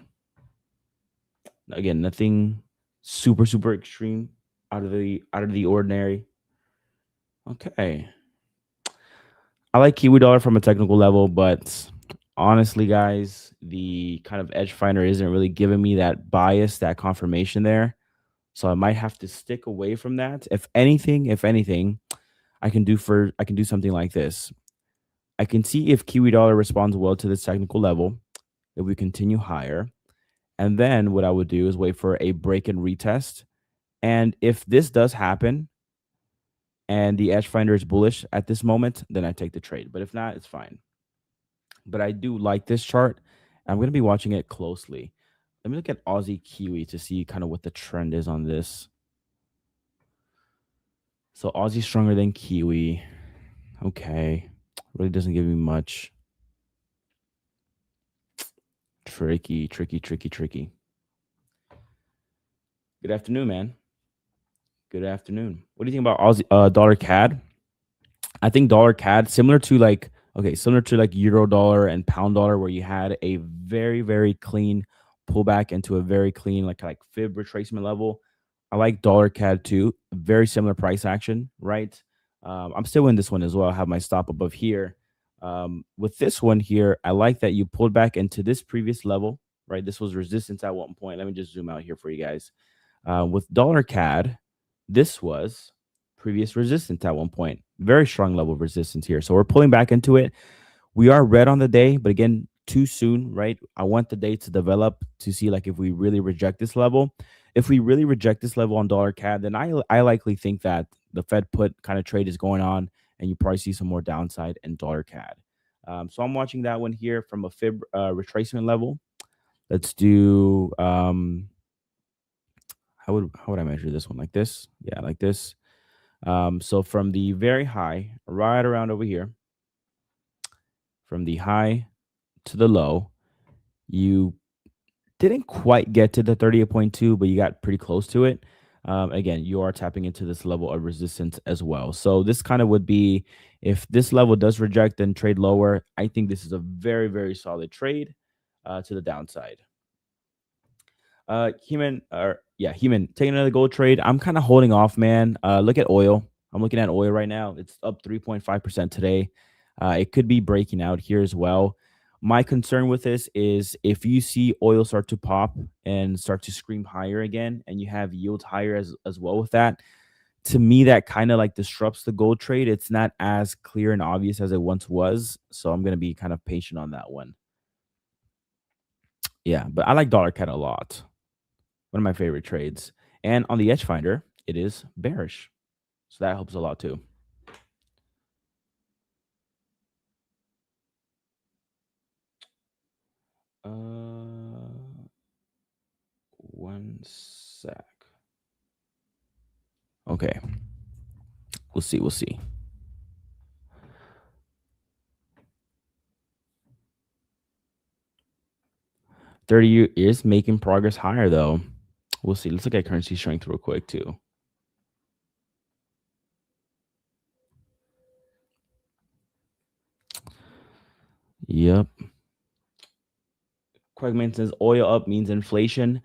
Again, nothing super, super extreme out of the ordinary. Okay. I like Kiwi dollar from a technical level, but honestly, guys, the kind of edge finder isn't really giving me that bias, that confirmation there. So I might have to stick away from that. If anything, I can do something like this. I can see if Kiwi dollar responds well to this technical level, if we continue higher. And then what I would do is wait for a break and retest. And if this does happen and the edge finder is bullish at this moment, then I take the trade. But if not, it's fine. But I do like this chart. I'm going to be watching it closely. Let me look at Aussie Kiwi to see kind of what the trend is on this. So Aussie stronger than Kiwi. Okay. Really doesn't give me much. Tricky. Good afternoon, man. Good afternoon. What do you think about Aussie dollar CAD? I think dollar CAD similar to like euro dollar and pound dollar, where you had a very, very clean pullback into a very clean like fib retracement level. I like dollar CAD too. Very similar price action, right? I'm still in this one as well. I have my stop above here. With this one here, I like that you pulled back into this previous level, right? This was resistance at one point. Let me just zoom out here for you guys. With dollar CAD, this was previous resistance at one point. Very strong level of resistance here. So we're pulling back into it. We are red on the day, but again, too soon, right? I want the day to develop to see like if we really reject this level. If we really reject this level on dollar CAD, then I likely think that the Fed put kind of trade is going on, and you probably see some more downside in dollar CAD. So I'm watching that one here from a fib retracement level. Let's do how would I measure this one? Like this? Yeah, like this. So from the very high, right around over here, from the high to the low, you didn't quite get to the 38.2, but you got pretty close to it. Again, you are tapping into this level of resistance as well. So this kind of would be, if this level does reject and trade lower, I think this is a very, very solid trade to the downside. Human, taking another gold trade. I'm kind of holding off, man. Look at oil. I'm looking at oil right now. It's up 3.5% today. It could be breaking out here as well. My concern with this is if you see oil start to pop and start to scream higher again, and you have yields higher as well with that, to me, that kind of like disrupts the gold trade. It's not as clear and obvious as it once was. So I'm going to be kind of patient on that one. Yeah, but I like dollar CAD a lot. One of my favorite trades. And on the edge finder, it is bearish. So that helps a lot too. One sec. Okay. We'll see. $30 is making progress higher though. We'll see. Let's look at currency strength real quick too. Yep. Quagman says oil up means inflation.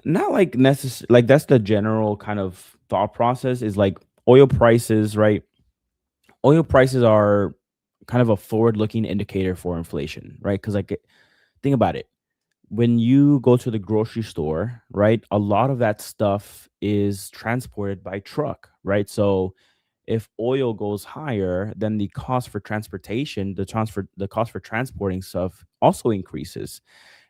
Not like necessary. Like that's the general kind of thought process is like oil prices, right? Oil prices are kind of a forward-looking indicator for inflation, right? Because like think about it. When you go to the grocery store, right, a lot of that stuff is transported by truck, right? So if oil goes higher, then the cost for transportation, the cost for transporting stuff also increases.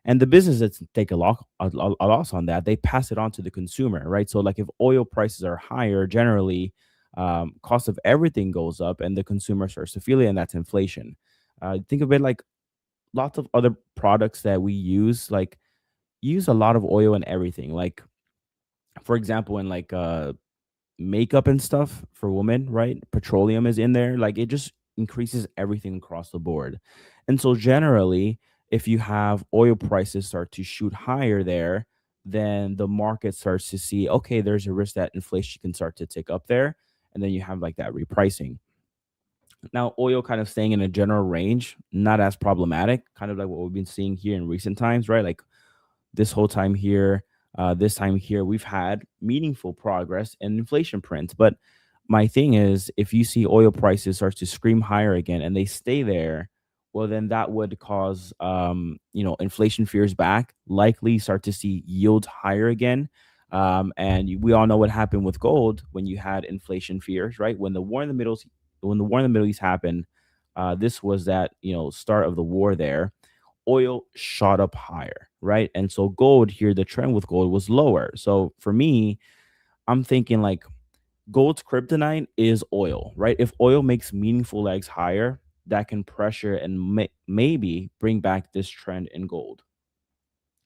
And the businesses take a loss on that. They pass it on to the consumer, right? So like if oil prices are higher, generally, cost of everything goes up, and the consumer starts to feel it, and that's inflation. Think of it like lots of other products that we use, like use a lot of oil in everything. Like for example, in like makeup and stuff for women, right? Petroleum is in there. Like it just increases everything across the board. And so generally, if you have oil prices start to shoot higher there, then the market starts to see, okay, there's a risk that inflation can start to tick up there. And then you have like that repricing. Now, oil kind of staying in a general range, not as problematic, kind of like what we've been seeing here in recent times, right? Like this whole time here, this time here, we've had meaningful progress in inflation prints. But my thing is, if you see oil prices start to scream higher again and they stay there, well, then that would cause, inflation fears back, likely start to see yields higher again. We all know what happened with gold when you had inflation fears, right? When the war in the Middle East happened, this was that start of the war there. Oil shot up higher, right? And so gold here, the trend with gold was lower. So for me, I'm thinking like gold's kryptonite is oil, right? If oil makes meaningful legs higher, that can pressure and maybe bring back this trend in gold.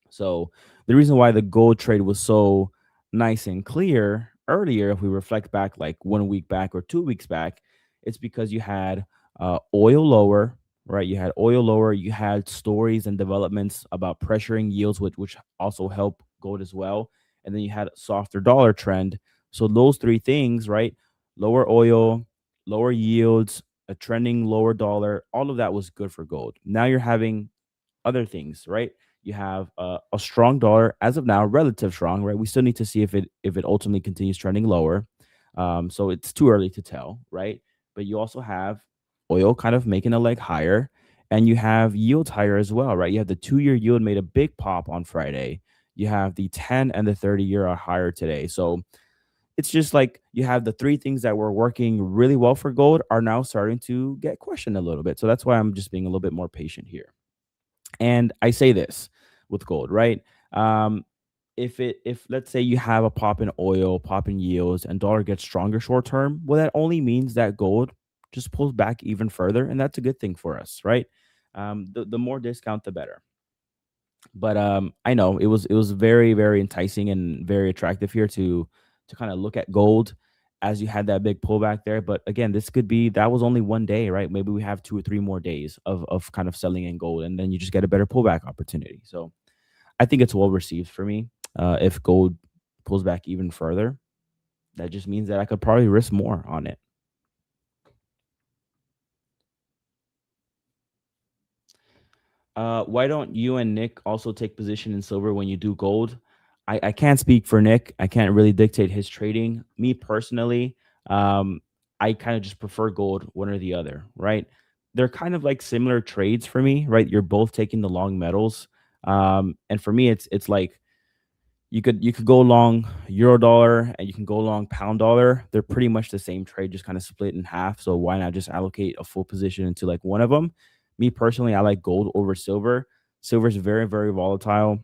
So the reason why the gold trade was so nice and clear earlier, if we reflect back like 1 week back or 2 weeks back, it's because you had oil lower, right? You had oil lower, you had stories and developments about pressuring yields, which also help gold as well. And then you had a softer dollar trend. So those three things, right? Lower oil, lower yields, a trending lower dollar, all of that was good for gold. Now you're having other things, right? You have a strong dollar as of now, relative strong, right? We still need to see if it ultimately continues trending lower. So it's too early to tell, right? But you also have oil kind of making a leg higher, And you have yields higher as well, right? You have the 2-year yield made a big pop on Friday. You have the 10 and the 30-year are higher today. So it's just like you have the three things that were working really well for gold are now starting to get questioned a little bit. So that's why I'm just being a little bit more patient here. And I say this with gold, right? If let's say you have a pop in oil, pop in yields, and dollar gets stronger short term, well, that only means that gold just pulls back even further, and that's a good thing for us, right? The more discount, the better. But I know it was very, very enticing and very attractive here to kind of look at gold as you had that big pullback there. But again, that was only one day, right? Maybe we have 2 or 3 more days of kind of selling in gold, and then you just get a better pullback opportunity. So I think it's well received for me. If gold pulls back even further, that just means that I could probably risk more on it. Why don't you and Nick also take position in silver when you do gold? I can't speak for Nick. I can't really dictate his trading. Me personally, I kind of just prefer gold, one or the other, right? They're kind of like similar trades for me, right? You're both taking the long metals. And for me, it's like you could go long euro dollar and you can go long pound dollar. They're pretty much the same trade, just kind of split in half. So why not just allocate a full position into like one of them? Me personally, I like gold over silver. Silver's very, very volatile.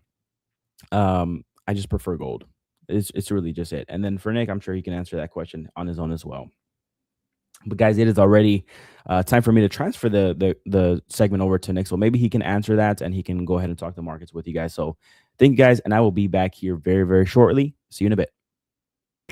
I just prefer gold. It's really just it. And then for Nick, I'm sure he can answer that question on his own as well. But guys, it is already time for me to transfer the segment over to Nick. So maybe he can answer that and he can go ahead and talk the markets with you guys. So thank you guys, and I will be back here very, very shortly. See you in a bit.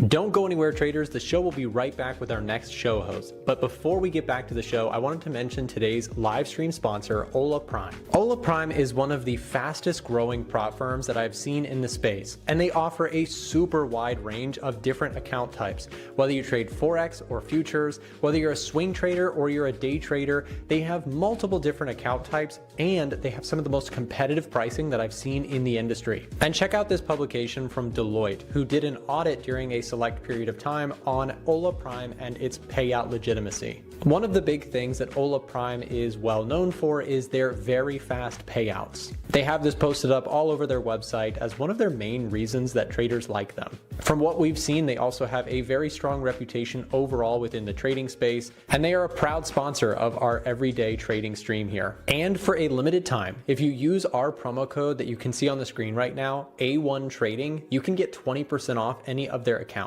Don't go anywhere, traders. The show will be right back with our next show host. But before we get back to the show, I wanted to mention today's live stream sponsor, Ola Prime. Ola Prime is one of the fastest growing prop firms that I've seen in the space, and they offer a super wide range of different account types. Whether you trade Forex or futures, whether you're a swing trader or you're a day trader, they have multiple different account types, and they have some of the most competitive pricing that I've seen in the industry. And check out this publication from Deloitte, who did an audit during a select period of time on Ola Prime and its payout legitimacy. One of the big things that Ola Prime is well known for is their very fast payouts. They have this posted up all over their website as one of their main reasons that traders like them. From what we've seen, they also have a very strong reputation overall within the trading space, and they are a proud sponsor of our everyday trading stream here. And for a limited time, if you use our promo code that you can see on the screen right now, A1 Trading, you can get 20% off any of their accounts.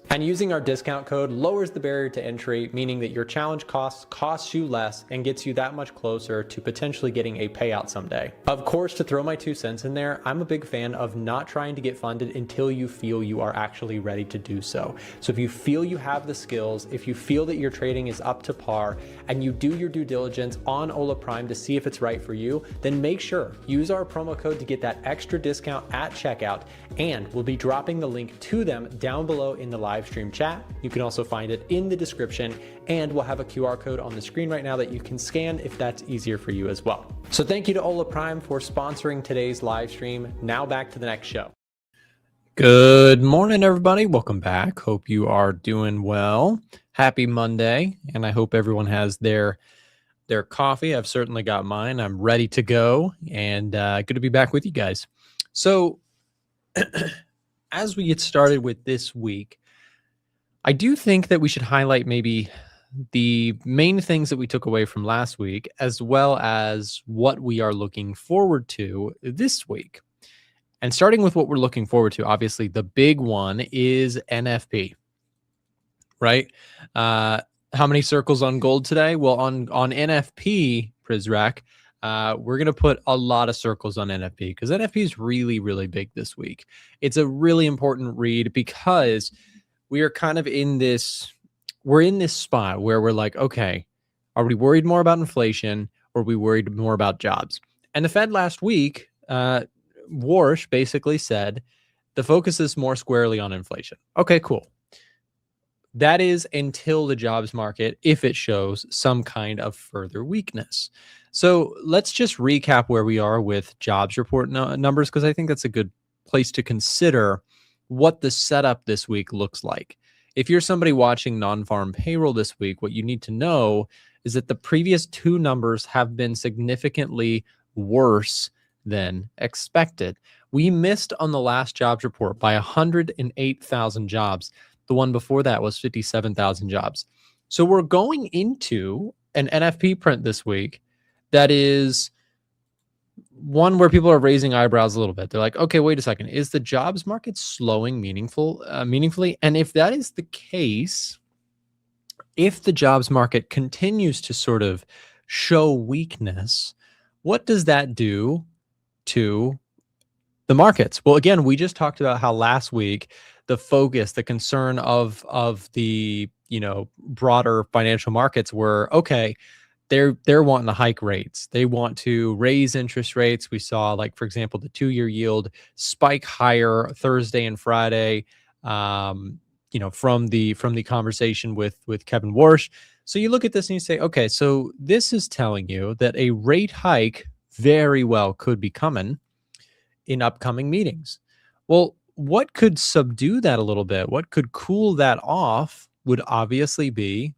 And using our discount code lowers the barrier to entry, meaning that your challenge costs you less and gets you that much closer to potentially getting a payout someday. Of course, to throw my 2 cents in there, I'm a big fan of not trying to get funded until you feel you are actually ready to do so. So if you feel you have the skills, if you feel that your trading is up to par, and you do your due diligence on Ola Prime to see if it's right for you, then make sure use our promo code to get that extra discount at checkout, and we'll be dropping the link to them down below in the live stream chat. You can also find it in the description, and we'll have a QR code on the screen right now that you can scan if that's easier for you as well. So thank you to Ola Prime for sponsoring today's live stream. Now back to the next show. Good morning, everybody. Welcome back. Hope you are doing well. Happy Monday, and I hope everyone has their coffee. I've certainly got mine. I'm ready to go, and good to be back with you guys. So as we get started with this week, I do think that we should highlight maybe the main things that we took away from last week, as well as what we are looking forward to this week. And starting with what we're looking forward to, obviously the big one is NFP, right? How many circles on gold today? Well, on NFP, Prizrak, we're going to put a lot of circles on NFP because NFP is really, really big this week. It's a really important read because we are kind of in this spot where we're like, okay, are we worried more about inflation or are we worried more about jobs? And the Fed last week, Warsh basically said the focus is more squarely on inflation. Okay, cool. That is until the jobs market, if it shows some kind of further weakness. So let's just recap where we are with jobs report numbers, because I think that's a good place to consider what the setup this week looks like. If you're somebody watching non-farm payroll this week, what you need to know is that the previous two numbers have been significantly worse than expected. We missed on the last jobs report by 108,000 jobs. The one before that was 57,000 jobs. So we're going into an NFP print this week that is one where people are raising eyebrows a little bit. They're like, okay, wait a second. Is the jobs market slowing meaningfully? And if that is the case, if the jobs market continues to sort of show weakness, what does that do to the markets? Well, again, we just talked about how last week the focus, the concern of the broader financial markets were, okay, they're wanting to hike rates. They want to raise interest rates. We saw, like, for example, the 2-year yield spike higher Thursday and Friday, from the conversation with Kevin Warsh. So you look at this and you say, okay, so this is telling you that a rate hike very well could be coming in upcoming meetings. Well, what could subdue that a little bit? What could cool that off would obviously be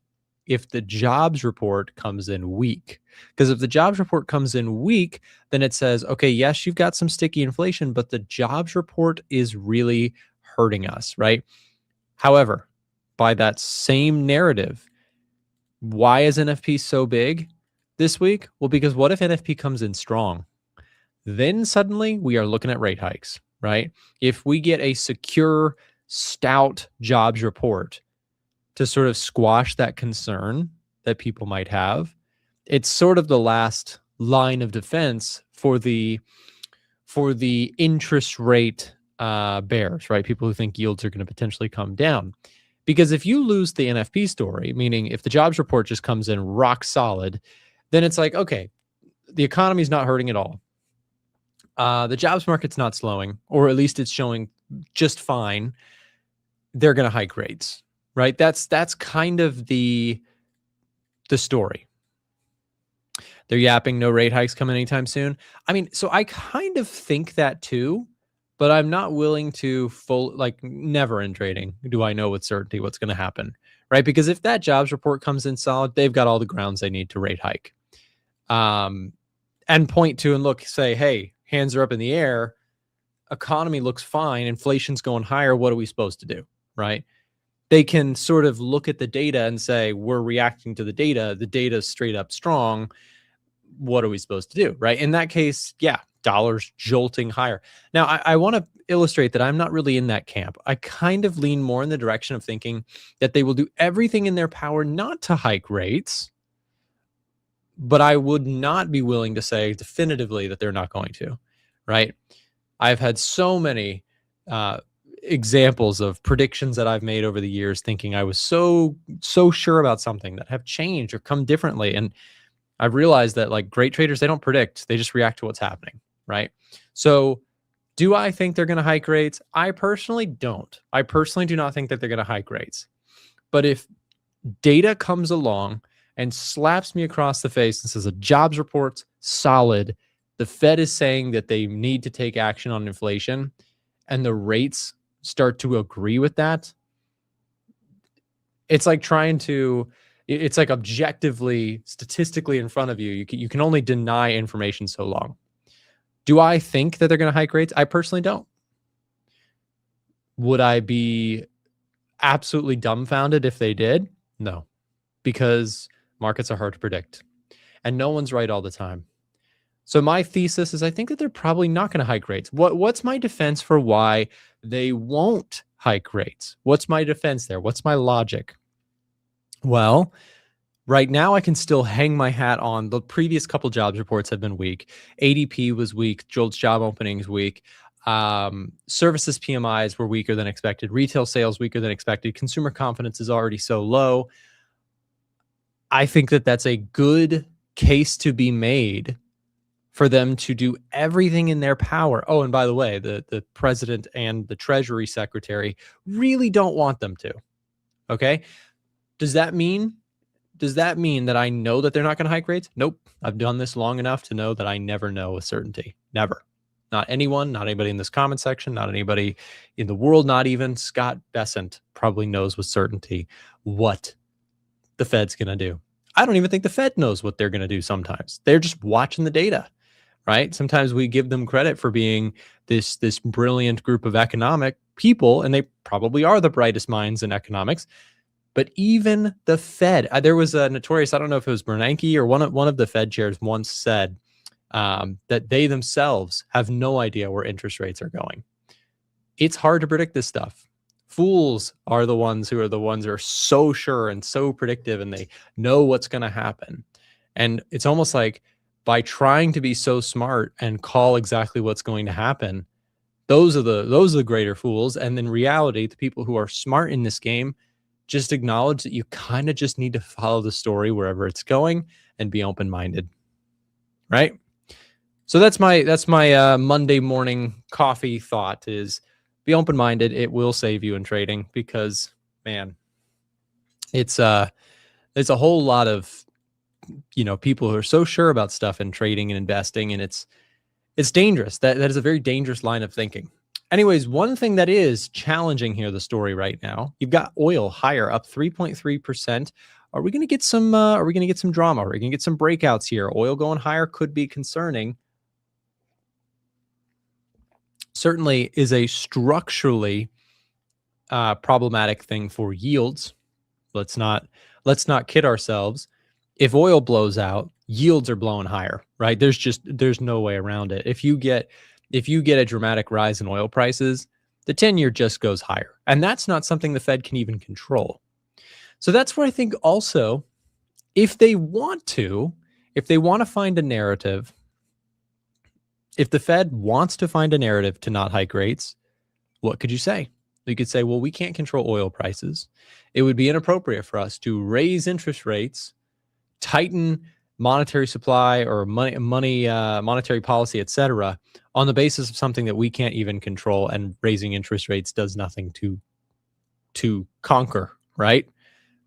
if the jobs report comes in weak. Because if the jobs report comes in weak, then it says, okay, yes, you've got some sticky inflation, but the jobs report is really hurting us, right? However, by that same narrative, why is NFP so big this week? Well, because what if NFP comes in strong? Then suddenly we are looking at rate hikes, right? If we get a secure, stout jobs report to sort of squash that concern that people might have, it's sort of the last line of defense for the interest rate bears, right? People who think yields are going to potentially come down. Because if you lose the NFP story, meaning if the jobs report just comes in rock solid, then it's like, okay, the economy is not hurting at all. The jobs market's not slowing, or at least it's showing just fine. They're going to hike rates, right? That's kind of the story. They're yapping no rate hikes coming anytime soon. I mean, so I kind of think that too, but I'm not willing to never in trading do I know with certainty what's going to happen, right? Because if that jobs report comes in solid, they've got all the grounds they need to rate hike. And point to and look, say, hey, hands are up in the air. Economy looks fine. Inflation's going higher. What are we supposed to do, right? They can sort of look at the data and say, we're reacting to the data. The data is straight up strong. What are we supposed to do, right? In that case, yeah, dollars jolting higher. Now, I want to illustrate that I'm not really in that camp. I kind of lean more in the direction of thinking that they will do everything in their power not to hike rates, but I would not be willing to say definitively that they're not going to, right? I've had so many examples of predictions that I've made over the years thinking I was so sure about something that have changed or come differently. And I've realized that, like, great traders, they don't predict, they just react to what's happening, right? So do I think they're going to hike rates? I personally don't. I personally do not think that they're going to hike rates. But if data comes along and slaps me across the face and says a jobs report's solid, the Fed is saying that they need to take action on inflation, and the rates start to agree with that, it's like it's like objectively, statistically in front of you. You can only deny information so long. Do I think that they're going to hike rates? I personally don't. Would I be absolutely dumbfounded if they did? No, because markets are hard to predict and no one's right all the time. So my thesis is I think that they're probably not going to hike rates. What's my defense for why they won't hike rates? What's my defense there? What's my logic? Well, right now I can still hang my hat on the previous couple jobs reports have been weak. ADP was weak. JOLTS job openings weak. Services PMIs were weaker than expected. Retail sales weaker than expected. Consumer confidence is already so low. I think that that's a good case to be made for them to do everything in their power. Oh, and by the way, the president and the Treasury Secretary really don't want them to. Okay. Does that mean that I know that they're not going to hike rates? Nope. I've done this long enough to know that I never know with certainty. Never. Not anyone, not anybody in this comment section, not anybody in the world, not even Scott Bessent probably knows with certainty what the Fed's going to do. I don't even think the Fed knows what they're going to do sometimes. They're just watching the data, right? Sometimes we give them credit for being this brilliant group of economic people, and they probably are the brightest minds in economics. But even the Fed, there was a notorious, I don't know if it was Bernanke or one of the Fed chairs once said that they themselves have no idea where interest rates are going. It's hard to predict this stuff. Fools are the ones who are so sure and so predictive, and they know what's going to happen. And it's almost like by trying to be so smart and call exactly what's going to happen, those are the greater fools. And in reality, the people who are smart in this game just acknowledge that you kind of just need to follow the story wherever it's going and be open-minded, right? So that's my Monday morning coffee thought is be open-minded. It will save you in trading because, man, it's a whole lot of, people who are so sure about stuff in trading and investing, and it's dangerous. That is a very dangerous line of thinking. Anyways, one thing that is challenging here, the story right now, you've got oil higher, up 3.3%. Are we going to get some? Are we going to get some drama? Are we going to get some breakouts here? Oil going higher could be concerning. Certainly is a structurally problematic thing for yields. Let's not kid ourselves. If oil blows out, yields are blowing higher, right? There's no way around it. If you get a dramatic rise in oil prices, the 10-year just goes higher. And that's not something the Fed can even control. So that's where I think also, if they want to find a narrative, if the Fed wants to find a narrative to not hike rates, what could you say? You could say, well, we can't control oil prices. It would be inappropriate for us to raise interest rates, tighten monetary supply or monetary policy, etc., on the basis of something that we can't even control, and raising interest rates does nothing to conquer, right?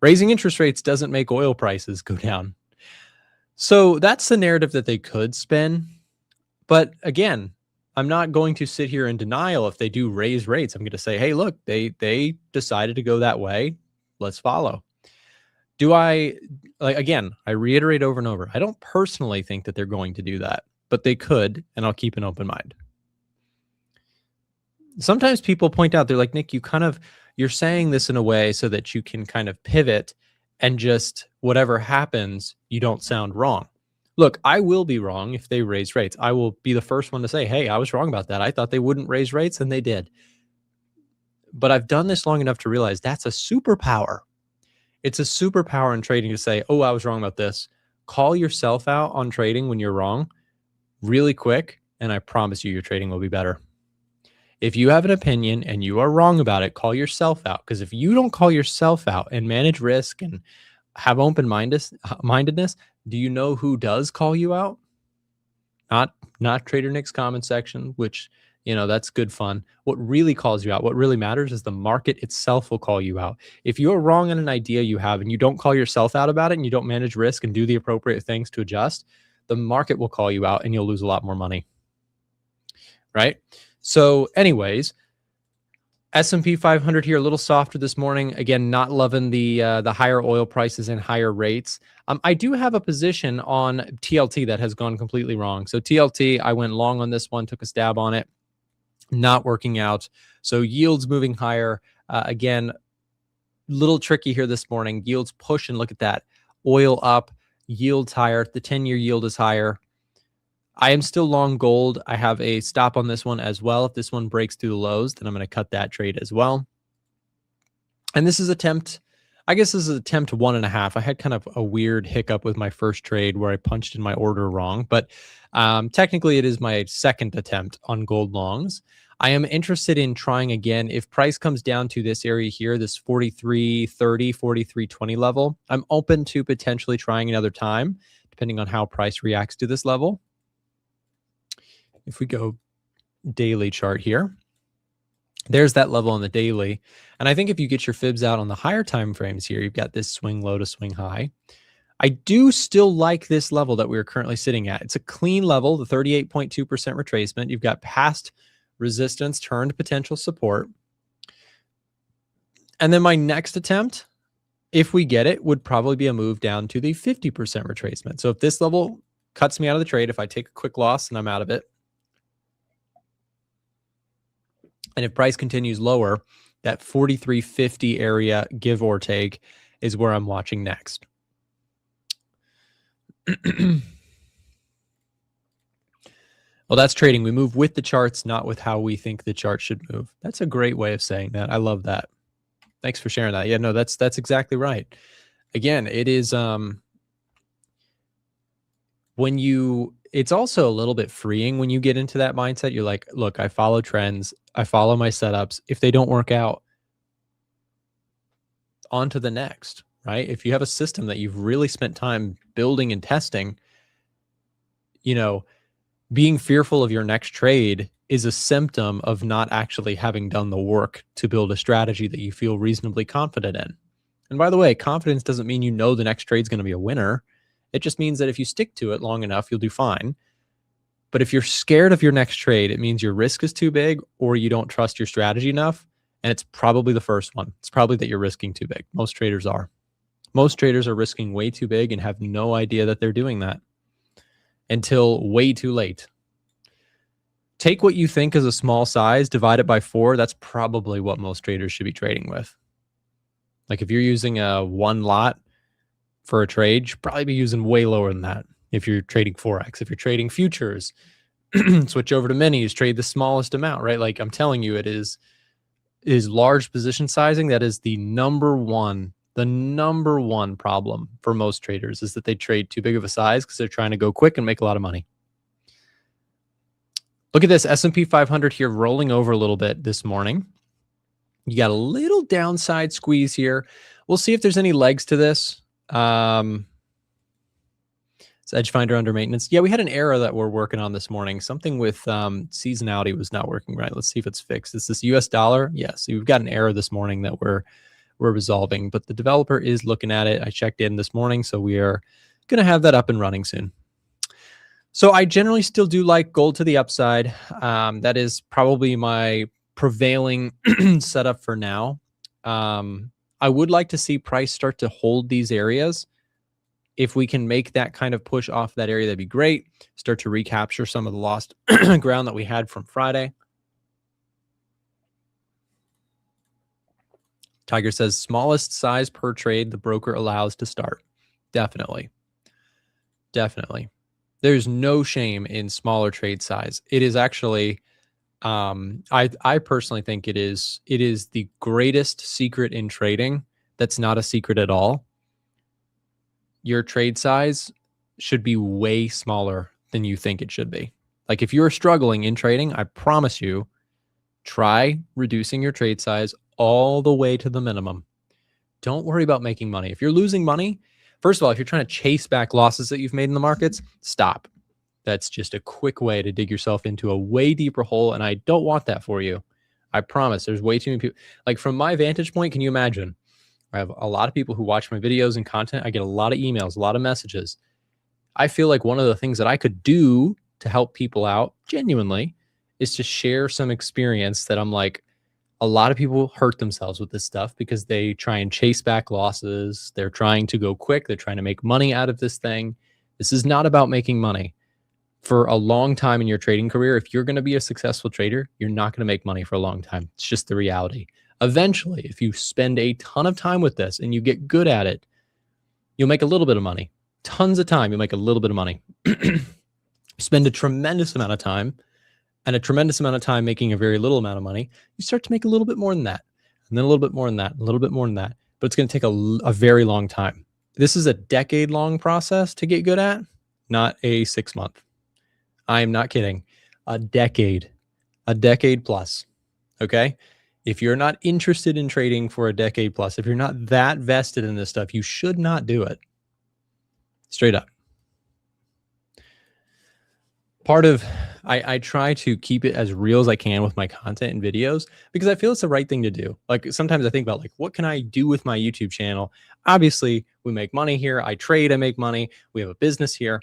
Raising interest rates doesn't make oil prices go down. So that's the narrative that they could spin. But again, I'm not going to sit here in denial if they do raise rates. I'm going to say, hey, look, they decided to go that way. Let's follow. Again, I reiterate over and over, I don't personally think that they're going to do that, but they could, and I'll keep an open mind. Sometimes people point out, they're like, Nick, you're saying this in a way so that you can kind of pivot and just whatever happens, you don't sound wrong. Look, I will be wrong if they raise rates. I will be the first one to say, hey, I was wrong about that. I thought they wouldn't raise rates, and they did. But I've done this long enough to realize that's a superpower. It's a superpower in trading to say, oh, I was wrong about this. Call yourself out on trading when you're wrong really quick, and I promise you your trading will be better. If you have an opinion and you are wrong about it, call yourself out. Because if you don't call yourself out and manage risk and have open-mindedness, do you know who does call you out? Not Trader Nick's comment section, which, that's good fun. What really calls you out, what really matters, is the market itself will call you out. If you're wrong on an idea you have and you don't call yourself out about it and you don't manage risk and do the appropriate things to adjust, the market will call you out and you'll lose a lot more money, right? So anyways, S&P 500 here, a little softer this morning. Again, not loving the higher oil prices and higher rates. I do have a position on TLT that has gone completely wrong. So TLT, I went long on this one, took a stab on it, not working out. So yields moving higher. Again, little tricky here this morning. Yields push, and look at that. Oil up, yields higher. The 10-year yield is higher. I am still long gold. I have a stop on this one as well. If this one breaks through the lows, then I'm going to cut that trade as well. And this is attempt 1.5. I had kind of a weird hiccup with my first trade where I punched in my order wrong, but technically it is my second attempt on gold longs. I am interested in trying again. If price comes down to this area here, this 43.30, 43.20 level, I'm open to potentially trying another time, depending on how price reacts to this level. If we go daily chart here, there's that level on the daily. And I think if you get your fibs out on the higher time frames here, you've got this swing low to swing high. I do still like this level that we're currently sitting at. It's a clean level, the 38.2% retracement. You've got past resistance turned potential support. And then my next attempt if we get it, would probably be a move down to the 50% retracement. So if this level cuts me out of the trade, if I take a quick loss and I'm out of it, and if price continues lower, that 43.50 area, give or take, is where I'm watching next. Well, that's trading. We move with the charts, not with how we think the chart should move. That's a great way of saying that. I love that. Thanks for sharing that. Yeah, no, that's exactly right. Again, it is when you, it's also a little bit freeing when you get into that mindset. You're like, look, I follow trends, I follow my setups. If they don't work out, on to the next, right? If you have a system that you've really spent time building and testing, you know, being fearful of your next trade is a symptom of not actually having done the work to build a strategy that you feel reasonably confident in. And by the way, confidence doesn't mean you know the next trade is going to be a winner. It just means that if you stick to it long enough, you'll do fine. But if you're scared of your next trade, it means your risk is too big or you don't trust your strategy enough. And it's probably the first one. It's probably that you're risking too big. Most traders are. Most traders are risking way too big and have no idea that they're doing that until way too late. Take what you think is a small size, divide it by 4. That's probably what most traders should be trading with. Like if you're using a 1 lot for a trade, you should probably be using way lower than that. If you're trading Forex, if you're trading futures, switch over to minis, trade the smallest amount, right? Like I'm telling you, it is large position sizing. That is the number one problem for most traders, is that they trade too big of a size because they're trying to go quick and make a lot of money. Look at this S&P 500 here rolling over a little bit this morning. You got a little downside squeeze here. We'll see if there's any legs to this. It's Edge Finder under maintenance. Yeah, we had an error that we're working on this morning. Something with seasonality was not working right. Let's see if it's fixed. Is this US dollar? Yes, we've got an error this morning that we're resolving, but the developer is looking at it. I checked in this morning, so we are going to have that up and running soon. So I generally still do like gold to the upside. That is probably my prevailing setup for now. I would like to see price start to hold these areas. If we can make that kind of push off that area, that'd be great. Start to recapture some of the lost ground that we had from Friday. Tiger says smallest size per trade the broker allows to start. Definitely. Definitely. There's no shame in smaller trade size. It is actually, I personally think it is the greatest secret in trading that's not a secret at all. Your trade size should be way smaller than you think it should be. Like if you're struggling in trading, I promise you, try reducing your trade size all the way to the minimum. Don't worry about making money. If you're losing money, first of all, if you're trying to chase back losses that you've made in the markets, stop. That's just a quick way to dig yourself into a way deeper hole, and I don't want that for you. I promise. There's way too many people. Like from my vantage point, can you imagine? I have a lot of people who watch my videos and content. I get a lot of emails, a lot of messages. I feel like one of the things that I could do to help people out genuinely is to share some experience that I'm like, a lot of people hurt themselves with this stuff because they try and chase back losses. They're trying to go quick. They're trying to make money out of this thing. This is not about making money. For a long time in your trading career, if you're going to be a successful trader, you're not going to make money for a long time. It's just the reality. Eventually, if you spend a ton of time with this and you get good at it, you'll make a little bit of money. Tons of time, you'll make a little bit of money. Spend a tremendous amount of time and a tremendous amount of time making a very little amount of money, you start to make a little bit more than that, and then a little bit more than that, a little bit more than that. But it's going to take a very long time. This is a decade-long process to get good at, not a 6-month. I am not kidding. A decade plus. Okay? If you're not interested in trading for a decade plus, if you're not that vested in this stuff, you should not do it. Straight up. Part of, I try to keep it as real as I can with my content and videos because I feel it's the right thing to do. Like sometimes I think about like, what can I do with my YouTube channel? Obviously, we make money here. I trade, I make money. We have a business here.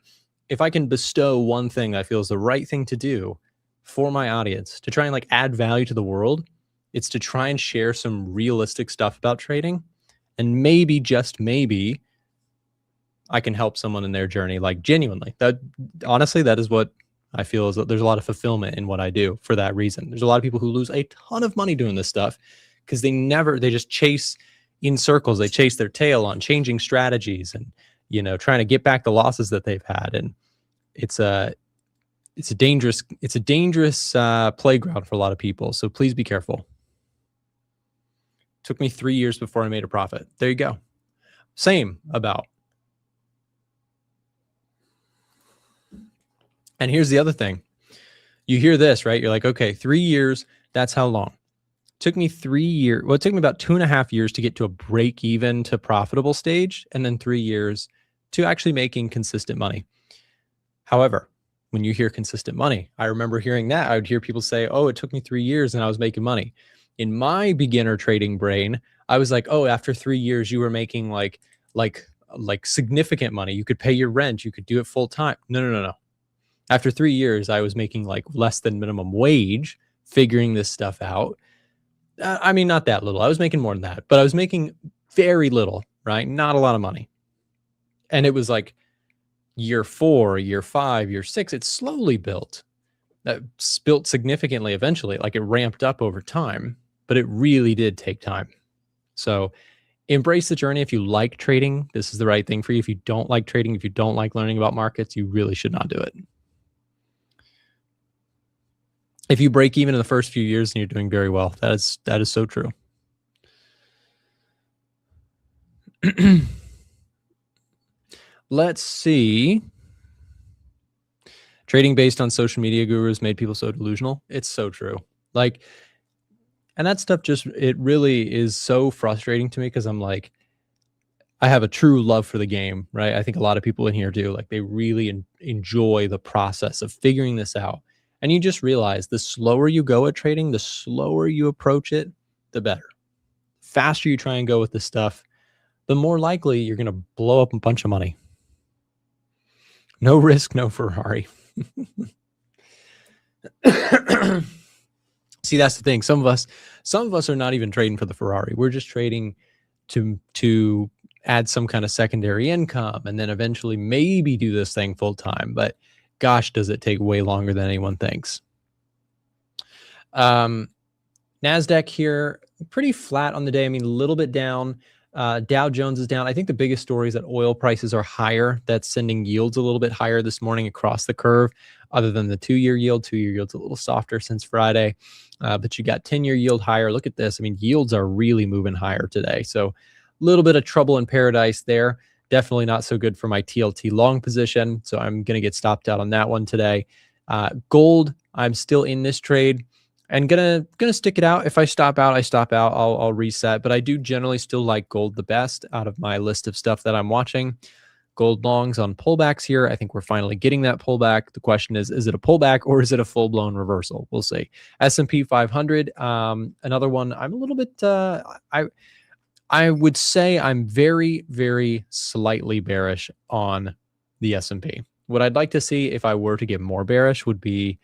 If I can bestow one thing I feel is the right thing to do for my audience to try and like add value to the world, it's to try and share some realistic stuff about trading And maybe, just maybe, I can help someone in their journey, like genuinely. That honestly, that is what I feel is that there's a lot of fulfillment in what I do for that reason. There's a lot of people who lose a ton of money doing this stuff because they just chase in circles. They chase their tail on changing strategies and, trying to get back the losses that they've had. And it's a dangerous playground for a lot of people. So please be careful. Took me 3 years before I made a profit. There you go. Same about. And here's the other thing. You hear this, right? You're like, okay, 3 years, that's how long. It took me 3 years. Well, it took me about 2.5 years to get to a break even to profitable stage, and then 3 years to actually making consistent money. However, when you hear consistent money, I remember hearing that. I would hear people say, oh, it took me 3 years and I was making money. In my beginner trading brain, I was like, oh, after 3 years, you were making like significant money. You could pay your rent. You could do it full time. No. After 3 years, I was making like less than minimum wage, figuring this stuff out. I mean, not that little. I was making more than that, but I was making very little, right? Not a lot of money. And it was like year 4, year 5, year 6, it slowly built. That built significantly eventually, like it ramped up over time, but it really did take time. So embrace the journey. If you like trading, this is the right thing for you. If you don't like trading, if you don't like learning about markets, you really should not do it. If you break even in the first few years and you're doing very well, that is so true. Let's see. Trading based on social media gurus made people so delusional. It's so true. Like, and that stuff it really is so frustrating to me because I'm like, I have a true love for the game, right? I think a lot of people in here do. Like, they really enjoy the process of figuring this out. And you just realize the slower you go at trading, the slower you approach it, the better. The faster you try and go with this stuff, the more likely you're going to blow up a bunch of money. No risk, no Ferrari. See, that's the thing. Some of us are not even trading for the Ferrari. We're just trading to add some kind of secondary income and then eventually maybe do this thing full time. But gosh, does it take way longer than anyone thinks. Nasdaq here, pretty flat on the day. I mean, a little bit down. Dow Jones is down. I think the biggest story is that oil prices are higher. That's sending yields a little bit higher this morning across the curve, other than the 2-year yield. 2-year yield's a little softer since Friday, but you got 10-year yield higher. Look at this. I mean, yields are really moving higher today. So a little bit of trouble in paradise there. Definitely not so good for my TLT long position. So I'm going to get stopped out on that one today. Gold, I'm still in this trade. And gonna stick it out. If I stop out, I stop out. I'll reset. But I do generally still like gold the best out of my list of stuff that I'm watching. Gold longs on pullbacks here. I think we're finally getting that pullback. The question is it a pullback or is it a full-blown reversal? We'll see. S&P 500, another one. I'm a little bit. I would say I'm very, very slightly bearish on the S&P. What I'd like to see if I were to get more bearish would be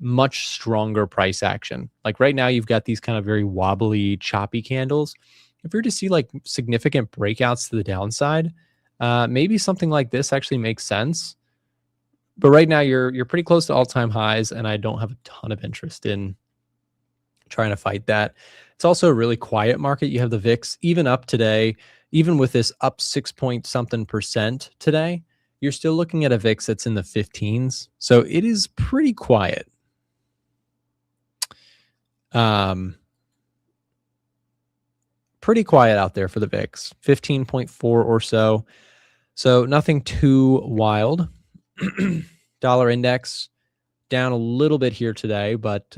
much stronger price action. Like right now, you've got these kind of very wobbly, choppy candles. If you're to see like significant breakouts to the downside, maybe something like this actually makes sense. But right now, you're pretty close to all-time highs, and I don't have a ton of interest in trying to fight that. It's also a really quiet market. You have the VIX even up today, even with this up 6-point-something% today. You're still looking at a VIX that's in the 15s. So it is pretty quiet. Pretty quiet out there for the VIX, 15.4 or so. So nothing too wild. Dollar index down a little bit here today, but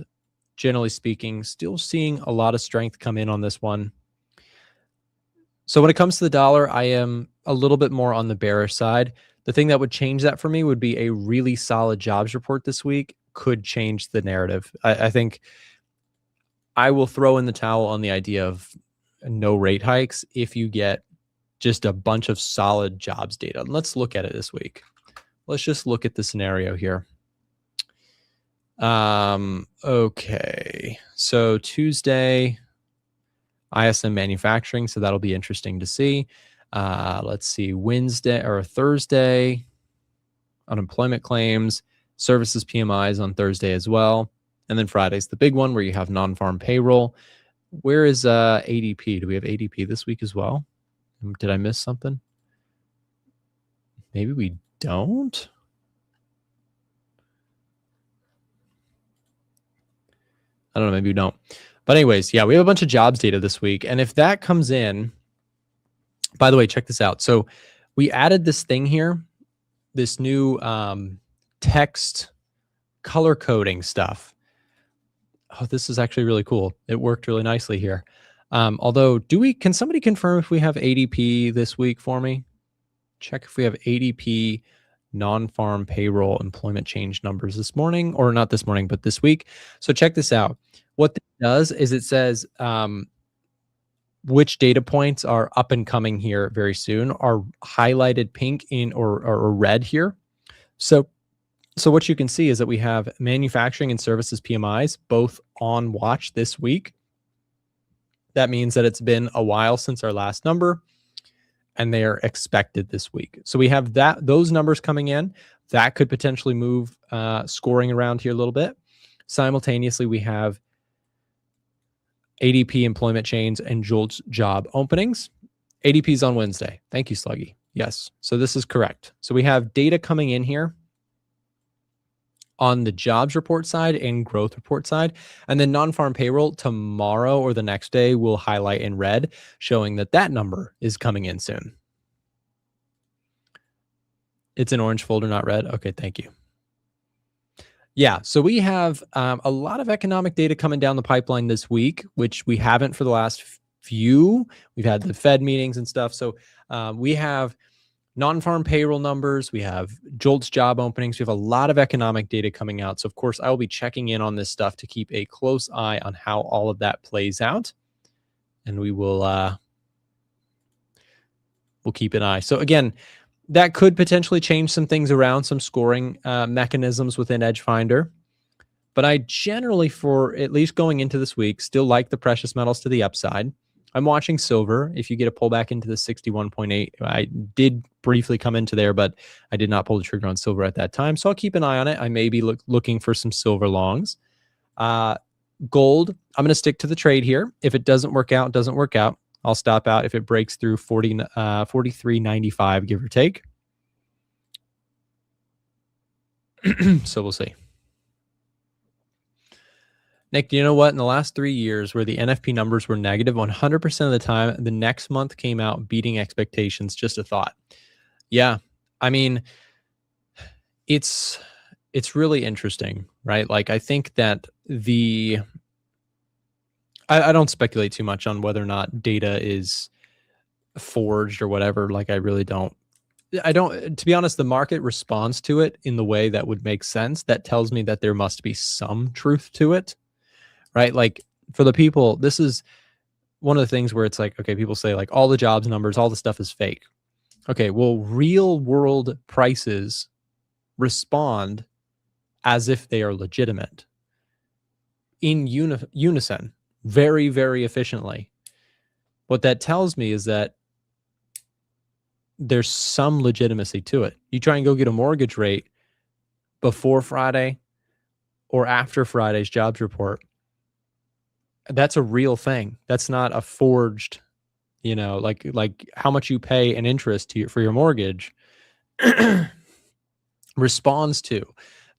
generally speaking, still seeing a lot of strength come in on this one. So when it comes to the dollar, I am a little bit more on the bearish side. The thing that would change that for me would be a really solid jobs report this week. Could change the narrative. I think I will throw in the towel on the idea of no rate hikes if you get just a bunch of solid jobs data. And let's look at it this week. Let's just look at the scenario here. Okay. So Tuesday, ISM manufacturing, so that'll be interesting to see. Let's see, Wednesday or Thursday, unemployment claims, services PMIs on Thursday as well. And then Friday's the big one where you have non-farm payroll. Where is ADP? Do we have ADP this week as well? Did I miss something? Maybe we don't. I don't know, maybe we don't. But anyways, yeah, we have a bunch of jobs data this week. And if that comes in, by the way, check this out. So we added this thing here, this new text color coding stuff. Oh, this is actually really cool. It worked really nicely here. Although, can somebody confirm if we have ADP this week for me? Check if we have ADP non-farm payroll employment change numbers this morning, or not this morning, but this week. So check this out. What this does is it says which data points are up and coming here very soon are highlighted pink in or red here. So what you can see is that we have manufacturing and services PMIs both on watch this week. That means that it's been a while since our last number, and they are expected this week. So we have those numbers coming in. That could potentially move scoring around here a little bit. Simultaneously, we have ADP employment chains and JOLTS job openings. ADP's on Wednesday. Thank you, Sluggy. Yes, so this is correct. So we have data coming in here on the jobs report side and growth report side. And then non-farm payroll tomorrow or the next day will highlight in red, showing that that number is coming in soon. It's an orange folder, not red. Okay, thank you. Yeah, so we have a lot of economic data coming down the pipeline this week, which we haven't for the last few. We've had the Fed meetings and stuff. So we have non-farm payroll numbers. We have JOLTS job openings. We have a lot of economic data coming out. So, of course, I will be checking in on this stuff to keep a close eye on how all of that plays out. And we will we'll keep an eye. So, again, that could potentially change some things around, some scoring mechanisms within Edge Finder. But I generally, for at least going into this week, still like the precious metals to the upside. I'm watching silver. If you get a pullback into the 61.8, I did briefly come into there, but I did not pull the trigger on silver at that time. So I'll keep an eye on it. I may be looking for some silver longs. Gold, I'm going to stick to the trade here. If it doesn't work out, doesn't work out. I'll stop out if it breaks through 43.95, give or take. So we'll see. Nick, do you know what? In the last 3 years where the NFP numbers were negative 100% of the time, the next month came out beating expectations. Just a thought. Yeah. I mean, it's really interesting, right? Like, I think that I don't speculate too much on whether or not data is forged or whatever. Like, I really don't. To be honest, the market responds to it in the way that would make sense. That tells me that there must be some truth to it. Right? Like, for the people, this is one of the things where it's like, okay, people say like all the jobs numbers, all the stuff is fake. Okay, well, real world prices respond as if they are legitimate in unison, very, very efficiently. What that tells me is that there's some legitimacy to it. You try and go get a mortgage rate before Friday or after Friday's jobs report. That's a real thing. That's not a forged, like how much you pay in interest for your mortgage responds to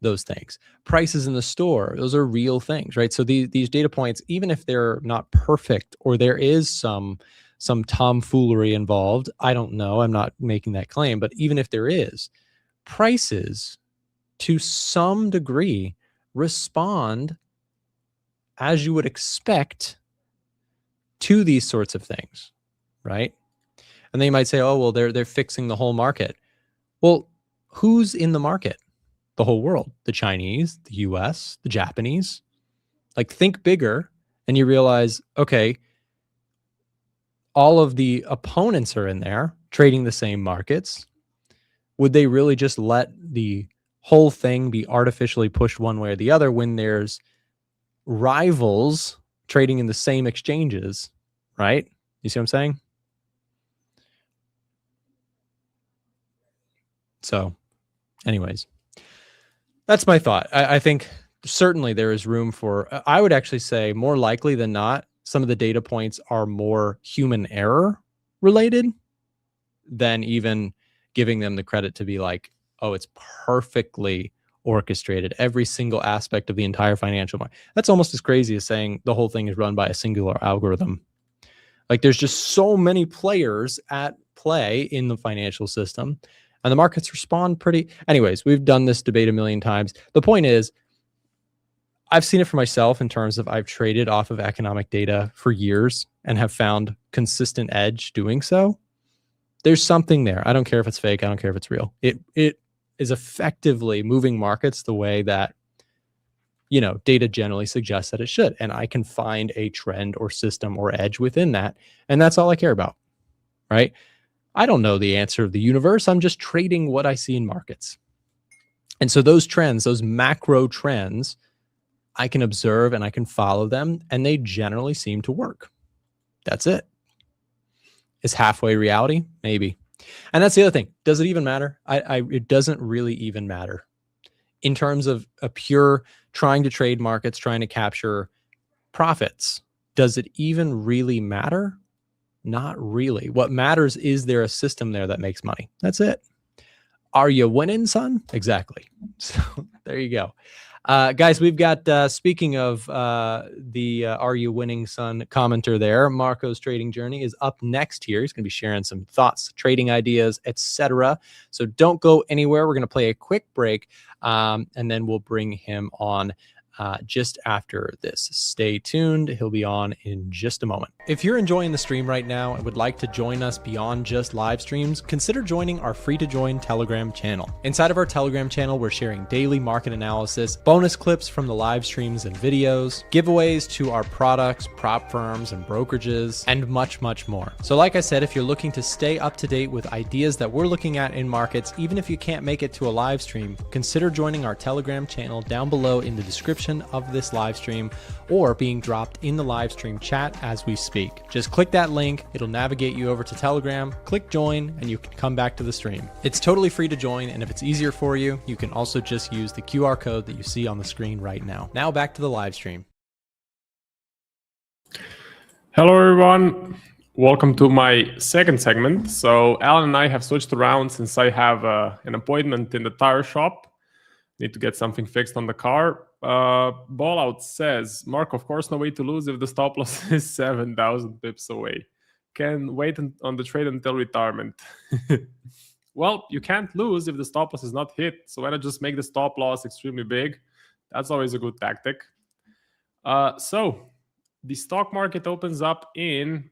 those things. Prices in the store, those are real things, right? So these data points, even if they're not perfect or there is some tomfoolery involved, I don't know, I'm not making that claim, but even if there is, prices to some degree respond as you would expect to these sorts of things, right? And then you might say, oh, well, they're fixing the whole market. Well, who's in the market? The whole world, the Chinese, the US, the Japanese. Like, think bigger and you realize, okay, all of the opponents are in there trading the same markets. Would they really just let the whole thing be artificially pushed one way or the other when there's rivals trading in the same exchanges, right? You see what I'm saying? So anyways, that's my thought. I think certainly there is room for, I would actually say more likely than not, some of the data points are more human error related than even giving them the credit to be like, oh, it's perfectly orchestrated, every single aspect of the entire financial market. That's almost as crazy as saying the whole thing is run by a singular algorithm. Like there's just so many players at play in the financial system, and the markets respond pretty. Anyways, we've done this debate a million times. The point is, I've seen it for myself in terms of I've traded off of economic data for years and have found consistent edge doing so. There's something there. I don't care if it's fake. I don't care if it's real. It is effectively moving markets the way that, data generally suggests that it should. And I can find a trend or system or edge within that. And that's all I care about, right? I don't know the answer of the universe. I'm just trading what I see in markets. And so those trends, those macro trends, I can observe and I can follow them, and they generally seem to work. That's it. Is halfway reality? Maybe. And that's the other thing. Does it even matter? It doesn't really even matter. In terms of a pure trying to trade markets, trying to capture profits, does it even really matter? Not really. What matters is there a system there that makes money? That's it. Are you winning, son? Exactly. So there you go. Guys, we've got, speaking of the Are You Winning Son commenter there, Marco's trading journey is up next here. He's going to be sharing some thoughts, trading ideas, etc. So don't go anywhere. We're going to play a quick break, and then we'll bring him on just after this. Stay tuned. He'll be on in just a moment. If you're enjoying the stream right now and would like to join us beyond just live streams, consider joining our free to join Telegram channel. Inside of our Telegram channel, we're sharing daily market analysis, bonus clips from the live streams and videos, giveaways to our products, prop firms and brokerages, and much, much more. So like I said, if you're looking to stay up to date with ideas that we're looking at in markets, even if you can't make it to a live stream, consider joining our Telegram channel down below in the description of this live stream, or being dropped in the live stream chat as we speak. Just click that link, it'll navigate you over to Telegram, click join, and you can come back to the stream. It's totally free to join, and if it's easier for you, you can also just use the QR code that you see on the screen right now. Now back to the live stream. Hello everyone, welcome to my second segment. So Alan and I have switched around since I have an appointment in the tire shop. Need to get something fixed on the car. Ballout says, Mark, of course, no way to lose if the stop loss is 7,000 pips away. Can wait on the trade until retirement. Well, you can't lose if the stop loss is not hit. So why not just make the stop loss extremely big? That's always a good tactic. So the stock market opens up in,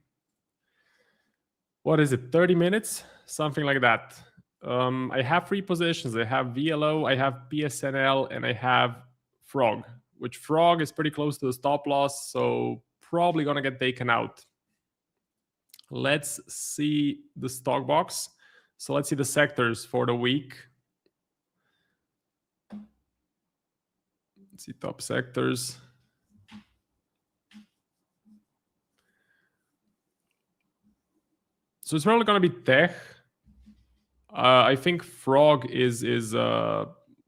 what is it, 30 minutes? Something like that. I have three positions. I have VLO, I have PSNL, and I have Frog, which Frog is pretty close to the stop loss, so probably going to get taken out. Let's see the stock box. So let's see the sectors for the week. Let's see top sectors. So it's probably going to be tech. I think Frog is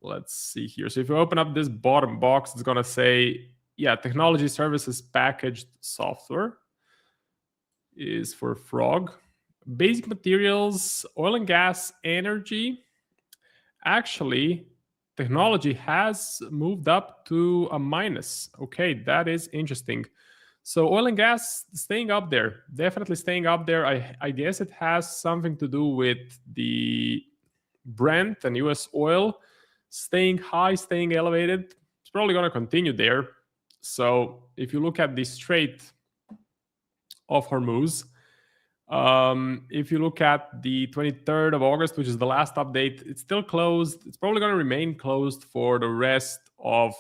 let's see here. So if you open up this bottom box, it's going to say, yeah, technology services packaged software is for Frog. Basic materials, oil and gas, energy. Actually, technology has moved up to a minus. Okay, that is interesting. So oil and gas staying up there, definitely staying up there. I guess it has something to do with the Brent and US oil staying high, staying elevated. It's probably going to continue there. So if you look at the Strait of Hormuz, if you look at the 23rd of August, which is the last update, it's still closed. It's probably going to remain closed for the rest of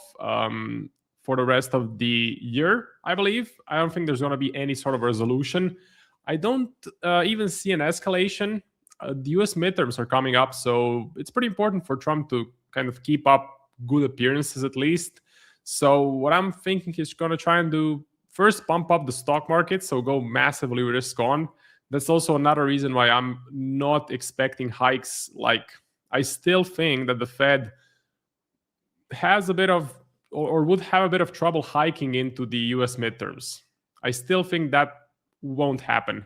the year, I believe. I don't think there's going to be any sort of resolution. I don't even see an escalation. The US midterms are coming up, so it's pretty important for Trump to kind of keep up good appearances at least. So what I'm thinking he's going to try and do first pump up the stock market, so go massively risk on. That's also another reason why I'm not expecting hikes. Like, I still think that the Fed has a bit of, or would have a bit of trouble hiking into the US midterms. I still think that won't happen.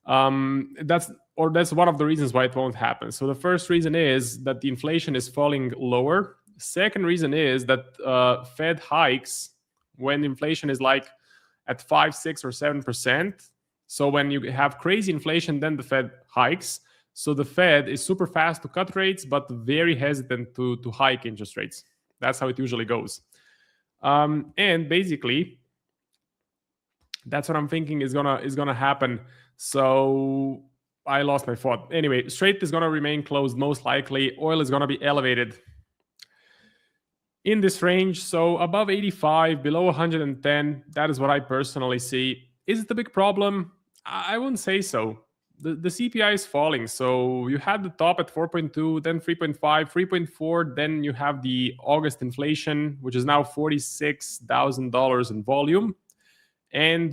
That's one of the reasons why it won't happen. So the first reason is that the inflation is falling lower. Second reason is that Fed hikes when inflation is like at 5, 6, or 7%. So when you have crazy inflation, then the Fed hikes. So the Fed is super fast to cut rates, but very hesitant to hike interest rates. That's how it usually goes. And basically, that's what I'm thinking is gonna happen. So I lost my thought. Anyway, Strait is gonna remain closed most likely. Oil is gonna be elevated in this range. So above 85, below 110. That is what I personally see. Is it a big problem? I wouldn't say so. The CPI is falling. So you had the top at 4.2, then 3.5, 3.4. Then you have the August inflation, which is now $46,000 in volume, and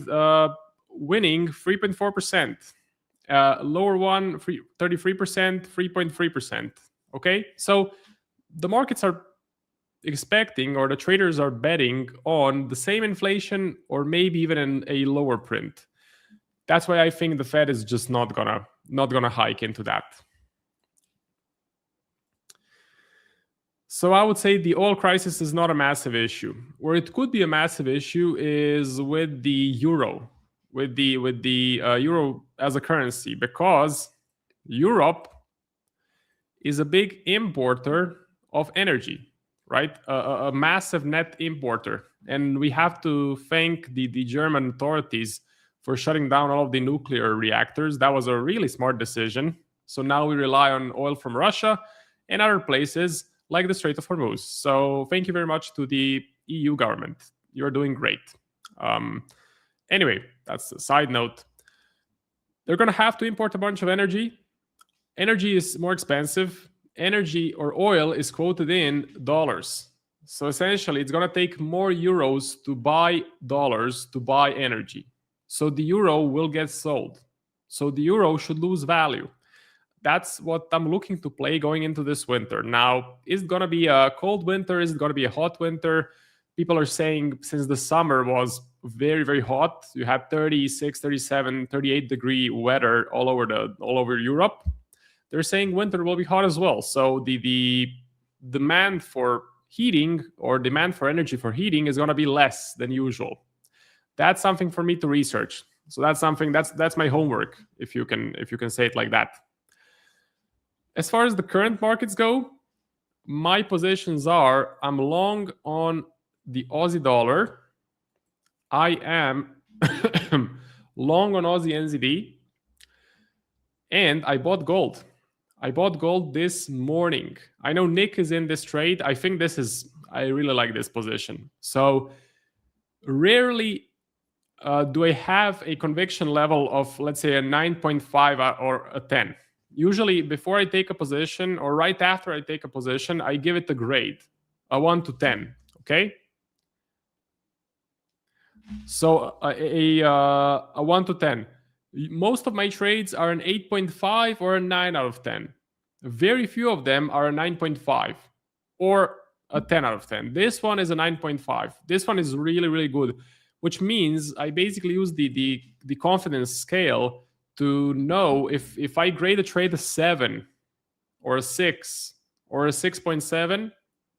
winning 3.4%. Lower one, 33%, 3.3%. Okay, so the markets are expecting, or the traders are betting on the same inflation, or maybe even in a lower print. That's why I think the Fed is just not gonna hike into that. So I would say the oil crisis is not a massive issue. Where it could be a massive issue is with the euro, with the euro as a currency, because Europe is a big importer of energy, right? A massive net importer, and we have to thank the German authorities for shutting down all of the nuclear reactors. That was a really smart decision. So now we rely on oil from Russia and other places like the Strait of Hormuz. So thank you very much to the EU government. You're doing great. Anyway, that's a side note. They're going to have to import a bunch of energy. Energy is more expensive. Energy, or oil, is quoted in dollars. So essentially, it's going to take more euros to buy dollars to buy energy. So the euro will get sold. So the euro should lose value. That's what I'm looking to play going into this winter. Now, is it going to be a cold winter? Is it going to be a hot winter? People are saying since the summer was very, very hot, you had 36, 37, 38 degree weather all over Europe. They're saying winter will be hot as well. So the demand for heating, or demand for energy for heating, is going to be less than usual. That's something for me to research. So that's my homework, if you can say it like that. As far as the current markets go, my positions are: I'm long on the Aussie dollar. I am long on Aussie NZD, and I bought gold. I bought gold this morning. I know Nick is in this trade. I really like this position. So rarely do I have a conviction level of, let's say, a 9.5 or a 10. Usually before I take a position, or right after I take a position, I give it a grade, a 1 to 10, okay? So a 1 to 10. Most of my trades are an 8.5 or a 9 out of 10. Very few of them are a 9.5 or a 10 out of 10. This one is a 9.5. This one is really, really good, which means I basically use the confidence scale to know if I grade a trade a 7 or a 6 or a 6.7,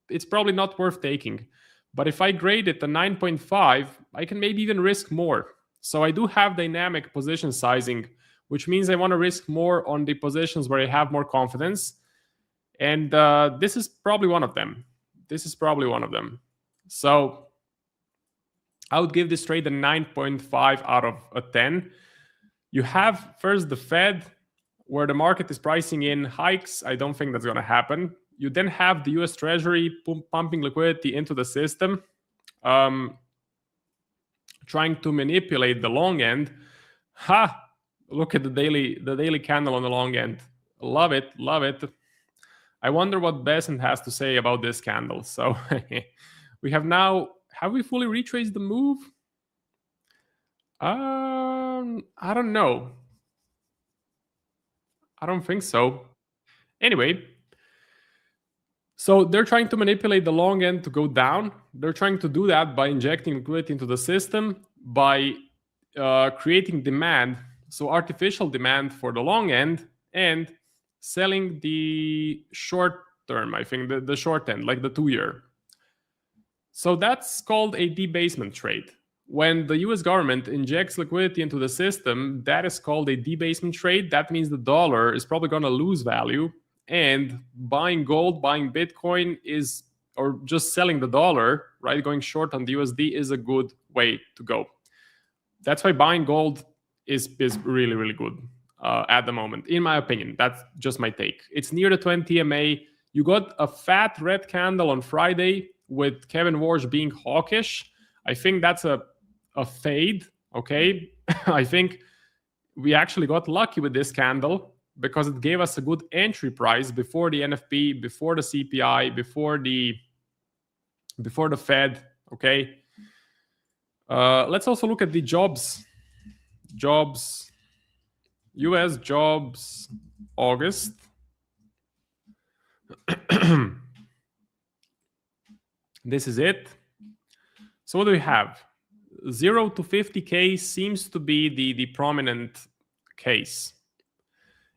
it's probably not worth taking. But if I grade it a 9.5, I can maybe even risk more. So I do have dynamic position sizing, which means I want to risk more on the positions where I have more confidence. And this is probably one of them. So I would give this trade a 9.5 out of a 10. You have first the Fed, where the market is pricing in hikes. I don't think that's going to happen. You then have the US Treasury pumping liquidity into the system, trying to manipulate the long end. Look at the daily candle on the long end. Love it. I wonder what Besant has to say about this candle. So we have we fully retraced the move? I don't know. I don't think so. Anyway, so they're trying to manipulate the long end to go down. They're trying to do that by injecting liquidity into the system, by creating demand, so artificial demand for the long end, and selling the short term, I think, the short end, like the 2-year. So that's called a debasement trade. When the US government injects liquidity into the system, that is called a debasement trade. That means the dollar is probably going to lose value, and buying gold, buying Bitcoin is, or just selling the dollar, right, going short on the USD is a good way to go. That's why buying gold is really, really good at the moment, in my opinion. That's just my take. It's near the 20 EMA. You got a fat red candle on Friday with Kevin Warsh being hawkish. I think that's a fade, okay? I think we actually got lucky with this candle because it gave us a good entry price before the NFP, before the CPI, before the Fed, okay? Let's also look at the jobs, US jobs, August. This is it. So what do we have? 0 to 50K seems to be the prominent case.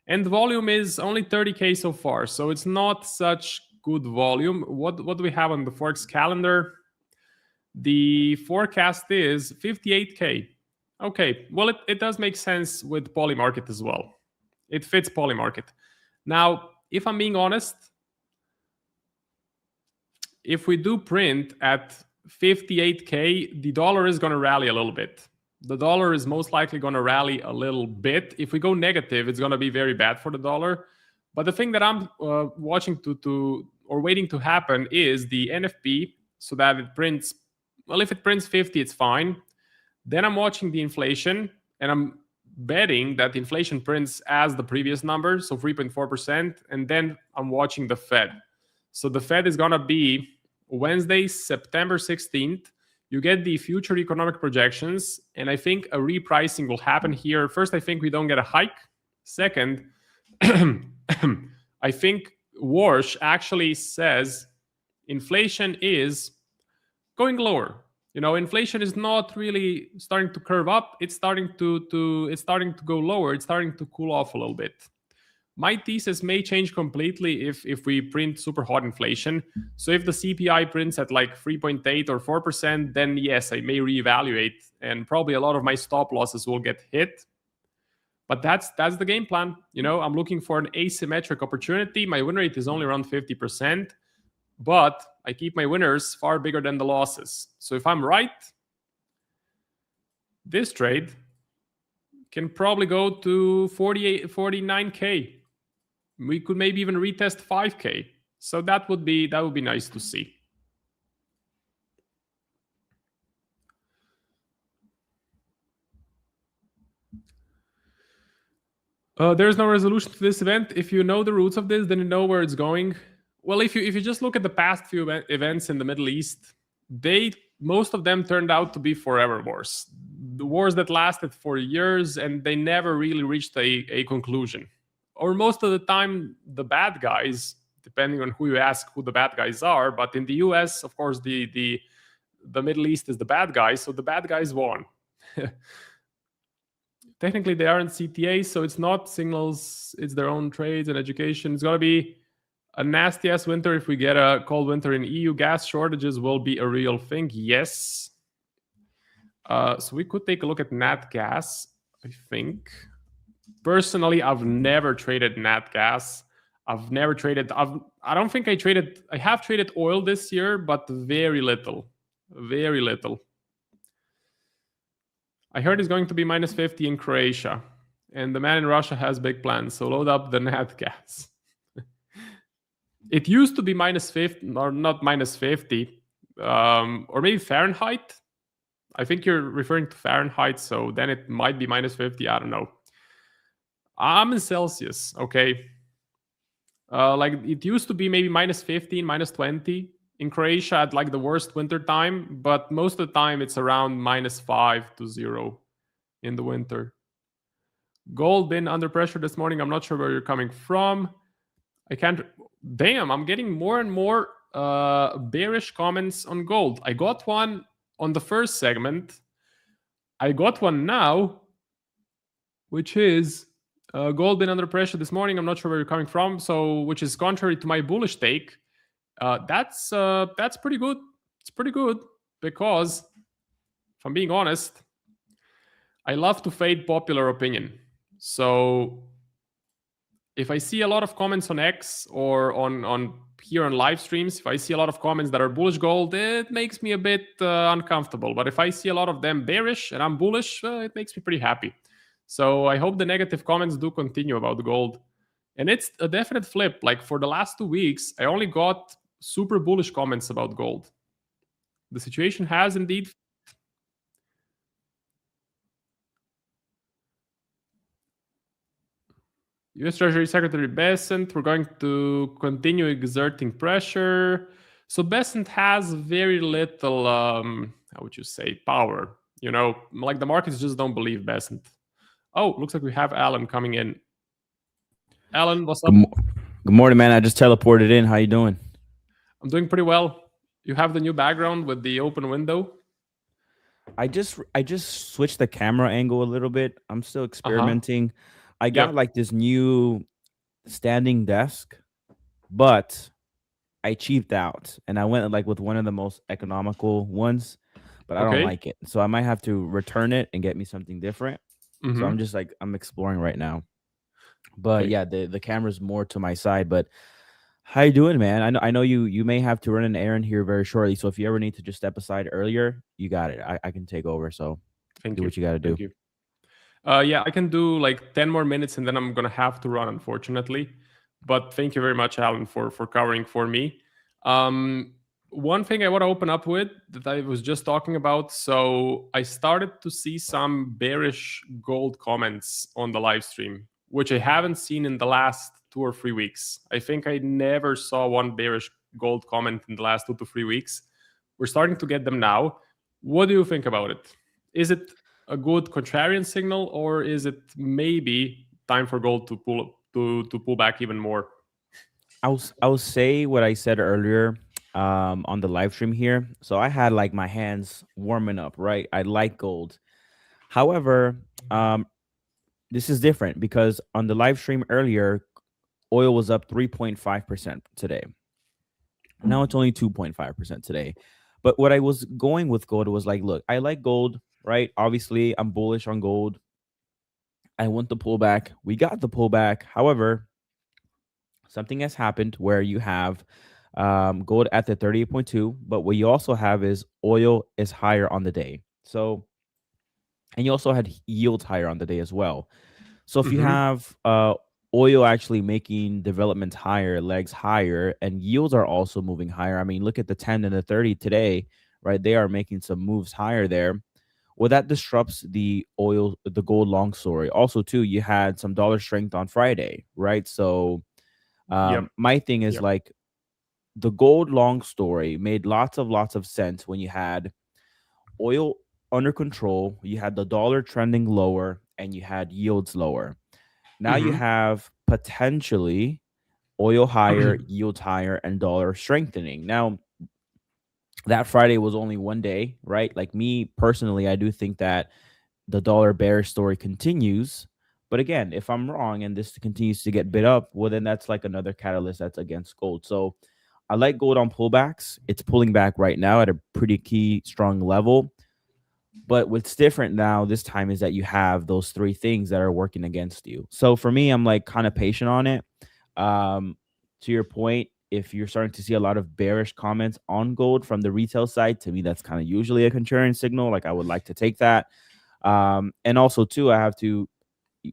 And the volume is only 30K so far, so it's not such good volume. What do we have on the Forex calendar? The forecast is 58K. Okay, well, it does make sense with Polymarket as well. It fits Polymarket. Now, if I'm being honest, if we do print at 58K, the dollar is going to rally a little bit. The dollar is most likely going to rally a little bit. If we go negative, it's going to be very bad for the dollar. But the thing that I'm watching or waiting to happen is the NFP, so that it prints, well, if it prints 50, it's fine. Then I'm watching the inflation, and I'm betting that inflation prints as the previous number, so 3.4%, and then I'm watching the Fed. So the Fed is going to be Wednesday, September 16th. You get the future economic projections, and I think a repricing will happen here. First, I think we don't get a hike. Second, I think Warsh actually says inflation is going lower. You know, inflation is not really starting to curve up. It's starting to go lower. It's starting to cool off a little bit. My thesis may change completely if we print super hot inflation. So if the CPI prints at like 3.8 or 4%, then yes, I may reevaluate, and probably a lot of my stop losses will get hit. But that's the game plan. You know, I'm looking for an asymmetric opportunity. My win rate is only around 50%, but I keep my winners far bigger than the losses. So if I'm right, this trade can probably go to 49K. We could maybe even retest 5K. So that would be nice to see. There's no resolution to this event. If you know the roots of this, then you know where it's going. Well, if you just look at the past few events in the Middle East, most of them turned out to be forever wars. The wars that lasted for years, and they never really reached a conclusion. Or most of the time, the bad guys, depending on who you ask who the bad guys are, but in the US, of course, the Middle East is the bad guys, so the bad guys won. Technically, they aren't CTAs, so it's not signals, it's their own trades and education. It's going to be a nasty-ass winter if we get a cold winter in EU. Gas shortages will be a real thing, yes. So we could take a look at nat gas, I think. Personally, I've never traded nat gas. I have traded oil this year, but very little. Very little. I heard it's going to be minus 50 in Croatia, and the man in Russia has big plans, so load up the nat gas. It used to be minus 50, or not minus 50, or maybe Fahrenheit. I think you're referring to Fahrenheit, so then it might be minus 50. I don't know. I'm in Celsius, okay? Like it used to be maybe minus 15, minus 20 in Croatia at like the worst winter time, but most of the time it's around minus 5 to 0. in the winter. Gold been under pressure this morning. I'm not sure where you're coming from. I can't. Damn, I'm getting more and more bearish comments on gold. I got one on the first segment. I got one now, which is gold been under pressure this morning. I'm not sure where you're coming from. So, which is contrary to my bullish take. That's pretty good. It's pretty good because, if I'm being honest, I love to fade popular opinion. So if I see a lot of comments on X or on here on live streams, if I see a lot of comments that are bullish gold, it makes me a bit uncomfortable. But if I see a lot of them bearish and I'm bullish, it makes me pretty happy. So I hope the negative comments do continue about gold. And it's a definite flip. Like for the last 2 weeks, I only got super bullish comments about gold. The situation has indeed. U.S. Treasury Secretary Bessent, we're going to continue exerting pressure. So Bessent has very little, how would you say, power. You know, like the markets just don't believe Bessent. Oh, looks like we have Alan coming in. Alan, what's up? Good morning, man. I just teleported in. How you doing? I'm doing pretty well. You have the new background with the open window. I just switched the camera angle a little bit. I'm still experimenting. I got like this new standing desk, but I cheaped out and I went like with one of the most economical ones, but I don't like it. So I might have to return it and get me something different. So I'm just like, I'm exploring right now. But yeah, the camera's more to my side. But how you doing, man? I know you may have to run an errand here very shortly. So if you ever need to just step aside earlier, you got it. I can take over. So do what you got to do. Thank you. Yeah, I can do like 10 more minutes and then I'm going to have to run, unfortunately. But thank you very much, Alan, for covering for me. One thing I want to open up with that I was just talking about. So I started to see some bearish gold comments on the live stream, which I haven't seen in the last 2 or 3 weeks. I think I never saw one bearish gold comment in the last 2 to 3 weeks. We're starting to get them now. What do you think about it? Is it a good contrarian signal, or is it maybe time for gold to pull back even more? I'll say what I said earlier on the live stream here. So I had like my hands warming up, right? I like gold. However, this is different because on the live stream earlier, oil was up 3.5% today. Now it's only 2.5% today. But what I was going with gold was like, look, I like gold, right? Obviously, I'm bullish on gold. I want the pullback. We got the pullback. However, something has happened where you have gold at the 38.2, but what you also have is oil is higher on the day. So, and you also had yields higher on the day as well. So if you have oil actually making developments higher, legs higher, and yields are also moving higher. I mean, look at the 10 and the 30 today, right? They are making some moves higher there. Well, that disrupts the gold long story. Also, too, you had some dollar strength on Friday, right? So my thing is like the gold long story made lots of sense when you had oil under control, you had the dollar trending lower, and you had yields lower. Now you have potentially oil higher, yields higher, and dollar strengthening. Now, that Friday was only one day, right? Like me personally, I do think that the dollar bearish story continues. But again, if I'm wrong and this continues to get bid up, well, then that's like another catalyst that's against gold. So I like gold on pullbacks. It's pulling back right now at a pretty key strong level. But what's different now this time is that you have those 3 things that are working against you. So for me, I'm like kind of patient on it. To your point, if you're starting to see a lot of bearish comments on gold from the retail side, to me, that's kind of usually a contrarian signal. Like I would like to take that. And also, too, I have to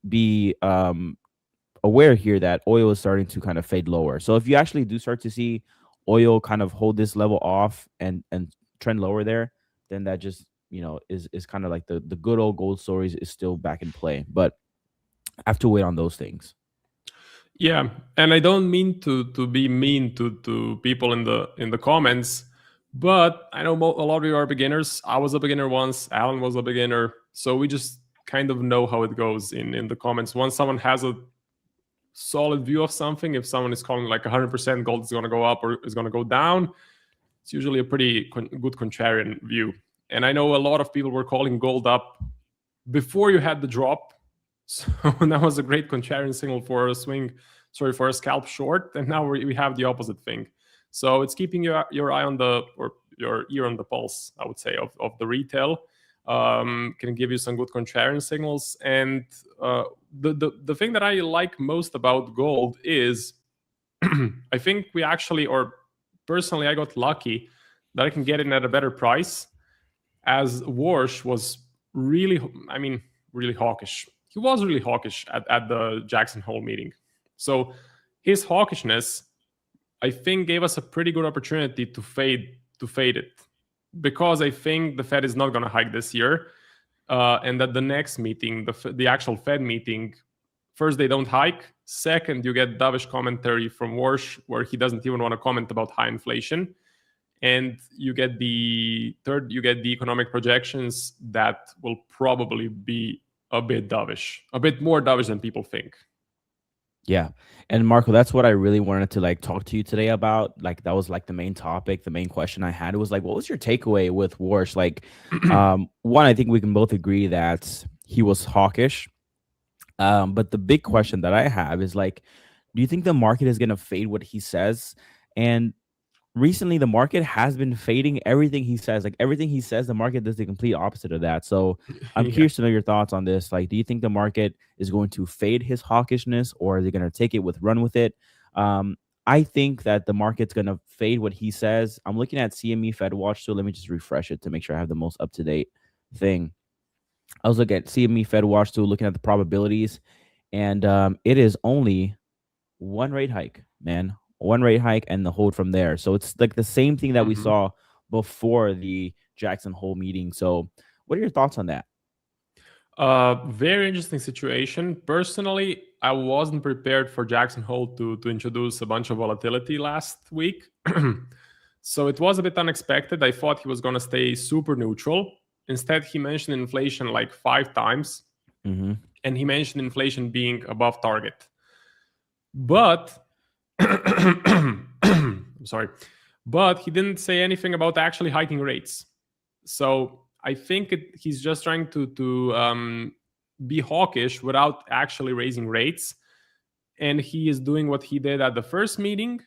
be aware here that oil is starting to kind of fade lower. So if you actually do start to see oil kind of hold this level off and trend lower there, then that just, you know, is kind of like the good old gold stories is still back in play. But I have to wait on those things. Yeah, and I don't mean to be mean to people in the comments, but I know a lot of you are beginners. I was a beginner once. Alan was a beginner, so we just kind of know how it goes in the comments. Once someone has a solid view of something, if someone is calling like 100% gold is going to go up or is going to go down, it's usually a pretty good contrarian view. And I know a lot of people were calling gold up before you had the drop. So that was a great contrarian signal for a for a scalp short. And now we have the opposite thing. So it's keeping your eye on or your ear on the pulse, I would say, of the retail. Can give you some good contrarian signals. And the thing that I like most about gold is I think we actually, or personally, I got lucky that I can get in at a better price, as Warsh was really hawkish. He was really hawkish at the Jackson Hole meeting. So his hawkishness, I think, gave us a pretty good opportunity to fade it, because I think the Fed is not going to hike this year, and that the next meeting, the actual Fed meeting, first, they don't hike. Second, you get dovish commentary from Warsh, where he doesn't even want to comment about high inflation. And you get the economic projections that will probably be a bit dovish, a bit more dovish than people think. Yeah. And Marco, that's what I really wanted to like talk to you today about. Like, that was like the main topic, the main question I had. It was like, what was your takeaway with Warsh? Like, one, I think we can both agree that he was hawkish. But the big question that I have is like, do you think the market is going to fade what he says? And recently the market has been fading everything he says. Like, everything he says, the market does the complete opposite of that. So I'm curious to know your thoughts on this. Like, do you think the market is going to fade his hawkishness, or are they going to take it run with it? I think that the market's going to fade what he says. I'm looking at CME Fed Watch, so let me just refresh it to make sure I have the most up-to-date thing. I was looking at CME Fed Watch tool, looking at the probabilities, and it is only one rate hike, man. One rate hike and the hold from there. So it's like the same thing that we saw before the Jackson Hole meeting. So what are your thoughts on that? Very interesting situation. Personally, I wasn't prepared for Jackson Hole to introduce a bunch of volatility last week. So it was a bit unexpected. I thought he was going to stay super neutral. Instead, he mentioned inflation like 5 times. And he mentioned inflation being above target. But sorry, but he didn't say anything about actually hiking rates. So I think he's just trying to be hawkish without actually raising rates. And he is doing what he did at the first meeting,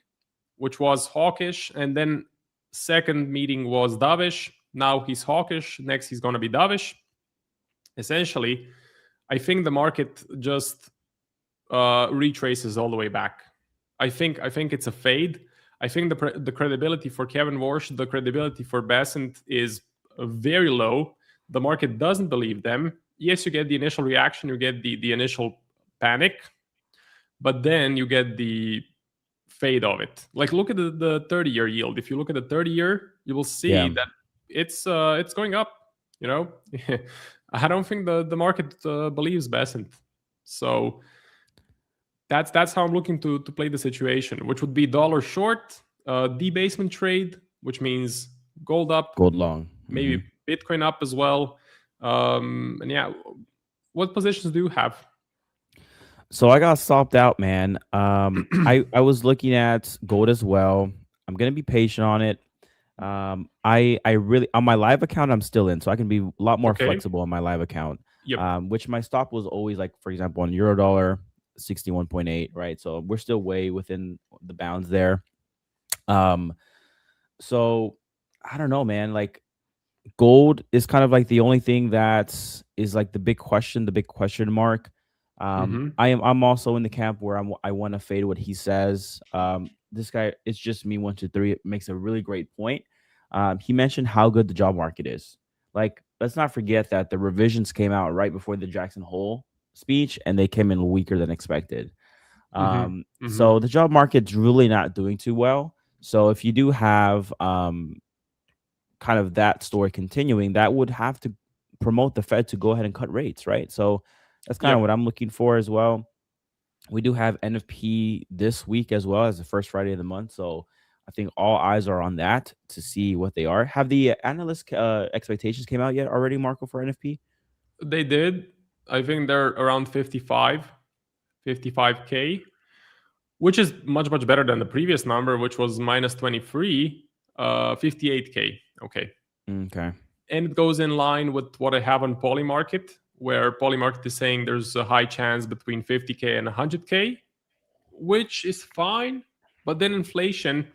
which was hawkish. And then second meeting was dovish. Now he's hawkish. Next, he's going to be dovish. Essentially, I think the market just retraces all the way back. I think it's a fade. I think the credibility for Kevin Warsh, the credibility for Besant is very low. The market doesn't believe them. Yes, you get the initial reaction, you get the initial panic, but then you get the fade of it. Like, look at the 30-year yield. If you look at the 30-year, you will see that it's going up. You know, I don't think the market believes Besant. So that's how I'm looking to play the situation, which would be dollar short, debasement trade, which means gold up, gold long, maybe Bitcoin up as well. And yeah, what positions do you have? So I got stopped out, man. I was looking at gold as well. I'm gonna be patient on it. I really, on my live account, I'm still in, so I can be a lot more flexible on my live account. Which my stop was always, like, for example, on Eurodollar 61.8, right? So we're still way within the bounds there. So I don't know, man. Like, gold is kind of like the only thing that is like the big question mark. I'm also in the camp where I want to fade what he says. This guy, it's just me 1 2 3, makes a really great point. He mentioned how good the job market is. Like, let's not forget that the revisions came out right before the Jackson Hole speech, and they came in weaker than expected. So the job market's really not doing too well. So if you do have kind of that story continuing, that would have to promote the Fed to go ahead and cut rates, right? So that's kind of what I'm looking for as well. We do have NFP this week as well, as the first Friday of the month. So I think all eyes are on that to see what they are. Have the analyst expectations came out yet already, Marco, for NFP? They did. I think they're around 55K, which is much, much better than the previous number, which was minus 23, 58K. Okay. Okay. And it goes in line with what I have on Polymarket, where Polymarket is saying there's a high chance between 50K and 100K, which is fine. But then inflation,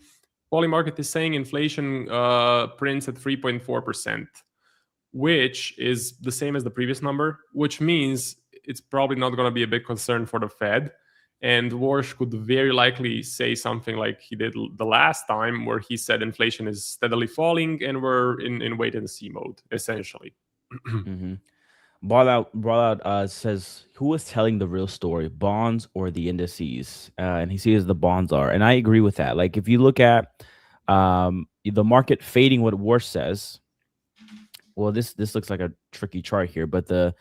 Polymarket is saying inflation prints at 3.4%, which is the same as the previous number, which means it's probably not going to be a big concern for the Fed. And Warsh could very likely say something like he did the last time, where he said inflation is steadily falling and we're in wait and see mode, essentially. Mm-hmm. Brawlout says, who is telling the real story, bonds or the indices? And he sees the bonds are. And I agree with that. Like, if you look at the market fading what Warsh says, well, this looks like a tricky chart here, but the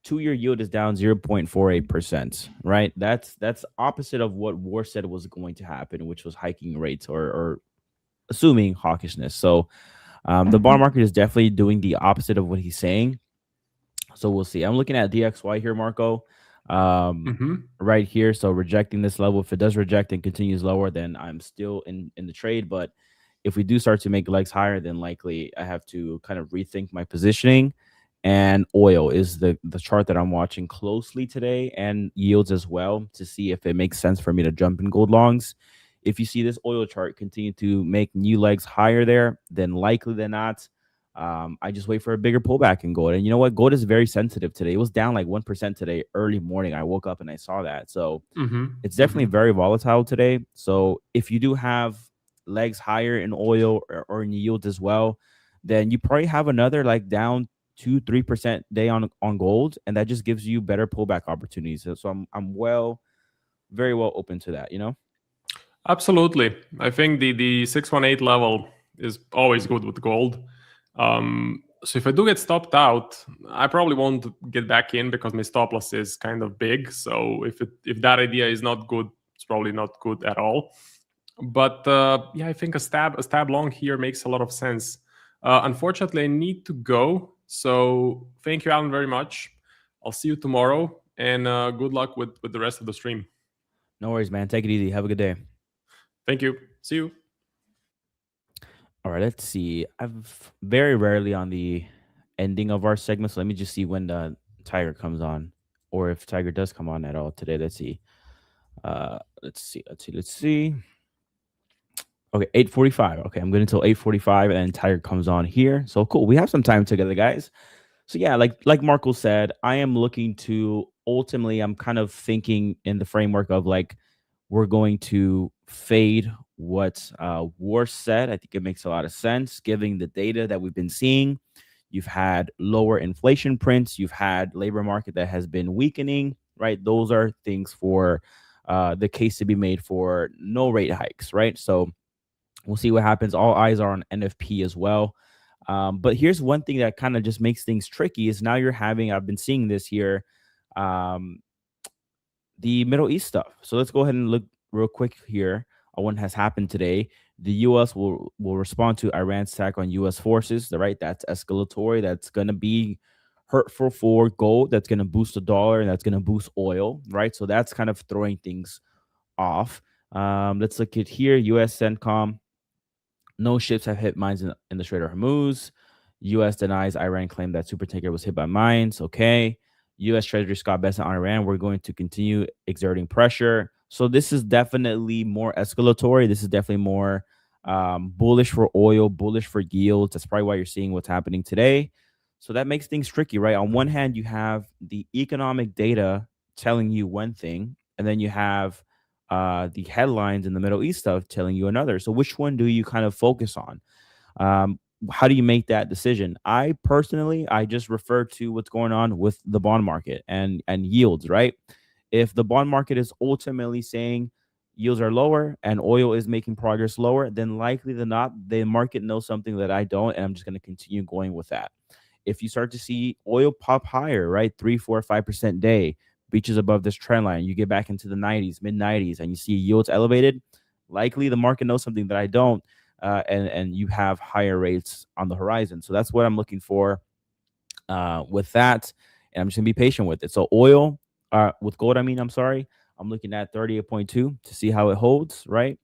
2-year yield is down 0.48%, right? That's opposite of what Warsh said was going to happen, which was hiking rates or assuming hawkishness. So the bond market is definitely doing the opposite of what he's saying. So we'll see. I'm looking at DXY here, Marco, right here. So rejecting this level. If it does reject and continues lower, then I'm still in the trade. But if we do start to make legs higher, then likely I have to kind of rethink my positioning. And oil is the chart that I'm watching closely today, and yields as well, to see if it makes sense for me to jump in gold longs. If you see this oil chart continue to make new legs higher there, then likely than not, I just wait for a bigger pullback in gold. And you know what? Gold is very sensitive today. It was down like 1% today, early morning. I woke up and I saw that. So it's definitely very volatile today. So if you do have legs higher in oil or in yields as well, then you probably have another like down 2-3% day on gold, and that just gives you better pullback opportunities. So I'm very well open to that, you know. Absolutely. I think the 618 level is always good with gold. So if I do get stopped out, I probably won't get back in because my stop loss is kind of big. So if that idea is not good, it's probably not good at all. But yeah, I think a stab long here makes a lot of sense. Unfortunately, I need to go. So thank you, Alan, very much. I'll see you tomorrow, and good luck with the rest of the stream. No worries, man. Take it easy. Have a good day. Thank you. See you. All right, let's see. I've very rarely on the ending of our segment, so let me just see when the Tiger comes on, or if Tiger does come on at all today. Let's see. Let's see. Okay, 8:45. Okay, I'm good until 8:45, and then Tiger comes on here. So cool. We have some time together, guys. So yeah, like Marco said, I am looking to ultimately, I'm kind of thinking in the framework of like, we're going to fade what Warsh said. I think it makes a lot of sense, given the data that we've been seeing. You've had lower inflation prints. You've had labor market that has been weakening, right? Those are things for the case to be made for no rate hikes, right? So we'll see what happens. All eyes are on NFP as well. But here's one thing that kind of just makes things tricky is now you're having, I've been seeing this here, the Middle East stuff. So let's go ahead and look real quick here on what has happened today. The U.S. will respond to Iran's attack on U.S. forces, right? That's escalatory. That's going to be hurtful for gold. That's going to boost the dollar, and that's going to boost oil, right? So that's kind of throwing things off. Let's look at here. U.S. CENTCOM. No ships have hit mines in the Strait of Hormuz. U.S. denies Iran claim that super tanker was hit by mines. Okay. U.S. Treasury Scott Bessent on Iran. We're going to continue exerting pressure. So this is definitely more escalatory. This is definitely more bullish for oil, bullish for yields. That's probably why you're seeing what's happening today. So that makes things tricky, right? On one hand, you have the economic data telling you one thing, and then you have the headlines in the Middle East stuff telling you another. So which one do you kind of focus on? How do you make that decision? I personally, I just refer to what's going on with the bond market and yields, right? If the bond market is ultimately saying yields are lower and oil is making progress lower, then likely than not, the market knows something that I don't, and I'm just going to continue going with that. If you start to see oil pop higher, right, 3, 4, 5% day, reaches above this trend line, you get back into the 90s, mid 90s, and you see yields elevated, likely the market knows something that I don't, and you have higher rates on the horizon. So that's what I'm looking for. with that, and I'm just gonna be patient with it. So oil, with gold, I'm sorry, I'm looking at 38.2 to see how it holds, right?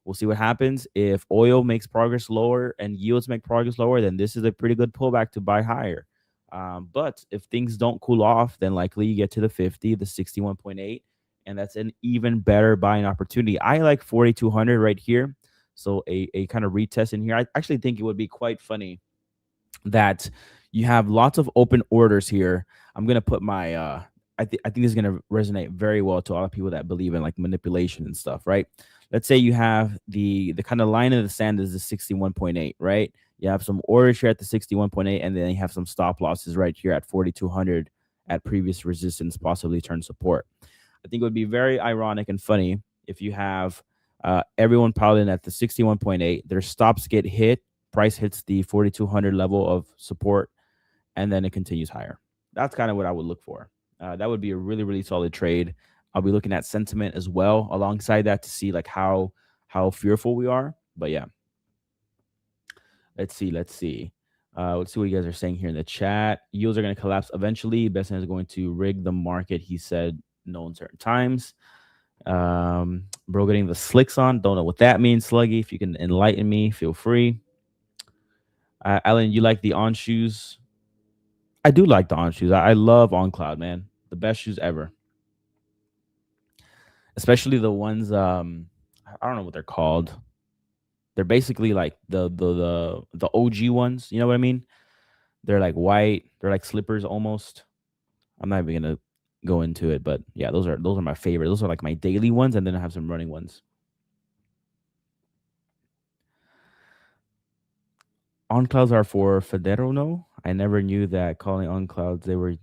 We'll see what happens. If oil makes progress lower and yields make progress lower, then this is a pretty good pullback to buy higher. But if things don't cool off, then likely you get to the 50, the 61.8, and that's an even better buying opportunity. I like 4,200 right here. So a kind of retest in here. I actually think it would be quite funny that you have lots of open orders here. I'm gonna put my I think this is gonna resonate very well to a lot of people that believe in like manipulation and stuff, right? Let's say you have the kind of line in the sand is the 61.8, right? You have some orders here at the 61.8, and then you have some stop losses right here at 4,200 at previous resistance, possibly turn support. I think it would be very ironic and funny if you have everyone piling at the 61.8, their stops get hit, price hits the 4,200 level of support, and then it continues higher. That's kind of what I would look for. That would be a really, really solid trade. I'll be looking at sentiment as well alongside that to see like how fearful we are. But yeah, let's see. Let's see what you guys are saying here in the chat. Yields are going to collapse eventually. Besson is going to rig the market, he said, no uncertain times. Bro, getting the slicks on. Don't know what that means, Sluggy. If you can enlighten me, feel free. Alan, you like the on shoes? I do like the on shoes. I love On Cloud, man. The best shoes ever. Especially the ones I don't know what they're called. They're basically like the OG ones, you know what I mean? They're like white, they're like slippers almost. I'm not even gonna go into it, but yeah, those are my favorite. Those are like my daily ones, and then I have some running ones. On clouds are for Federo, no? I never knew that calling on clouds they were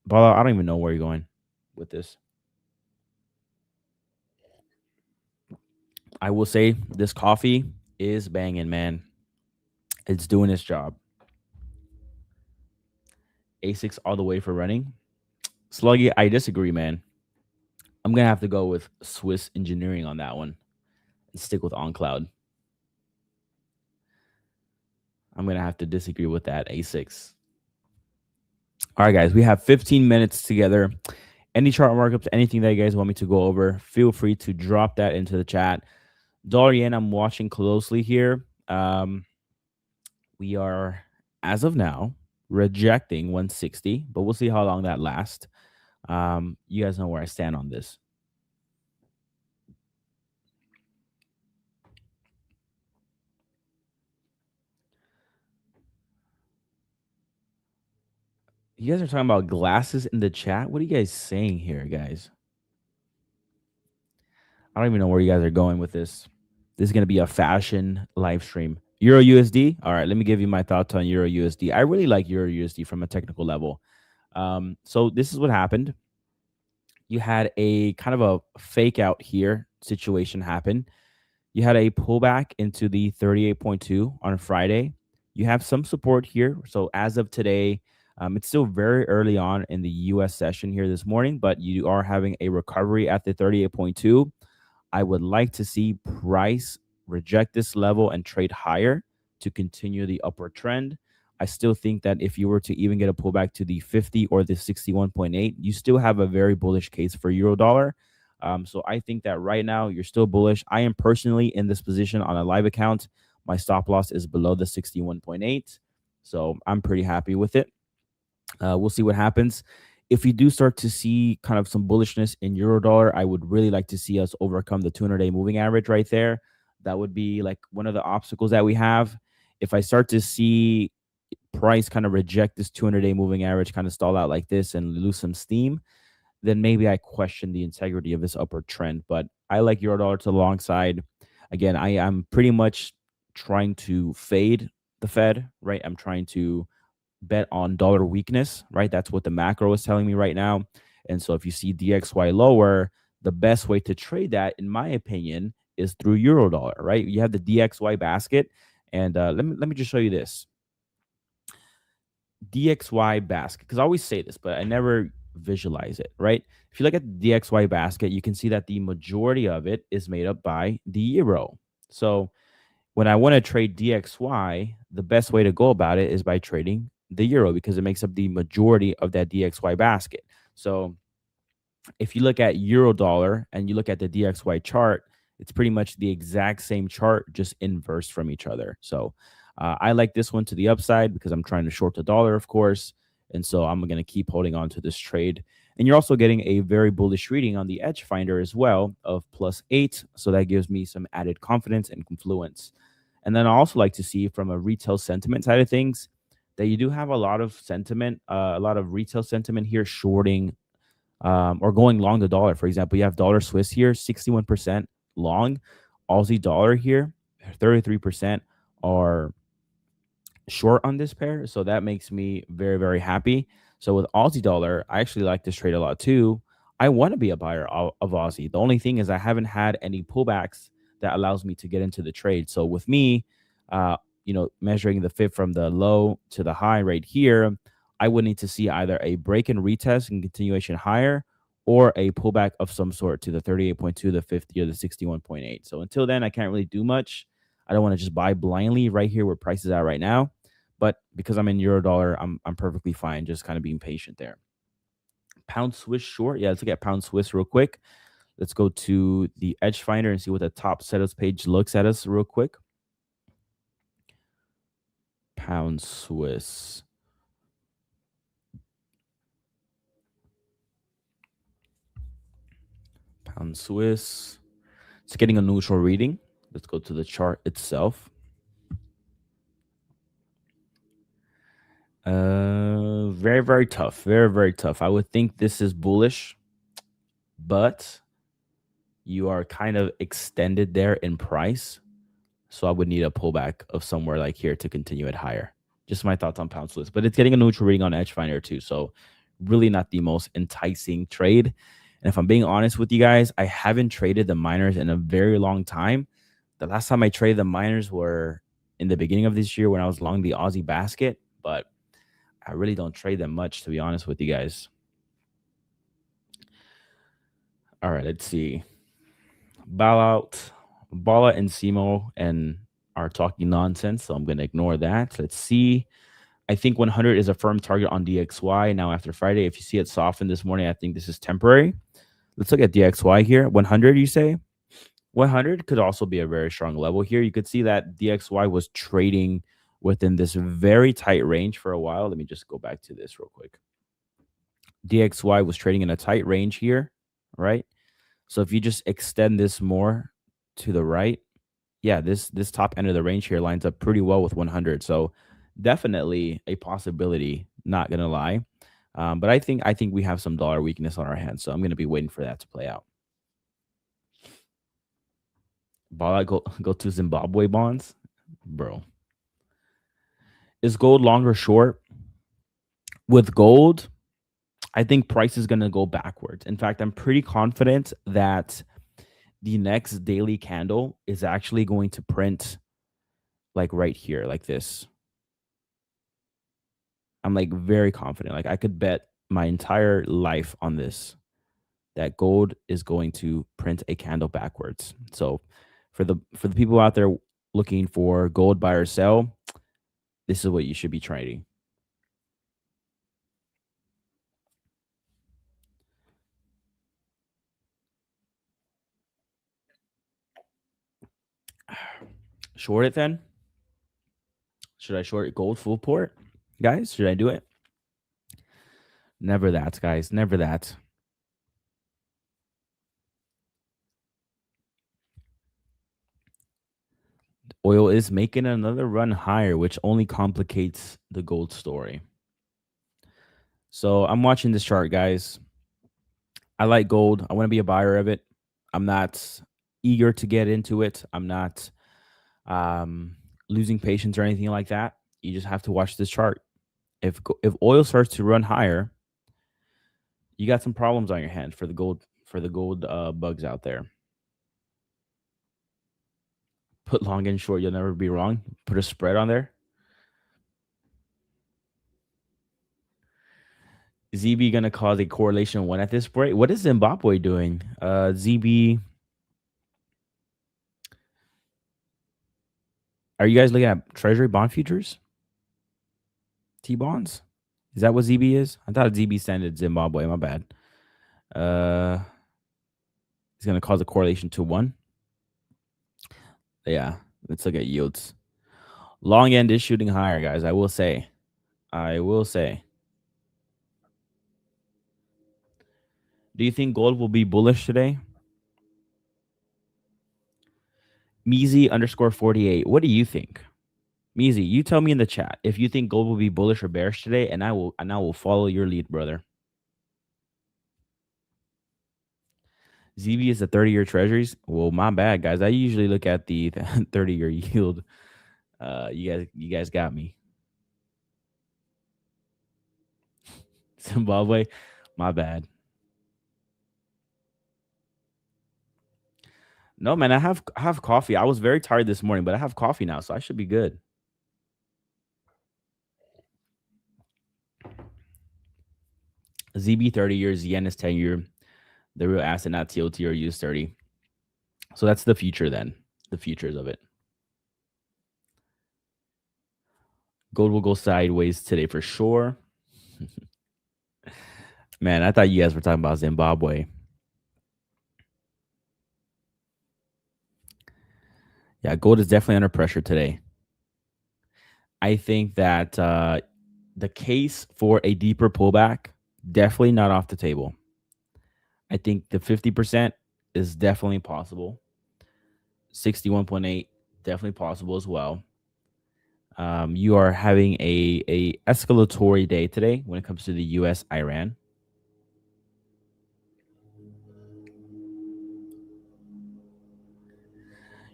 Bala, I don't even know where you're going with this. I will say this coffee is banging, man. It's doing its job. A6 all the way for running. Sluggy, I disagree, man. I'm gonna have to go with Swiss engineering on that one and stick with OnCloud. I'm gonna have to disagree with that A6. All right, guys, we have 15 minutes together. Any chart markups, anything that you guys want me to go over, feel free to drop that into the chat. Dollar yen, I'm watching closely here. We are, as of now, rejecting 160, but we'll see how long that lasts. You guys know where I stand on this. You guys are talking about glasses in the chat. What are you guys saying here, guys? I don't even know where you guys are going with this. This is going to be a fashion live stream. Euro USD. All right, let me give you my thoughts on Euro USD. I really like Euro USD from a technical level. So this is what happened. You had a kind of a fake out here situation happen. You had a pullback into the 38.2 on Friday. You have some support here. So as of today, it's still very early on in the US session here this morning, but you are having a recovery at the 38.2. I would like to see price reject this level and trade higher to continue the upward trend. I still think that if you were to even get a pullback to the 50 or the 61.8, you still have a very bullish case for euro dollar. So I think that right now you're still bullish. I am personally in this position on a live account. My stop loss is below the 61.8. So I'm pretty happy with it. We'll see what happens. If you do start to see kind of some bullishness in euro dollar, I would really like to see us overcome the 200-day moving average right there. That would be like one of the obstacles that we have. If I start to see price kind of reject this 200-day moving average, kind of stall out like this and lose some steam, then maybe I question the integrity of this upward trend. But I like euro dollar to the long side. Again, I am pretty much trying to fade the Fed, right? I'm trying to bet on dollar weakness, right? That's what the macro is telling me right now. And so if you see DXY lower, the best way to trade that, in my opinion, is through euro dollar, right? You have the DXY basket. And let me just show you this. DXY basket, because I always say this, but I never visualize it, right? If you look at the DXY basket, you can see that the majority of it is made up by the euro. So when I want to trade DXY, the best way to go about it is by trading the euro because it makes up the majority of that DXY basket. So if you look at euro dollar and you look at the DXY chart, it's pretty much the exact same chart, just inverse from each other. So I like this one to the upside because I'm trying to short the dollar, of course. And so I'm going to keep holding on to this trade. And you're also getting a very bullish reading on the Edge Finder as well of +8. So that gives me some added confidence and confluence. And then I also like to see from a retail sentiment side of things that you do have a lot of sentiment, a lot of retail sentiment here shorting or going long the dollar. For example, you have dollar Swiss here, 61% long. Aussie dollar here, 33% are short on this pair. So that makes me very, very happy. So with Aussie dollar, I actually like this trade a lot too. I want to be a buyer of Aussie. The only thing is I haven't had any pullbacks that allows me to get into the trade. So with me, measuring the fib from the low to the high right here, I would need to see either a break and retest and continuation higher or a pullback of some sort to the 38.2, the 50, or the 61.8. So until then, I can't really do much. I don't want to just buy blindly right here where price is at right now. But because I'm in euro dollar, I'm perfectly fine just kind of being patient there. Pound Swiss short. Yeah, let's look at pound Swiss real quick. Let's go to the Edge Finder and see what the top setups page looks at us real quick. Pound Swiss. Pound Swiss. It's getting a neutral reading. Let's go to the chart itself. Very, very tough. Very, very tough. I would think this is bullish, but you are kind of extended there in price. So I would need a pullback of somewhere like here to continue it higher. Just my thoughts on pound Swiss, but it's getting a neutral reading on Edge Finder too. So really not the most enticing trade. And if I'm being honest with you guys, I haven't traded the miners in a very long time. The last time I traded the miners were in the beginning of this year when I was long the Aussie basket, but I really don't trade them much, to be honest with you guys. All right, let's see. Bala and Simo are talking nonsense, so I'm going to ignore that. Let's see. I think 100 is a firm target on DXY now after Friday. If you see it soften this morning, I think this is temporary. Let's look at DXY here. 100, you say? 100 could also be a very strong level here. You could see that DXY was trading within this very tight range for a while. Let me just go back to this real quick. DXY was trading in a tight range here, right? So if you just extend this more to the right, yeah, this top end of the range here lines up pretty well with 100. So definitely a possibility, not going to lie. But I think we have some dollar weakness on our hands. So I'm going to be waiting for that to play out. Bala go to Zimbabwe bonds, bro. Is gold long or short? With gold, I think price is going to go backwards. In fact, I'm pretty confident that the next daily candle is actually going to print like right here, like this. I'm like very confident. Like I could bet my entire life on this, that gold is going to print a candle backwards. So for the people out there looking for gold buy or sell, this is what you should be trading. Short it then? Should I short gold full port? Guys, should I do it? Never that, guys. Never that. Oil is making another run higher, which only complicates the gold story. So I'm watching this chart, guys. I like gold. I want to be a buyer of it. I'm not eager to get into it. I'm not losing patience or anything like that. You just have to watch this chart. If oil starts to run higher, you got some problems on your hands for the gold bugs out there. Put long and short, you'll never be wrong. Put a spread on there. ZB gonna cause a correlation 1 at this break. What is Zimbabwe doing? ZB. Are you guys looking at treasury bond futures? T-bonds. Is that what ZB is? I thought ZB standard Zimbabwe. My bad. It's going to cause a correlation to 1. Yeah, let's look at yields. Long end is shooting higher, guys. I will say. Do you think gold will be bullish today? Meezy_48. What do you think? Meezy, you tell me in the chat if you think gold will be bullish or bearish today, and I will follow your lead, brother. ZB is the 30-year treasuries. Well, my bad, guys. I usually look at the 30-year yield. You guys got me. Zimbabwe, my bad. No, man, I have coffee. I was very tired this morning, but I have coffee now, so I should be good. ZB 30 years, yen is 10-year. The real asset, not TOT or US30. So that's the future then. The futures of it. Gold will go sideways today for sure. Man, I thought you guys were talking about Zimbabwe. Yeah, gold is definitely under pressure today. I think that the case for a deeper pullback, definitely not off the table. I think the 50% is definitely possible. 61.8, definitely possible as well. You are having a escalatory day today when it comes to the US-Iran.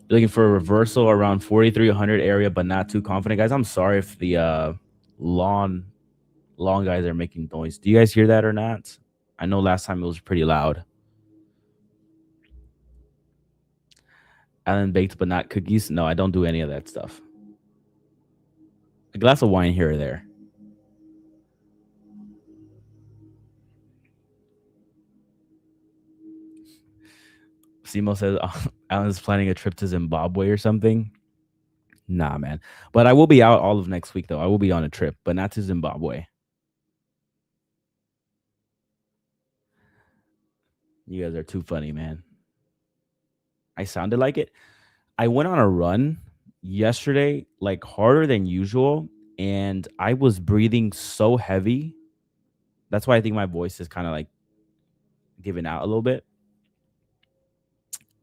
Looking for a reversal around 4,300 area, but not too confident, guys. I'm sorry if the long guys are making noise. Do you guys hear that or not? I know last time it was pretty loud. Island baked, but not cookies. No, I don't do any of that stuff. A glass of wine here or there. Simo says Alan's planning a trip to Zimbabwe or something. Nah, man. But I will be out all of next week, though. I will be on a trip, but not to Zimbabwe. You guys are too funny, man. I sounded like it. I went on a run yesterday, like harder than usual, and I was breathing so heavy. That's why I think my voice is kind of like giving out a little bit.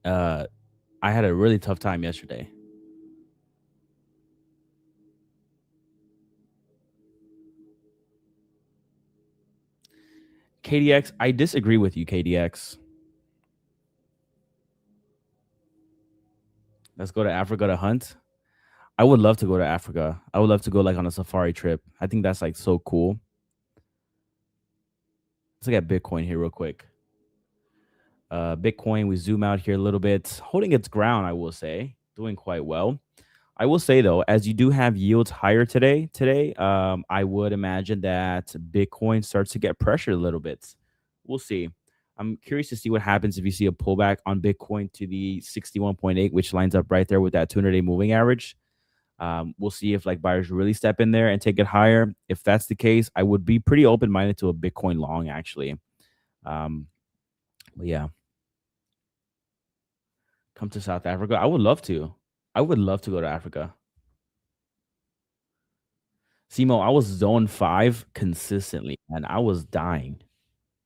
I had a really tough time yesterday. KDX, I disagree with you, KDX. Let's go to Africa to hunt. I would love to go to Africa. I would love to go like on a safari trip. I think that's like so cool. Let's look at Bitcoin here real quick. Bitcoin, we zoom out here a little bit. Holding its ground, I will say. Doing quite well. I will say, though, as you do have yields higher today, I would imagine that Bitcoin starts to get pressured a little bit. We'll see. I'm curious to see what happens if you see a pullback on Bitcoin to the 61.8, which lines up right there with that 200-day moving average. We'll see if like buyers really step in there and take it higher. If that's the case, I would be pretty open-minded to a Bitcoin long, actually. But yeah. Come to South Africa. I would love to. I would love to go to Africa. Simo, I was zone 5 consistently, and I was dying.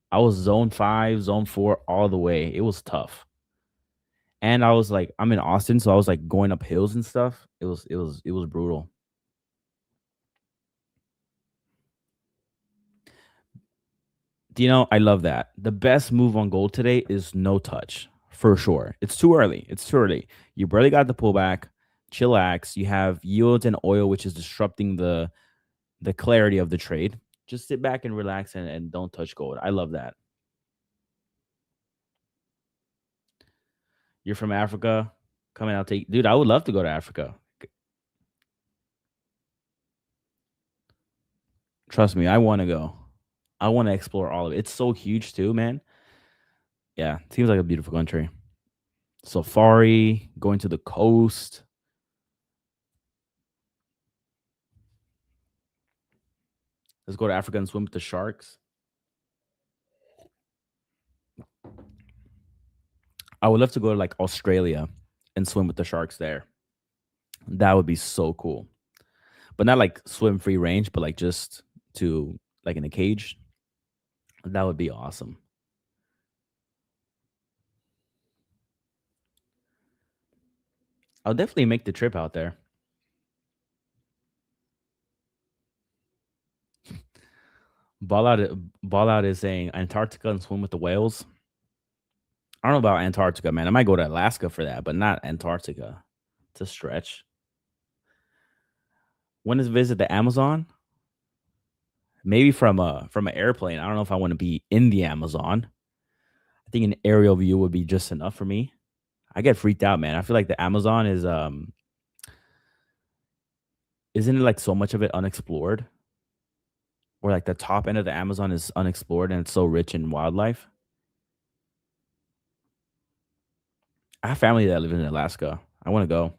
I was zone 5, zone 4 all the way. It was tough. And I was like, I'm in Austin, so I was like going up hills and stuff. It was brutal. Do you know, I love that. The best move on gold today is no touch, for sure. It's too early. It's too early. You barely got the pullback. Chillax. You have yields and oil, which is disrupting the clarity of the trade. Just sit back and relax and don't touch gold. I love that. You're from Africa. Come and I'll take. Dude, I would love to go to Africa. Trust me, I want to go. I want to explore all of it. It's so huge too, man. Yeah, it seems like a beautiful country. Safari, going to the coast. Let's go to Africa and swim with the sharks. I would love to go to like Australia and swim with the sharks there. That would be so cool. But not like swim free range, but like just to like in a cage. That would be awesome. I'll definitely make the trip out there. Ball out is saying Antarctica and swim with the whales. I don't know about Antarctica, man. I might go to Alaska for that, but not Antarctica. It's a stretch. When is visit the Amazon? Maybe from an airplane. I don't know if I want to be in the Amazon. I think an aerial view would be just enough for me. I get freaked out, man. I feel like the Amazon is isn't it like so much of it unexplored? Or like the top end of the Amazon is unexplored and it's so rich in wildlife. I have family that live in Alaska. I want to go.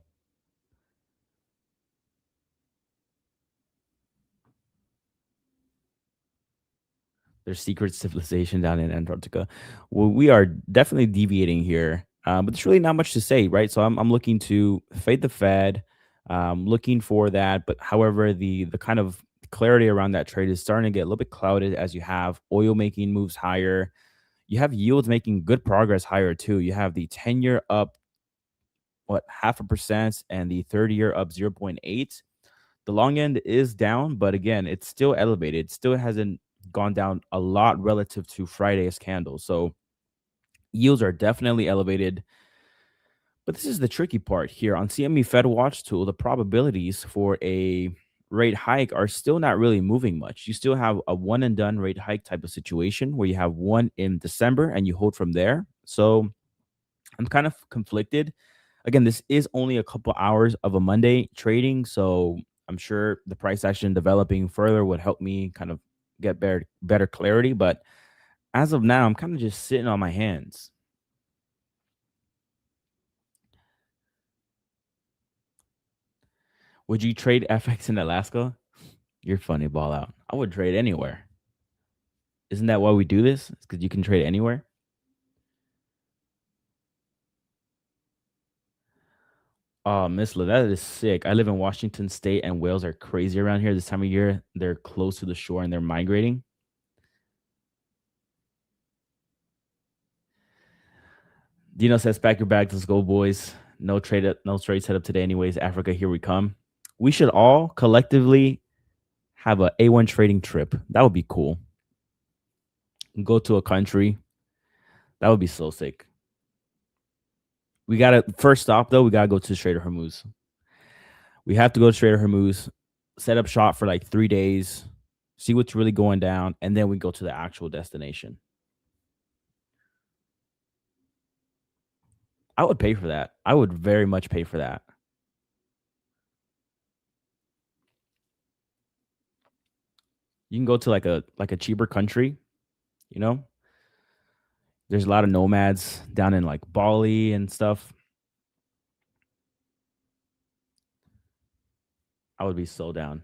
There's secret civilization down in Antarctica. Well, we are definitely deviating here, but there's really not much to say, right? So I'm looking to fade the Fed, looking for that. But however, the kind of clarity around that trade is starting to get a little bit clouded as you have oil making moves higher. You have yields making good progress higher too. You have the 10-year up, what, 0.5%, and the 30-year up 0.8. The long end is down, but again, it's still elevated. It still hasn't gone down a lot relative to Friday's candle. So yields are definitely elevated. But this is the tricky part here. On CME Fed Watch tool, the probabilities for a rate hike are still not really moving much. You still have a one and done rate hike type of situation where you have one in December and you hold from there. So I'm kind of conflicted. Again, this is only a couple hours of a Monday trading, so I'm sure the price action developing further would help me kind of get better clarity. But as of now, I'm kind of just sitting on my hands. Would you trade FX in Alaska? You're funny, ball out. I would trade anywhere. Isn't that why we do this? It's because you can trade anywhere. Oh, Miss La, that is sick. I live in Washington State, and whales are crazy around here this time of year. They're close to the shore and they're migrating. Dino says, "Pack your bags, let's go, boys. No trade set up today, anyways. Africa, here we come." We should all collectively have a A1 trading trip. That would be cool. Go to a country. That would be so sick. We gotta first stop though. We gotta go to Trader Hormuz. We have to go to Trader Hormuz, set up shop for like 3 days, see what's really going down, and then we go to the actual destination. I would pay for that. I would very much pay for that. You can go to like a cheaper country, you know? There's a lot of nomads down in like Bali and stuff. I would be so down.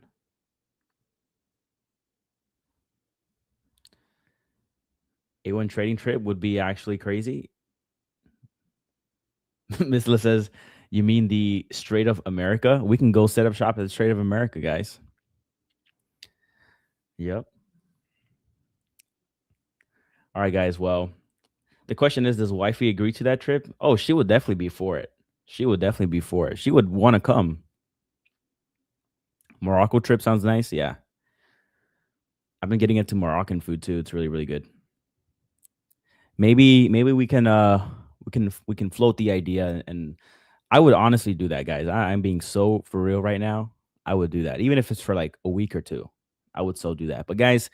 A1 trading trip would be actually crazy. Miss La says, "You mean the Strait of America? We can go set up shop at the Strait of America, guys." Yep. All right, guys. Well, the question is, does wifey agree to that trip? Oh, she would definitely be for it. She would definitely be for it. She would want to come. Morocco trip sounds nice. Yeah. I've been getting into Moroccan food too. It's really, really good. Maybe we can float the idea, and I would honestly do that, guys. I'm being so for real right now. I would do that. Even if it's for like a week or two. I would so do that. But guys,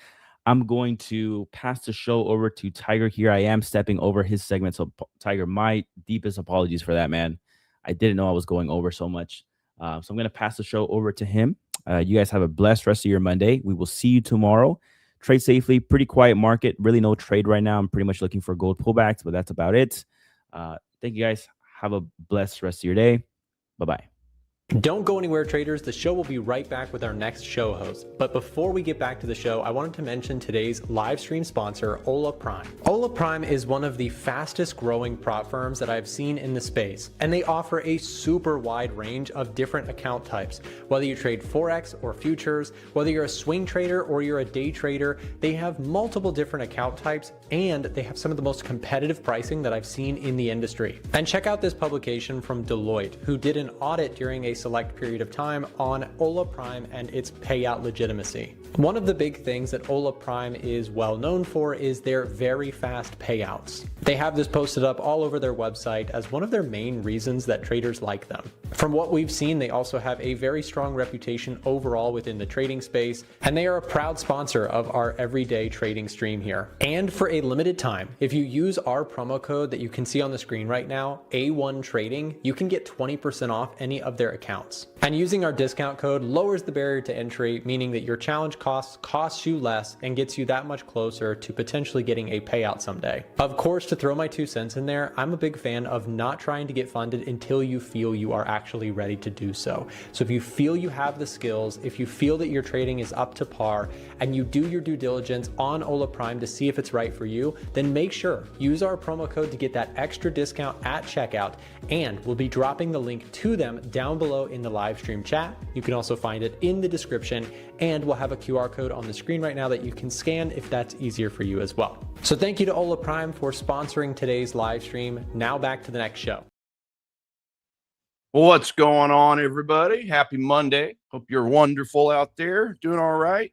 I'm going to pass the show over to Tiger here. I am stepping over his segment. So Tiger, my deepest apologies for that, man. I didn't know I was going over so much. So I'm going to pass the show over to him. You guys have a blessed rest of your Monday. We will see you tomorrow. Trade safely. Pretty quiet market. Really no trade right now. I'm pretty much looking for gold pullbacks, but that's about it. Thank you guys. Have a blessed rest of your day. Bye-bye. Don't go anywhere, traders. The show will be right back with our next show host. But before we get back to the show, I wanted to mention today's live stream sponsor, Ola Prime. Ola Prime is one of the fastest growing prop firms that I've seen in the space, and they offer a super wide range of different account types. Whether you trade Forex or futures, whether you're a swing trader or you're a day trader, they have multiple different account types, and they have some of the most competitive pricing that I've seen in the industry. And check out this publication from Deloitte, who did an audit during a select period of time on Ola Prime and its payout legitimacy. One of the big things that Ola Prime is well known for is their very fast payouts. They have this posted up all over their website as one of their main reasons that traders like them. From what we've seen, they also have a very strong reputation overall within the trading space, and they are a proud sponsor of our everyday trading stream here. And for a limited time, if you use our promo code that you can see on the screen right now, A1 Trading, you can get 20% off any of their accounts. And using our discount code lowers the barrier to entry, meaning that your challenge costs you less and gets you that much closer to potentially getting a payout someday. Of course, to throw my 2 cents in there, I'm a big fan of not trying to get funded until you feel you are actually ready to do so. So if you feel you have the skills, if you feel that your trading is up to par, and you do your due diligence on Ola Prime to see if it's right for you, then make sure use our promo code to get that extra discount at checkout, and we'll be dropping the link to them down below in the live stream chat. You can also find it in the description, and we'll have a QR code on the screen right now that you can scan if that's easier for you as well. So thank you to Ola Prime for sponsoring today's live stream. Now back to the next show. What's going on, everybody? Happy Monday. Hope you're wonderful out there, doing all right.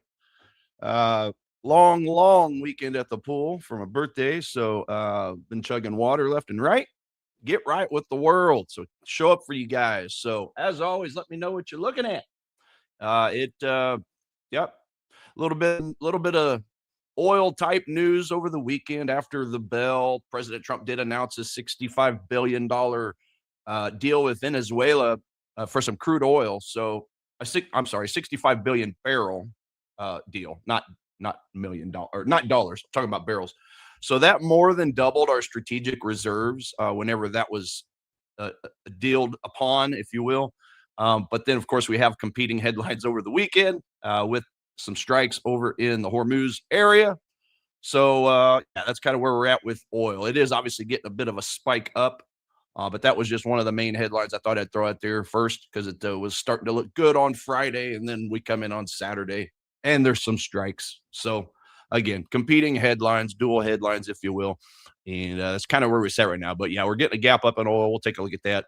Long weekend at the pool for my birthday, so been chugging water left and right. Get right with the world, so show up for you guys. So as always, let me know what you're looking at. Yep, a little bit of oil type news over the weekend after the bell. President Trump did announce a $65 billion deal with Venezuela for some crude oil. So I'm sorry, 65 billion barrel deal, not $1 million or not dollars. I'm talking about barrels. So that more than doubled our strategic reserves whenever that was dealed upon, if you will. But then, of course, we have competing headlines over the weekend with some strikes over in the Hormuz area. So yeah, that's kind of where we're at with oil. It is obviously getting a bit of a spike up, but that was just one of the main headlines I thought I'd throw out there first because it was starting to look good on Friday, and then we come in on Saturday, and there's some strikes. So again, competing headlines, dual headlines, if you will, and that's kind of where we're at right now. But yeah, we're getting a gap up in oil. We'll take a look at that.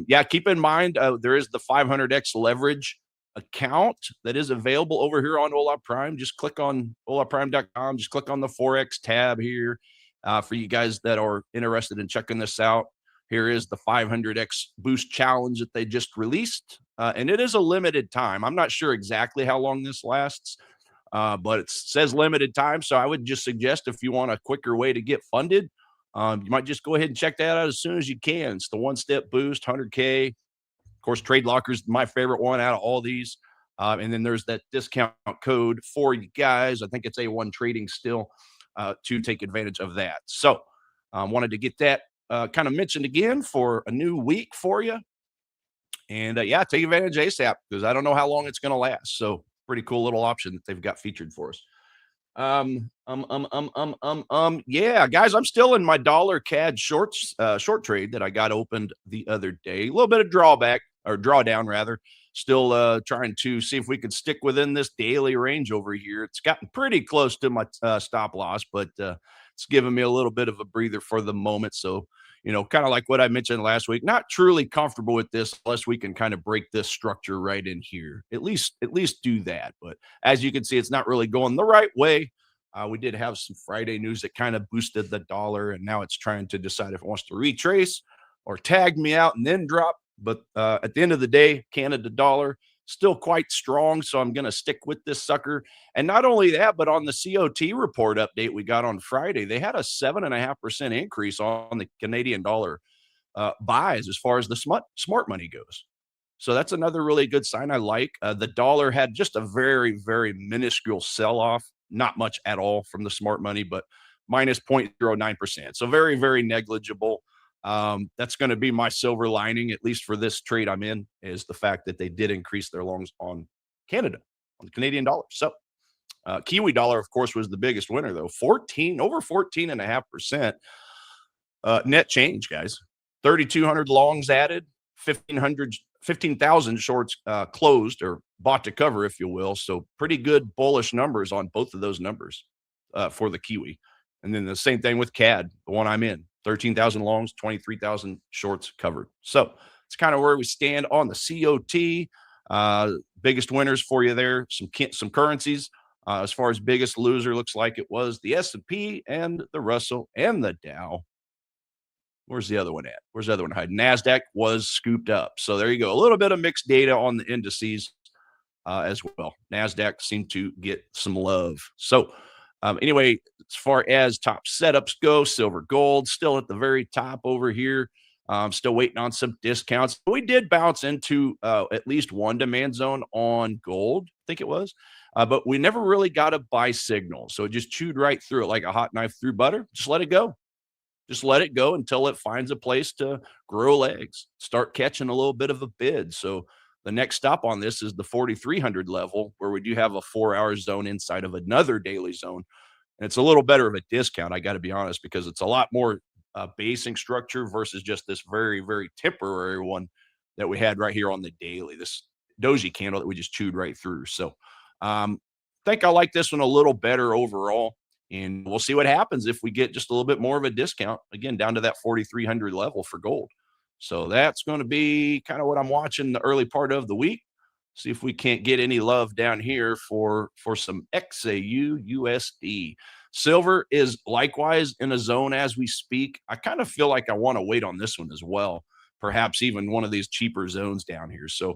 Yeah, keep in mind there is the 500x leverage account that is available over here on Ola Prime. Just click on olaprime.com. Just click on the Forex tab here for you guys that are interested in checking this out. Here is the 500x boost challenge that they just released, and it is a limited time. I'm not sure exactly how long this lasts, but it says limited time. So I would just suggest if you want a quicker way to get funded, you might just go ahead and check that out as soon as you can. It's the one-step boost, 100K. Of course, Trade Locker's my favorite one out of all these. And then there's that discount code for you guys. I think it's A1 Trading still to take advantage of that. So wanted to get that kind of mentioned again for a new week for you. And yeah, take advantage ASAP because I don't know how long it's going to last. So pretty cool little option that they've got featured for us. Yeah, guys, I'm still in my dollar CAD short trade that I got opened the other day. A little bit of drawdown rather. Still trying to see if we could stick within this daily range over here. It's gotten pretty close to my stop loss, but it's giving me a little bit of a breather for the moment. So, you know, kind of like what I mentioned last week, not truly comfortable with this unless we can kind of break this structure right in here. At least do that. But as you can see, it's not really going the right way. We did have some Friday news that kind of boosted the dollar, and now it's trying to decide if it wants to retrace or tag me out and then drop. But at the end of the day, Canada dollar still quite strong, so I'm going to stick with this sucker. And not only that, but on the COT report update we got on Friday, they had a 7.5% increase on the Canadian dollar buys as far as the smart money goes. So that's another really good sign I like. The dollar had just a very, very minuscule sell-off, not much at all from the smart money, but minus 0.09%. So very, very negligible. That's going to be my silver lining, at least for this trade I'm in, is the fact that they did increase their longs on Canada, on the Canadian dollar. So Kiwi dollar, of course, was the biggest winner, though. Over 14.5% net change, guys. 3,200 longs added, 15,000 shorts closed or bought to cover, if you will. So pretty good bullish numbers on both of those numbers for the Kiwi. And then the same thing with CAD, the one I'm in. 13,000 longs, 23,000 shorts covered. So it's kind of where we stand on the COT. Biggest winners for you there. Some currencies. As far as biggest loser, looks like it was the S&P and the Russell and the Dow. Where's the other one at? Where's the other one hiding? Nasdaq was scooped up. So there you go. A little bit of mixed data on the indices as well. Nasdaq seemed to get some love. So anyway, as far as top setups go, silver, gold, still at the very top over here. Still waiting on some discounts. We did bounce into at least one demand zone on gold, I think it was. But we never really got a buy signal. So it just chewed right through it like a hot knife through butter. Just let it go. Just let it go until it finds a place to grow legs, start catching a little bit of a bid. So the next stop on this is the 4,300 level, where we do have a 4-hour zone inside of another daily zone. And it's a little better of a discount, I got to be honest, because it's a lot more basing structure versus just this very, very temporary one that we had right here on the daily, this doji candle that we just chewed right through. So I think I like this one a little better overall. And we'll see what happens if we get just a little bit more of a discount, again, down to that 4,300 level for gold. So that's going to be kind of what I'm watching the early part of the week. See if we can't get any love down here for some XAU USD. Silver is likewise in a zone as we speak. I kind of feel like I want to wait on this one as well, perhaps even one of these cheaper zones down here. So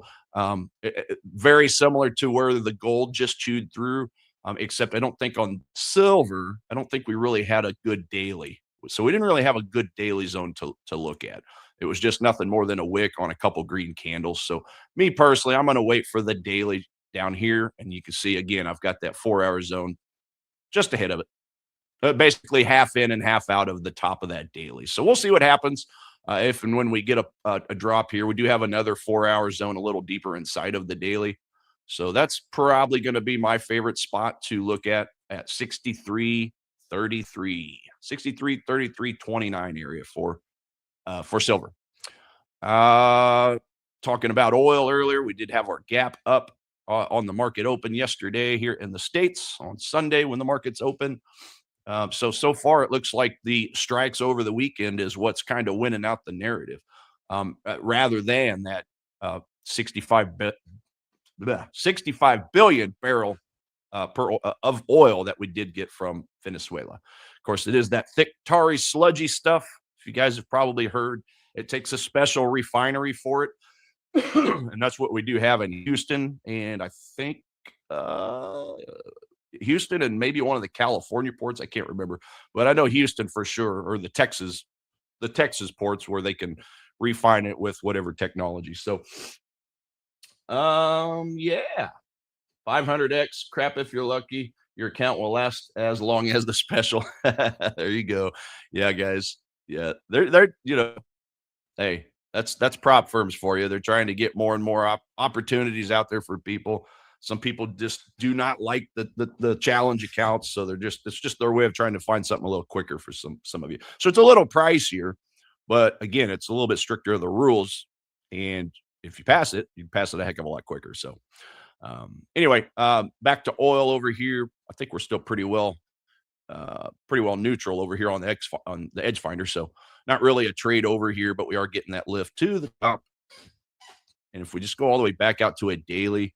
very similar to where the gold just chewed through. Except I don't think on silver, I don't think we really had a good daily. So we didn't really have a good daily zone to look at. It was just nothing more than a wick on a couple green candles. So me personally, I'm going to wait for the daily down here. And you can see, again, I've got that 4-hour zone just ahead of it. Basically half in and half out of the top of that daily. So we'll see what happens if and when we get a drop here. We do have another 4-hour zone a little deeper inside of the daily. So that's probably going to be my favorite spot to look at 63.33, 63.33.29 area for silver. Talking about oil earlier, we did have our gap up on the market open yesterday here in the States on Sunday when the market's open. So far, it looks like the strikes over the weekend is what's kind of winning out the narrative, rather than that 65 billion barrel of oil that we did get from Venezuela. Of course, it is that thick, tarry, sludgy stuff. If you guys have probably heard, it takes a special refinery for it. And that's what we do have in Houston. And I think Houston and maybe one of the California ports. I can't remember, but I know Houston for sure, or the Texas ports where they can refine it with whatever technology. So yeah, 500x crap. If you're lucky, your account will last as long as the special. There you go. Yeah, guys. Yeah, they're hey, that's prop firms for you. They're trying to get more and more opportunities out there for people. Some people just do not like the challenge accounts, so it's just their way of trying to find something a little quicker for some of you. So it's a little pricier, but again, it's a little bit stricter of the rules. And if you pass it, you pass it a heck of a lot quicker. So anyway, back to oil over here. I think we're still pretty well neutral over here on the edge finder. So not really a trade over here, but we are getting that lift to the top. And if we just go all the way back out to a daily,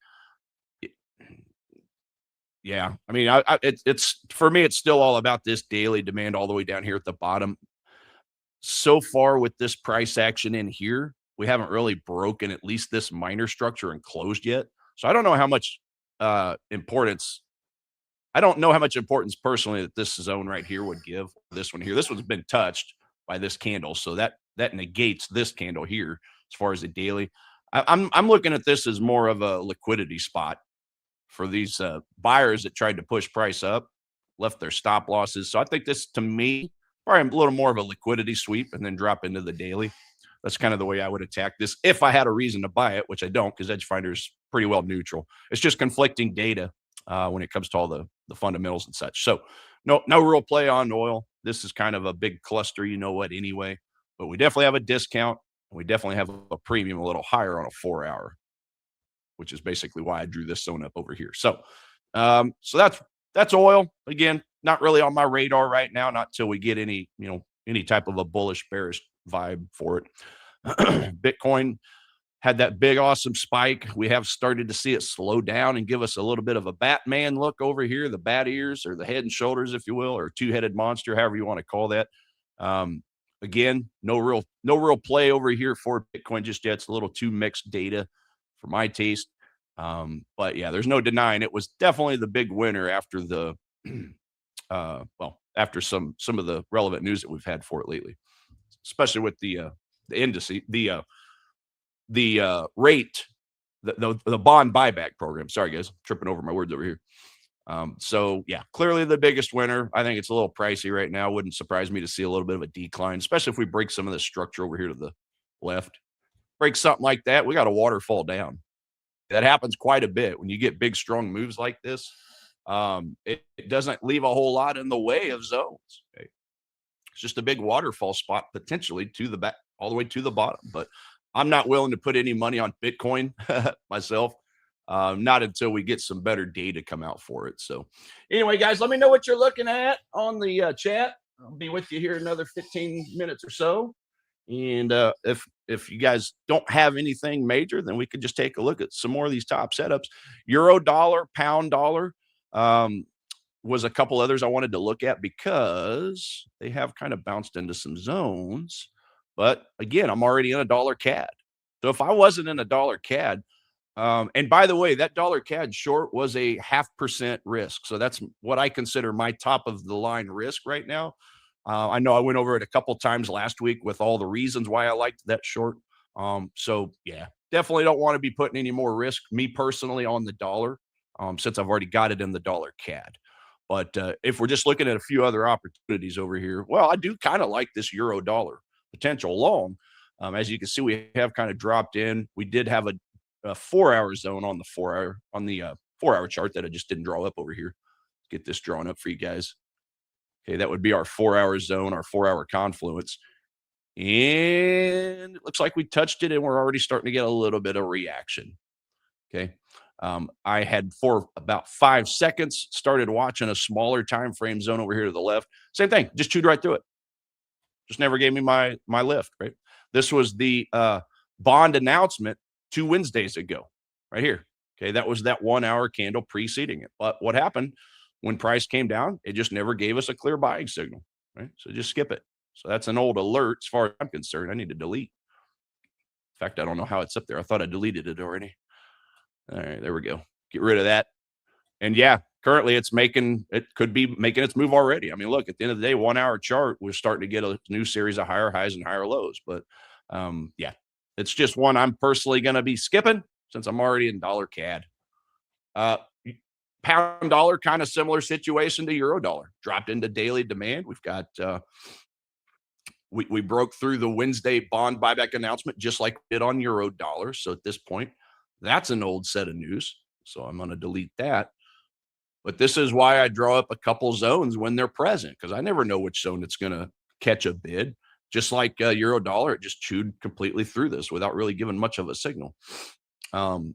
yeah, I mean, it's for me, it's still all about this daily demand all the way down here at the bottom. So far with this price action in here, we haven't really broken at least this minor structure and closed yet. So I don't know how much importance. I don't know how much importance personally that this zone right here would give this one here. This one's been touched by this candle, so that negates this candle here as far as the daily. I'm looking at this as more of a liquidity spot for these buyers that tried to push price up, left their stop losses. So I think this, to me, probably a little more of a liquidity sweep and then drop into the daily. That's kind of the way I would attack this if I had a reason to buy it, which I don't, because Edgefinder's pretty well neutral. It's just conflicting data when it comes to all the fundamentals and such. So no real play on oil. This is kind of a big cluster, you know what, anyway. But we definitely have a discount. And we definitely have a premium a little higher on a 4-hour, which is basically why I drew this zone up over here. So that's oil. Again, not really on my radar right now, not till we get any type of a bullish bearish vibe for it. Bitcoin had that big awesome spike. We have started to see it slow down and give us a little bit of a Batman look over here, the bat ears or the head and shoulders, if you will, or two-headed monster, however you want to call that. Again, no real play over here for Bitcoin just yet. It's a little too mixed data for my taste. But yeah, there's no denying it was definitely the big winner after the after some of the relevant news that we've had for it lately, especially with the indice, the rate, the bond buyback program. Sorry guys, tripping over my words over here. So yeah, clearly the biggest winner. I think it's a little pricey right now. Wouldn't surprise me to see a little bit of a decline, especially if we break some of the structure over here to the left. Break something like that, we got a waterfall down. That happens quite a bit when you get big, strong moves like this. It doesn't leave a whole lot in the way of zones. Okay? It's just a big waterfall spot potentially to the back, all the way to the bottom. But I'm not willing to put any money on Bitcoin myself. Not until we get some better data come out for it. So anyway, guys, let me know what you're looking at on the chat. I'll be with you here another 15 minutes or so. And if you guys don't have anything major, then we could just take a look at some more of these top setups. Euro dollar, pound dollar was a couple others I wanted to look at because they have kind of bounced into some zones. But again, I'm already in a dollar CAD. So if I wasn't in a dollar CAD, and by the way, that dollar CAD short was a 0.5% risk. So that's what I consider my top of the line risk right now. I know I went over it a couple times last week with all the reasons why I liked that short. So yeah, definitely don't want to be putting any more risk, me personally, on the dollar, since I've already got it in the dollar CAD. But if we're just looking at a few other opportunities over here, well, I do kind of like this euro dollar potential long. As you can see, we have kind of dropped in. We did have a 4-hour zone on the 4-hour chart that I just didn't draw up over here. Get this drawn up for you guys. Okay, that would be our 4-hour zone, our 4-hour confluence. And it looks like we touched it and we're already starting to get a little bit of reaction. Okay. I had for about 5 seconds started watching a smaller time frame zone over here to the left. Same thing, just chewed right through it. Just never gave me my lift, right? This was the bond announcement 2 Wednesdays ago, right here. Okay, that was that 1-hour candle preceding it. But what happened when price came down? It just never gave us a clear buying signal, right? So just skip it. So that's an old alert as far as I'm concerned. I need to delete. In fact, I don't know how it's up there. I thought I deleted it already. All right, there we go. Get rid of that. And yeah, currently it could be making its move already. I mean, look, at the end of the day, 1-hour chart, we're starting to get a new series of higher highs and higher lows. But yeah, it's just one I'm personally going to be skipping since I'm already in dollar CAD. Pound dollar, kind of similar situation to euro dollar. Dropped into daily demand. We've got we broke through the Wednesday bond buyback announcement just like we did on euro dollar. So at this point, that's an old set of news. So I'm going to delete that. But this is why I draw up a couple zones when they're present, because I never know which zone it's going to catch a bid. Just like euro dollar, it just chewed completely through this without really giving much of a signal. And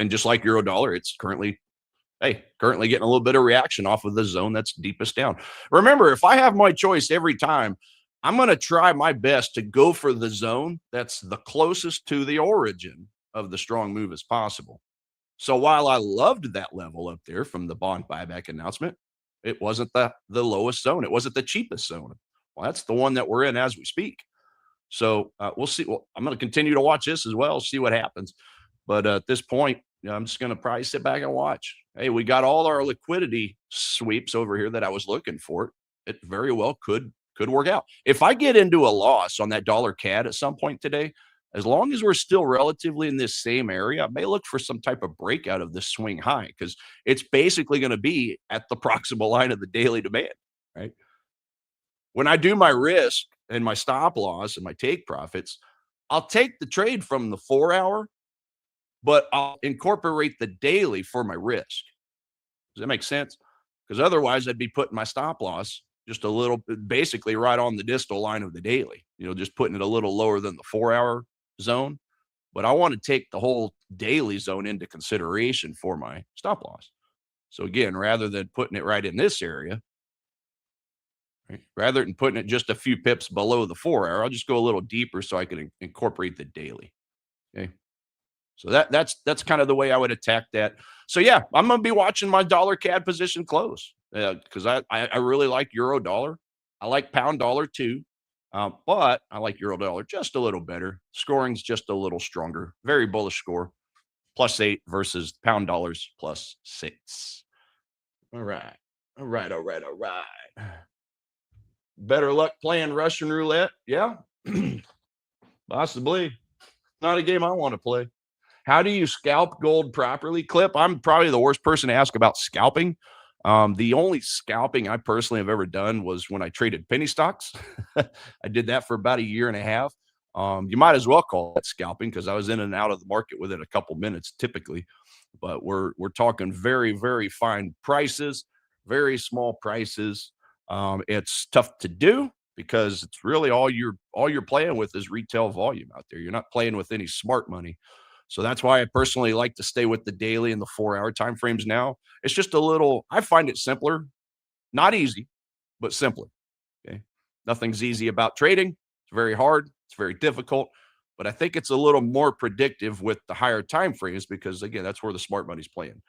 just like euro dollar, it's currently getting a little bit of reaction off of the zone that's deepest down. Remember, if I have my choice every time, I'm going to try my best to go for the zone that's the closest to the origin of the strong move as possible. So while I loved that level up there from the bond buyback announcement, it wasn't the lowest zone. It wasn't the cheapest zone. Well, that's the one that we're in as we speak. So we'll see. Well, I'm going to continue to watch this as well, see what happens. But at this point, I'm just going to probably sit back and watch. Hey, we got all our liquidity sweeps over here that I was looking for. It very well could work out. If I get into a loss on that dollar CAD at some point today, As long as we're still relatively in this same area, I may look for some type of breakout of this swing high, because it's basically going to be at the proximal line of the daily demand, right? When I do my risk and my stop loss and my take profits, I'll take the trade from the 4-hour, but I'll incorporate the daily for my risk. Does that make sense? Because otherwise I'd be putting my stop loss just a little, basically right on the distal line of the daily, just putting it a little lower than the 4-hour zone. But I want to take the whole daily zone into consideration for my stop loss. So again, rather than putting it right in this area, right, rather than putting it just a few pips below the 4-hour, I'll just go a little deeper so I can incorporate the daily. Okay. So that's kind of the way I would attack that. So yeah, I'm going to be watching my dollar CAD position close, because I really like euro dollar. I like pound dollar too. But I like euro dollar just a little better. Scoring's just a little stronger. Very bullish score. +8 versus pound dollars +6. All right. All right. All right. All right. Better luck playing Russian roulette. Yeah. Possibly. Not a game I want to play. How do you scalp gold properly? Clip, I'm probably the worst person to ask about scalping. The only scalping I personally have ever done was when I traded penny stocks. I did that for about a year and a half. You might as well call it scalping, because I was in and out of the market within a couple minutes typically. But we're talking very, very fine prices, very small prices. It's tough to do because it's really all you're playing with is retail volume out there. You're not playing with any smart money. So that's why I personally like to stay with the daily and the 4-hour time frames now. It's just a little, I find it simpler, not easy, but simpler. Okay. Nothing's easy about trading. It's very hard. It's very difficult, but I think it's a little more predictive with the higher time frames, because again, that's where the smart money's playing,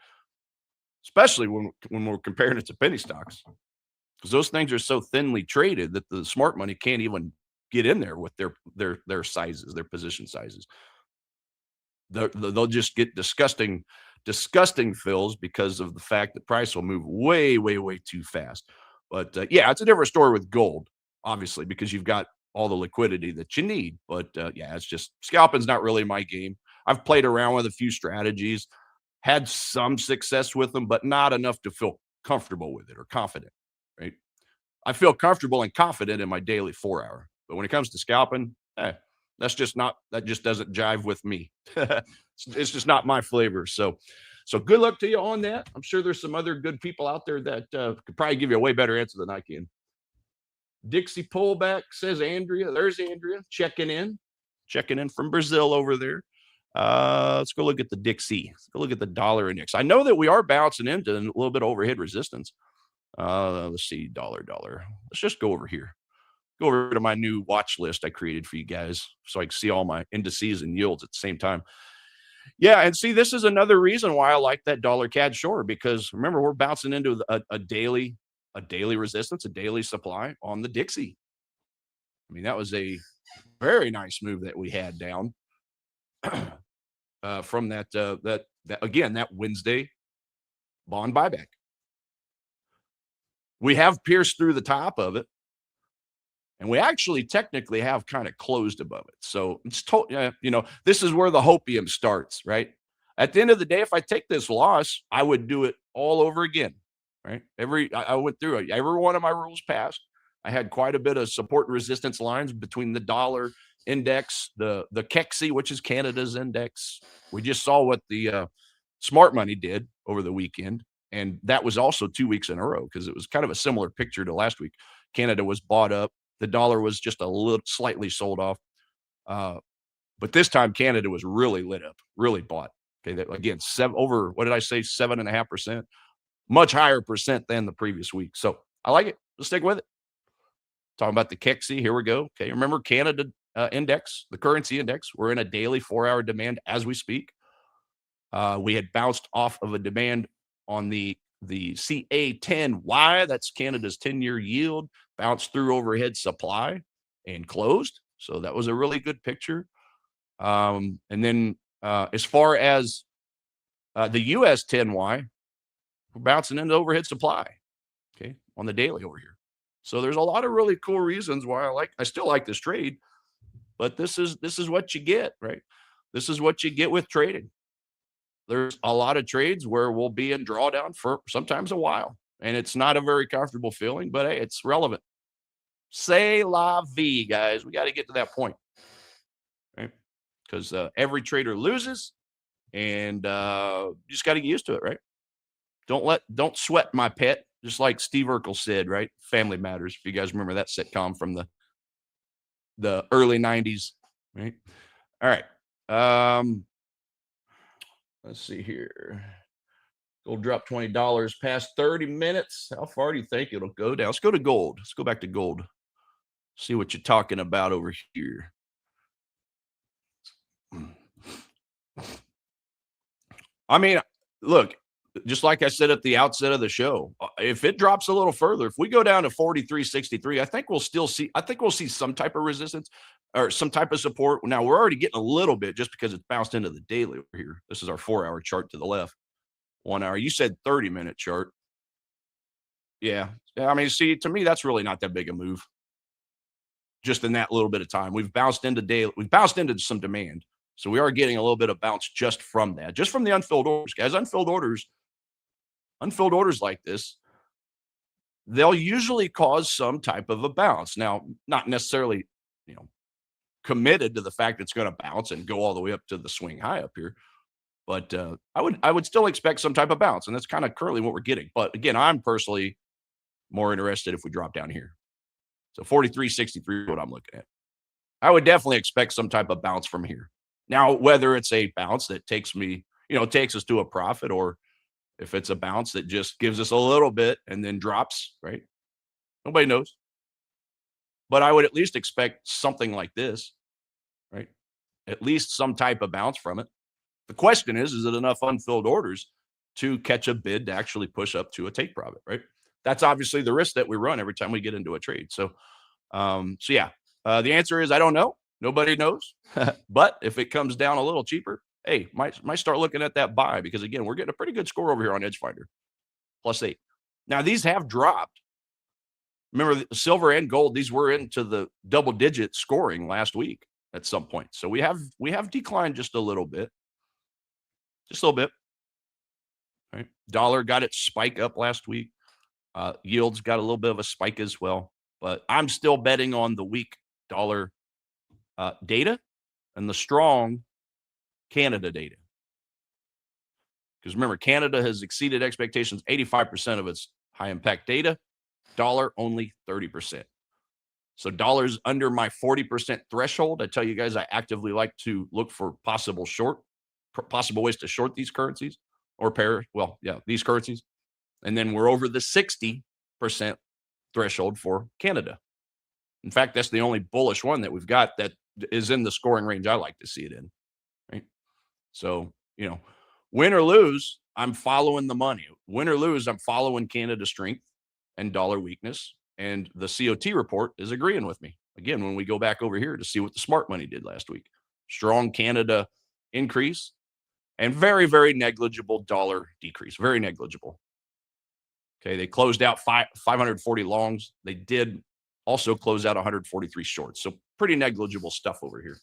especially when we're comparing it to penny stocks, because those things are so thinly traded that the smart money can't even get in there with their sizes, their position sizes. They'll just get disgusting fills because of the fact that price will move way, way, way too fast. But yeah, it's a different story with gold, obviously, because you've got all the liquidity that you need. But yeah, it's just scalping's not really my game. I've played around with a few strategies, had some success with them, but not enough to feel comfortable with it or confident, right? I feel comfortable and confident in my daily 4-hour. But when it comes to scalping, that just doesn't jive with me. It's just not my flavor. So good luck to you on that. I'm sure there's some other good people out there that could probably give you a way better answer than I can. Dixie pullback, says Andrea. There's Andrea checking in from Brazil over there. Let's go look at the Dixie. Let's go look at the dollar index. I know that we are bouncing into a little bit of overhead resistance. Let's see, dollar. Let's just go over here. Go over to my new watch list I created for you guys so I can see all my indices and yields at the same time. Yeah, and see, this is another reason why I like that dollar CAD short, because remember, we're bouncing into a daily resistance, a daily supply on the Dixie. I mean, that was a very nice move that we had down from that again, that Wednesday bond buyback. We have pierced through the top of it, and we actually technically have kind of closed above it. So it's this is where the hopium starts, right? At the end of the day, if I take this loss, I would do it all over again, right? I went through it. Every one of my rules passed. I had quite a bit of support and resistance lines between the dollar index, the KEXI, which is Canada's index. We just saw what the smart money did over the weekend. And that was also 2 weeks in a row, because it was kind of a similar picture to last week. Canada was bought up. The dollar was just a little slightly sold off. But this time Canada was really lit up, really bought. Okay. Again, what did I say? 7.5%, much higher percent than the previous week. So I like it. Let's stick with it. Talking about the KEXI. Here we go. Okay. Remember Canada index, the currency index. We're in a daily 4-hour demand as we speak. We had bounced off of a demand on the CA10Y, that's Canada's 10-year yield, bounced through overhead supply and closed. So that was a really good picture. And then as far as the US 10Y, we're bouncing into overhead supply, okay, on the daily over here. So there's a lot of really cool reasons why I still like this trade. but this is what you get, right? This is what you get with trading. There's a lot of trades where we'll be in drawdown for sometimes a while, and it's not a very comfortable feeling, but hey, it's relevant. C'est la vie, guys. We got to get to that point, right? Because every trader loses, and you just got to get used to it, right? Don't sweat my pet, just like Steve Urkel said, right? Family Matters. If you guys remember that sitcom from the early 90s, right? All right. Let's see here. Gold dropped $20 past 30 minutes. How far do you think it'll go down? Let's go to gold. Let's go back to gold. See what you're talking about over here. I mean, look, just like I said at the outset of the show, if it drops a little further, if we go down to 43.63, I think we'll see some type of resistance or some type of support. Now we're already getting a little bit just because it's bounced into the daily over here. This is our 4-hour chart to the left. 1 hour. You said 30-minute chart. Yeah. I mean, see, to me, that's really not that big a move. Just in that little bit of time, we've bounced into some demand. So we are getting a little bit of bounce just from that, just from the unfilled orders, guys. Unfilled orders like this, they'll usually cause some type of a bounce. Now, not necessarily, committed to the fact it's going to bounce and go all the way up to the swing high up here. But I would still expect some type of bounce, and that's kind of currently what we're getting. But again, I'm personally more interested if we drop down here. So 43.63 what I'm looking at. I would definitely expect some type of bounce from here. Now, whether it's a bounce that takes us to a profit, or if it's a bounce that just gives us a little bit and then drops, right? Nobody knows. But I would at least expect something like this, right? At least some type of bounce from it. The question is it enough unfilled orders to catch a bid to actually push up to a take profit, right? That's obviously the risk that we run every time we get into a trade. So yeah, the answer is I don't know. Nobody knows. But if it comes down a little cheaper, hey, might start looking at that buy, because again, we're getting a pretty good score over here on EdgeFinder, +8. Now these have dropped. Remember, silver and gold, these were into the double-digit scoring last week at some point. So we have declined just a little bit. Just a little bit. Right? Dollar got its spike up last week. Yields got a little bit of a spike as well. But I'm still betting on the weak dollar data and the strong Canada data. Because remember, Canada has exceeded expectations 85% of its high impact data. Dollar only 30%. So dollar's under my 40% threshold. I tell you guys, I actively like to look for possible ways to short these currencies or these currencies. And then we're over the 60% threshold for Canada. In fact, that's the only bullish one that we've got that is in the scoring range I like to see it in. Right. So, win or lose, I'm following the money. Win or lose, I'm following Canada strength and dollar weakness. And the COT report is agreeing with me. Again, when we go back over here to see what the smart money did last week, strong Canada increase and very, very negligible dollar decrease. Very negligible. Okay. They closed out 540 longs. They did also close out 143 shorts. So pretty negligible stuff over here.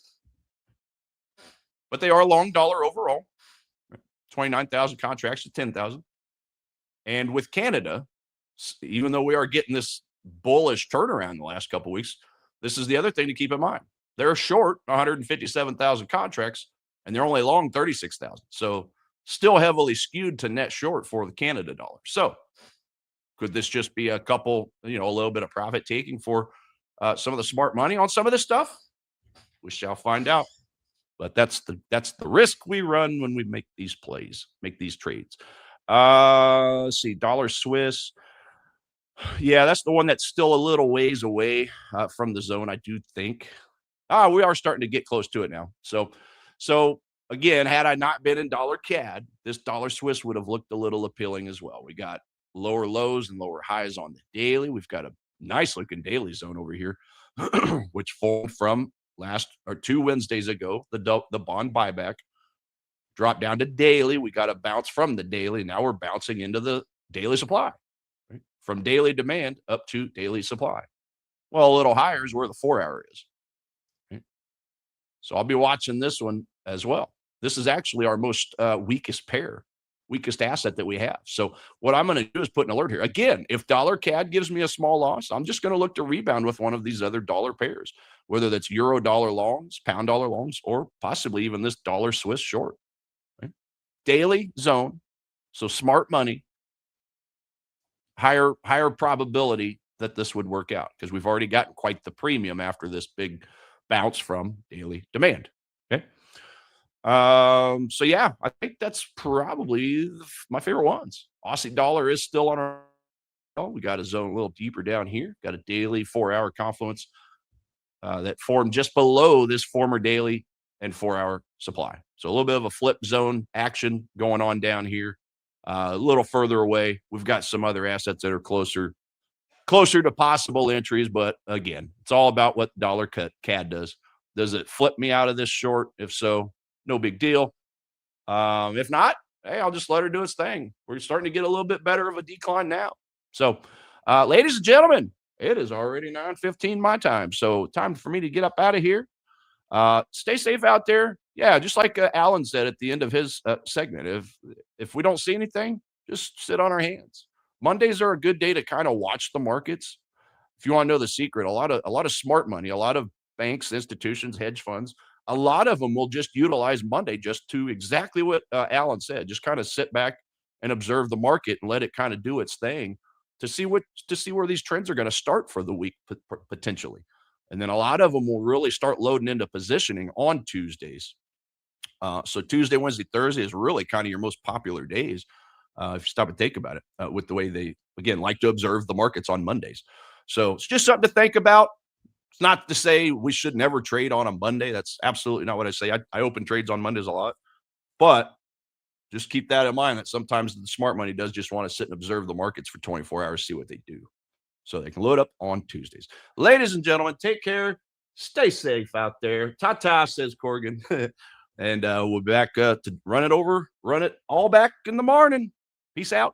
But they are long dollar overall. 29,000 contracts to 10,000. And with Canada, even though we are getting this bullish turnaround the last couple of weeks, this is the other thing to keep in mind. They're short 157,000 contracts, and they're only long 36,000. So still heavily skewed to net short for the Canada dollar. So could this just be a little bit of profit taking for some of the smart money on some of this stuff? We shall find out. But that's the risk we run when we make these plays, make these trades. Let's see, dollar Swiss. Yeah, that's the one that's still a little ways away from the zone, I do think. We are starting to get close to it now. So again, had I not been in dollar CAD, this dollar Swiss would have looked a little appealing as well. We got lower lows and lower highs on the daily. We've got a nice looking daily zone over here, which formed from 2 Wednesdays ago, the bond buyback dropped down to daily. We got a bounce from the daily. Now we're bouncing into the daily supply, right? From daily demand up to daily supply. Well, a little higher is where the 4-hour is. Right? So I'll be watching this one as well. This is actually our most weakest asset that we have. So what I'm going to do is put an alert here. Again, if dollar CAD gives me a small loss, I'm just going to look to rebound with one of these other dollar pairs, whether that's euro dollar longs, pound dollar longs, or possibly even this dollar Swiss short. Right? Daily zone. So smart money, higher probability that this would work out because we've already gotten quite the premium after this big bounce from daily demand. Okay. So yeah, I think that's probably my favorite ones. Aussie dollar is still on our, we got a zone a little deeper down here, got a daily 4-hour confluence that formed just below this former daily and 4-hour supply. So a little bit of a flip zone action going on down here. A little further away, we've got some other assets that are closer to possible entries. But again, it's all about what dollar CAD does. Does it flip me out of this short? If so, no big deal. If not, hey, I'll just let her do its thing. We're starting to get a little bit better of a decline now. So, ladies and gentlemen, it is already 9:15 my time. So time for me to get up out of here. Stay safe out there. Yeah, just like Alan said at the end of his segment, if we don't see anything, just sit on our hands. Mondays are a good day to kind of watch the markets. If you want to know the secret, a lot of smart money, a lot of banks, institutions, hedge funds, a lot of them will just utilize Monday just to exactly what Alan said, just kind of sit back and observe the market and let it kind of do its thing to see where these trends are going to start for the week potentially. And then a lot of them will really start loading into positioning on Tuesdays. So Tuesday, Wednesday, Thursday is really kind of your most popular days. If you stop and think about it, with the way they, again, like to observe the markets on Mondays. So it's just something to think about. It's not to say we should never trade on a Monday. That's absolutely not what I say. I open trades on Mondays a lot, but just keep that in mind that sometimes the smart money does just want to sit and observe the markets for 24 hours, see what they do. So they can load up on Tuesdays. Ladies and gentlemen, take care. Stay safe out there. Ta-ta, says Corrigan. And we'll be back to run it all back in the morning. Peace out.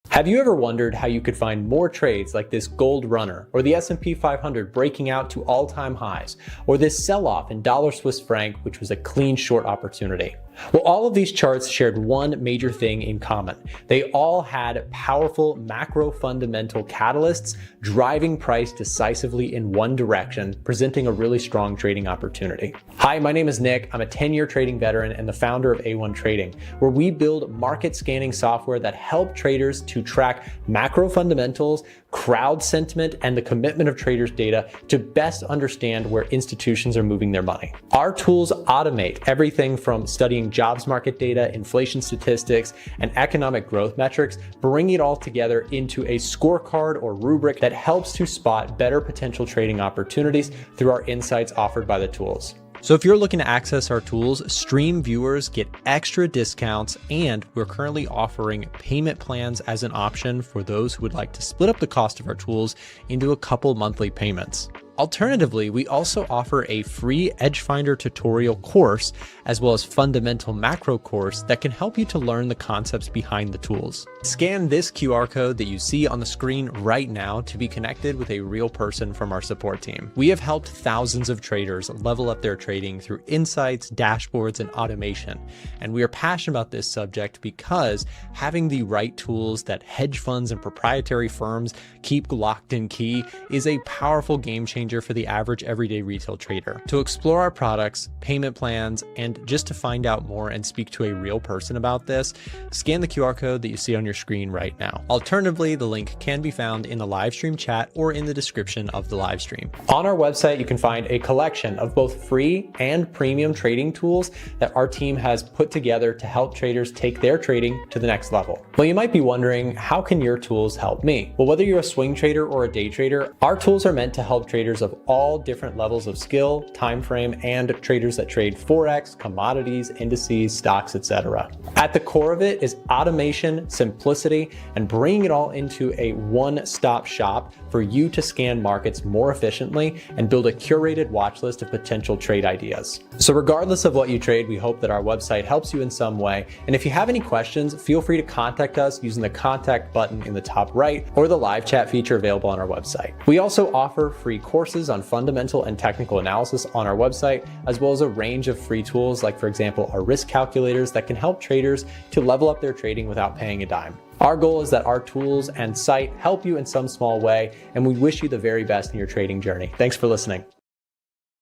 Have you ever wondered how you could find more trades like this gold runner, or the S&P 500 breaking out to all-time highs, or this sell-off in dollar Swiss franc, which was a clean short opportunity? Well, all of these charts shared one major thing in common. They all had powerful macro fundamental catalysts driving price decisively in one direction, presenting a really strong trading opportunity. Hi, my name is Nick. I'm a 10-year trading veteran and the founder of A1 Trading, where we build market scanning software that help traders to track macro fundamentals, crowd sentiment, and the commitment of traders' data to best understand where institutions are moving their money. Our tools automate everything from studying jobs market data, inflation statistics, and economic growth metrics, bringing it all together into a scorecard or rubric that helps to spot better potential trading opportunities through our insights offered by the tools. So if you're looking to access our tools, stream viewers get extra discounts, and we're currently offering payment plans as an option for those who would like to split up the cost of our tools into a couple monthly payments. Alternatively, we also offer a free Edge Finder tutorial course, as well as fundamental macro course that can help you to learn the concepts behind the tools. Scan this QR code that you see on the screen right now to be connected with a real person from our support team. We have helped thousands of traders level up their trading through insights, dashboards, and automation. And we are passionate about this subject because having the right tools that hedge funds and proprietary firms keep locked in key is a powerful game changer for the average everyday retail trader. To explore our products, payment plans, and just to find out more and speak to a real person about this, scan the QR code that you see on your screen right now. Alternatively, the link can be found in the live stream chat or in the description of the live stream. On our website, you can find a collection of both free and premium trading tools that our team has put together to help traders take their trading to the next level. Well, you might be wondering, how can your tools help me? Well, whether you're a swing trader or a day trader, our tools are meant to help traders of all different levels of skill, time frame, and traders that trade Forex, commodities, indices, stocks, etc. At the core of it is automation, simplicity, and bringing it all into a one-stop shop for you to scan markets more efficiently and build a curated watch list of potential trade ideas. So regardless of what you trade, we hope that our website helps you in some way. And if you have any questions, feel free to contact us using the contact button in the top right or the live chat feature available on our website. We also offer free courses courses on fundamental and technical analysis on our website, as well as a range of free tools like, for example, our risk calculators that can help traders to level up their trading without paying a dime. Our goal is that our tools and site help you in some small way, and we wish you the very best in your trading journey. Thanks for listening.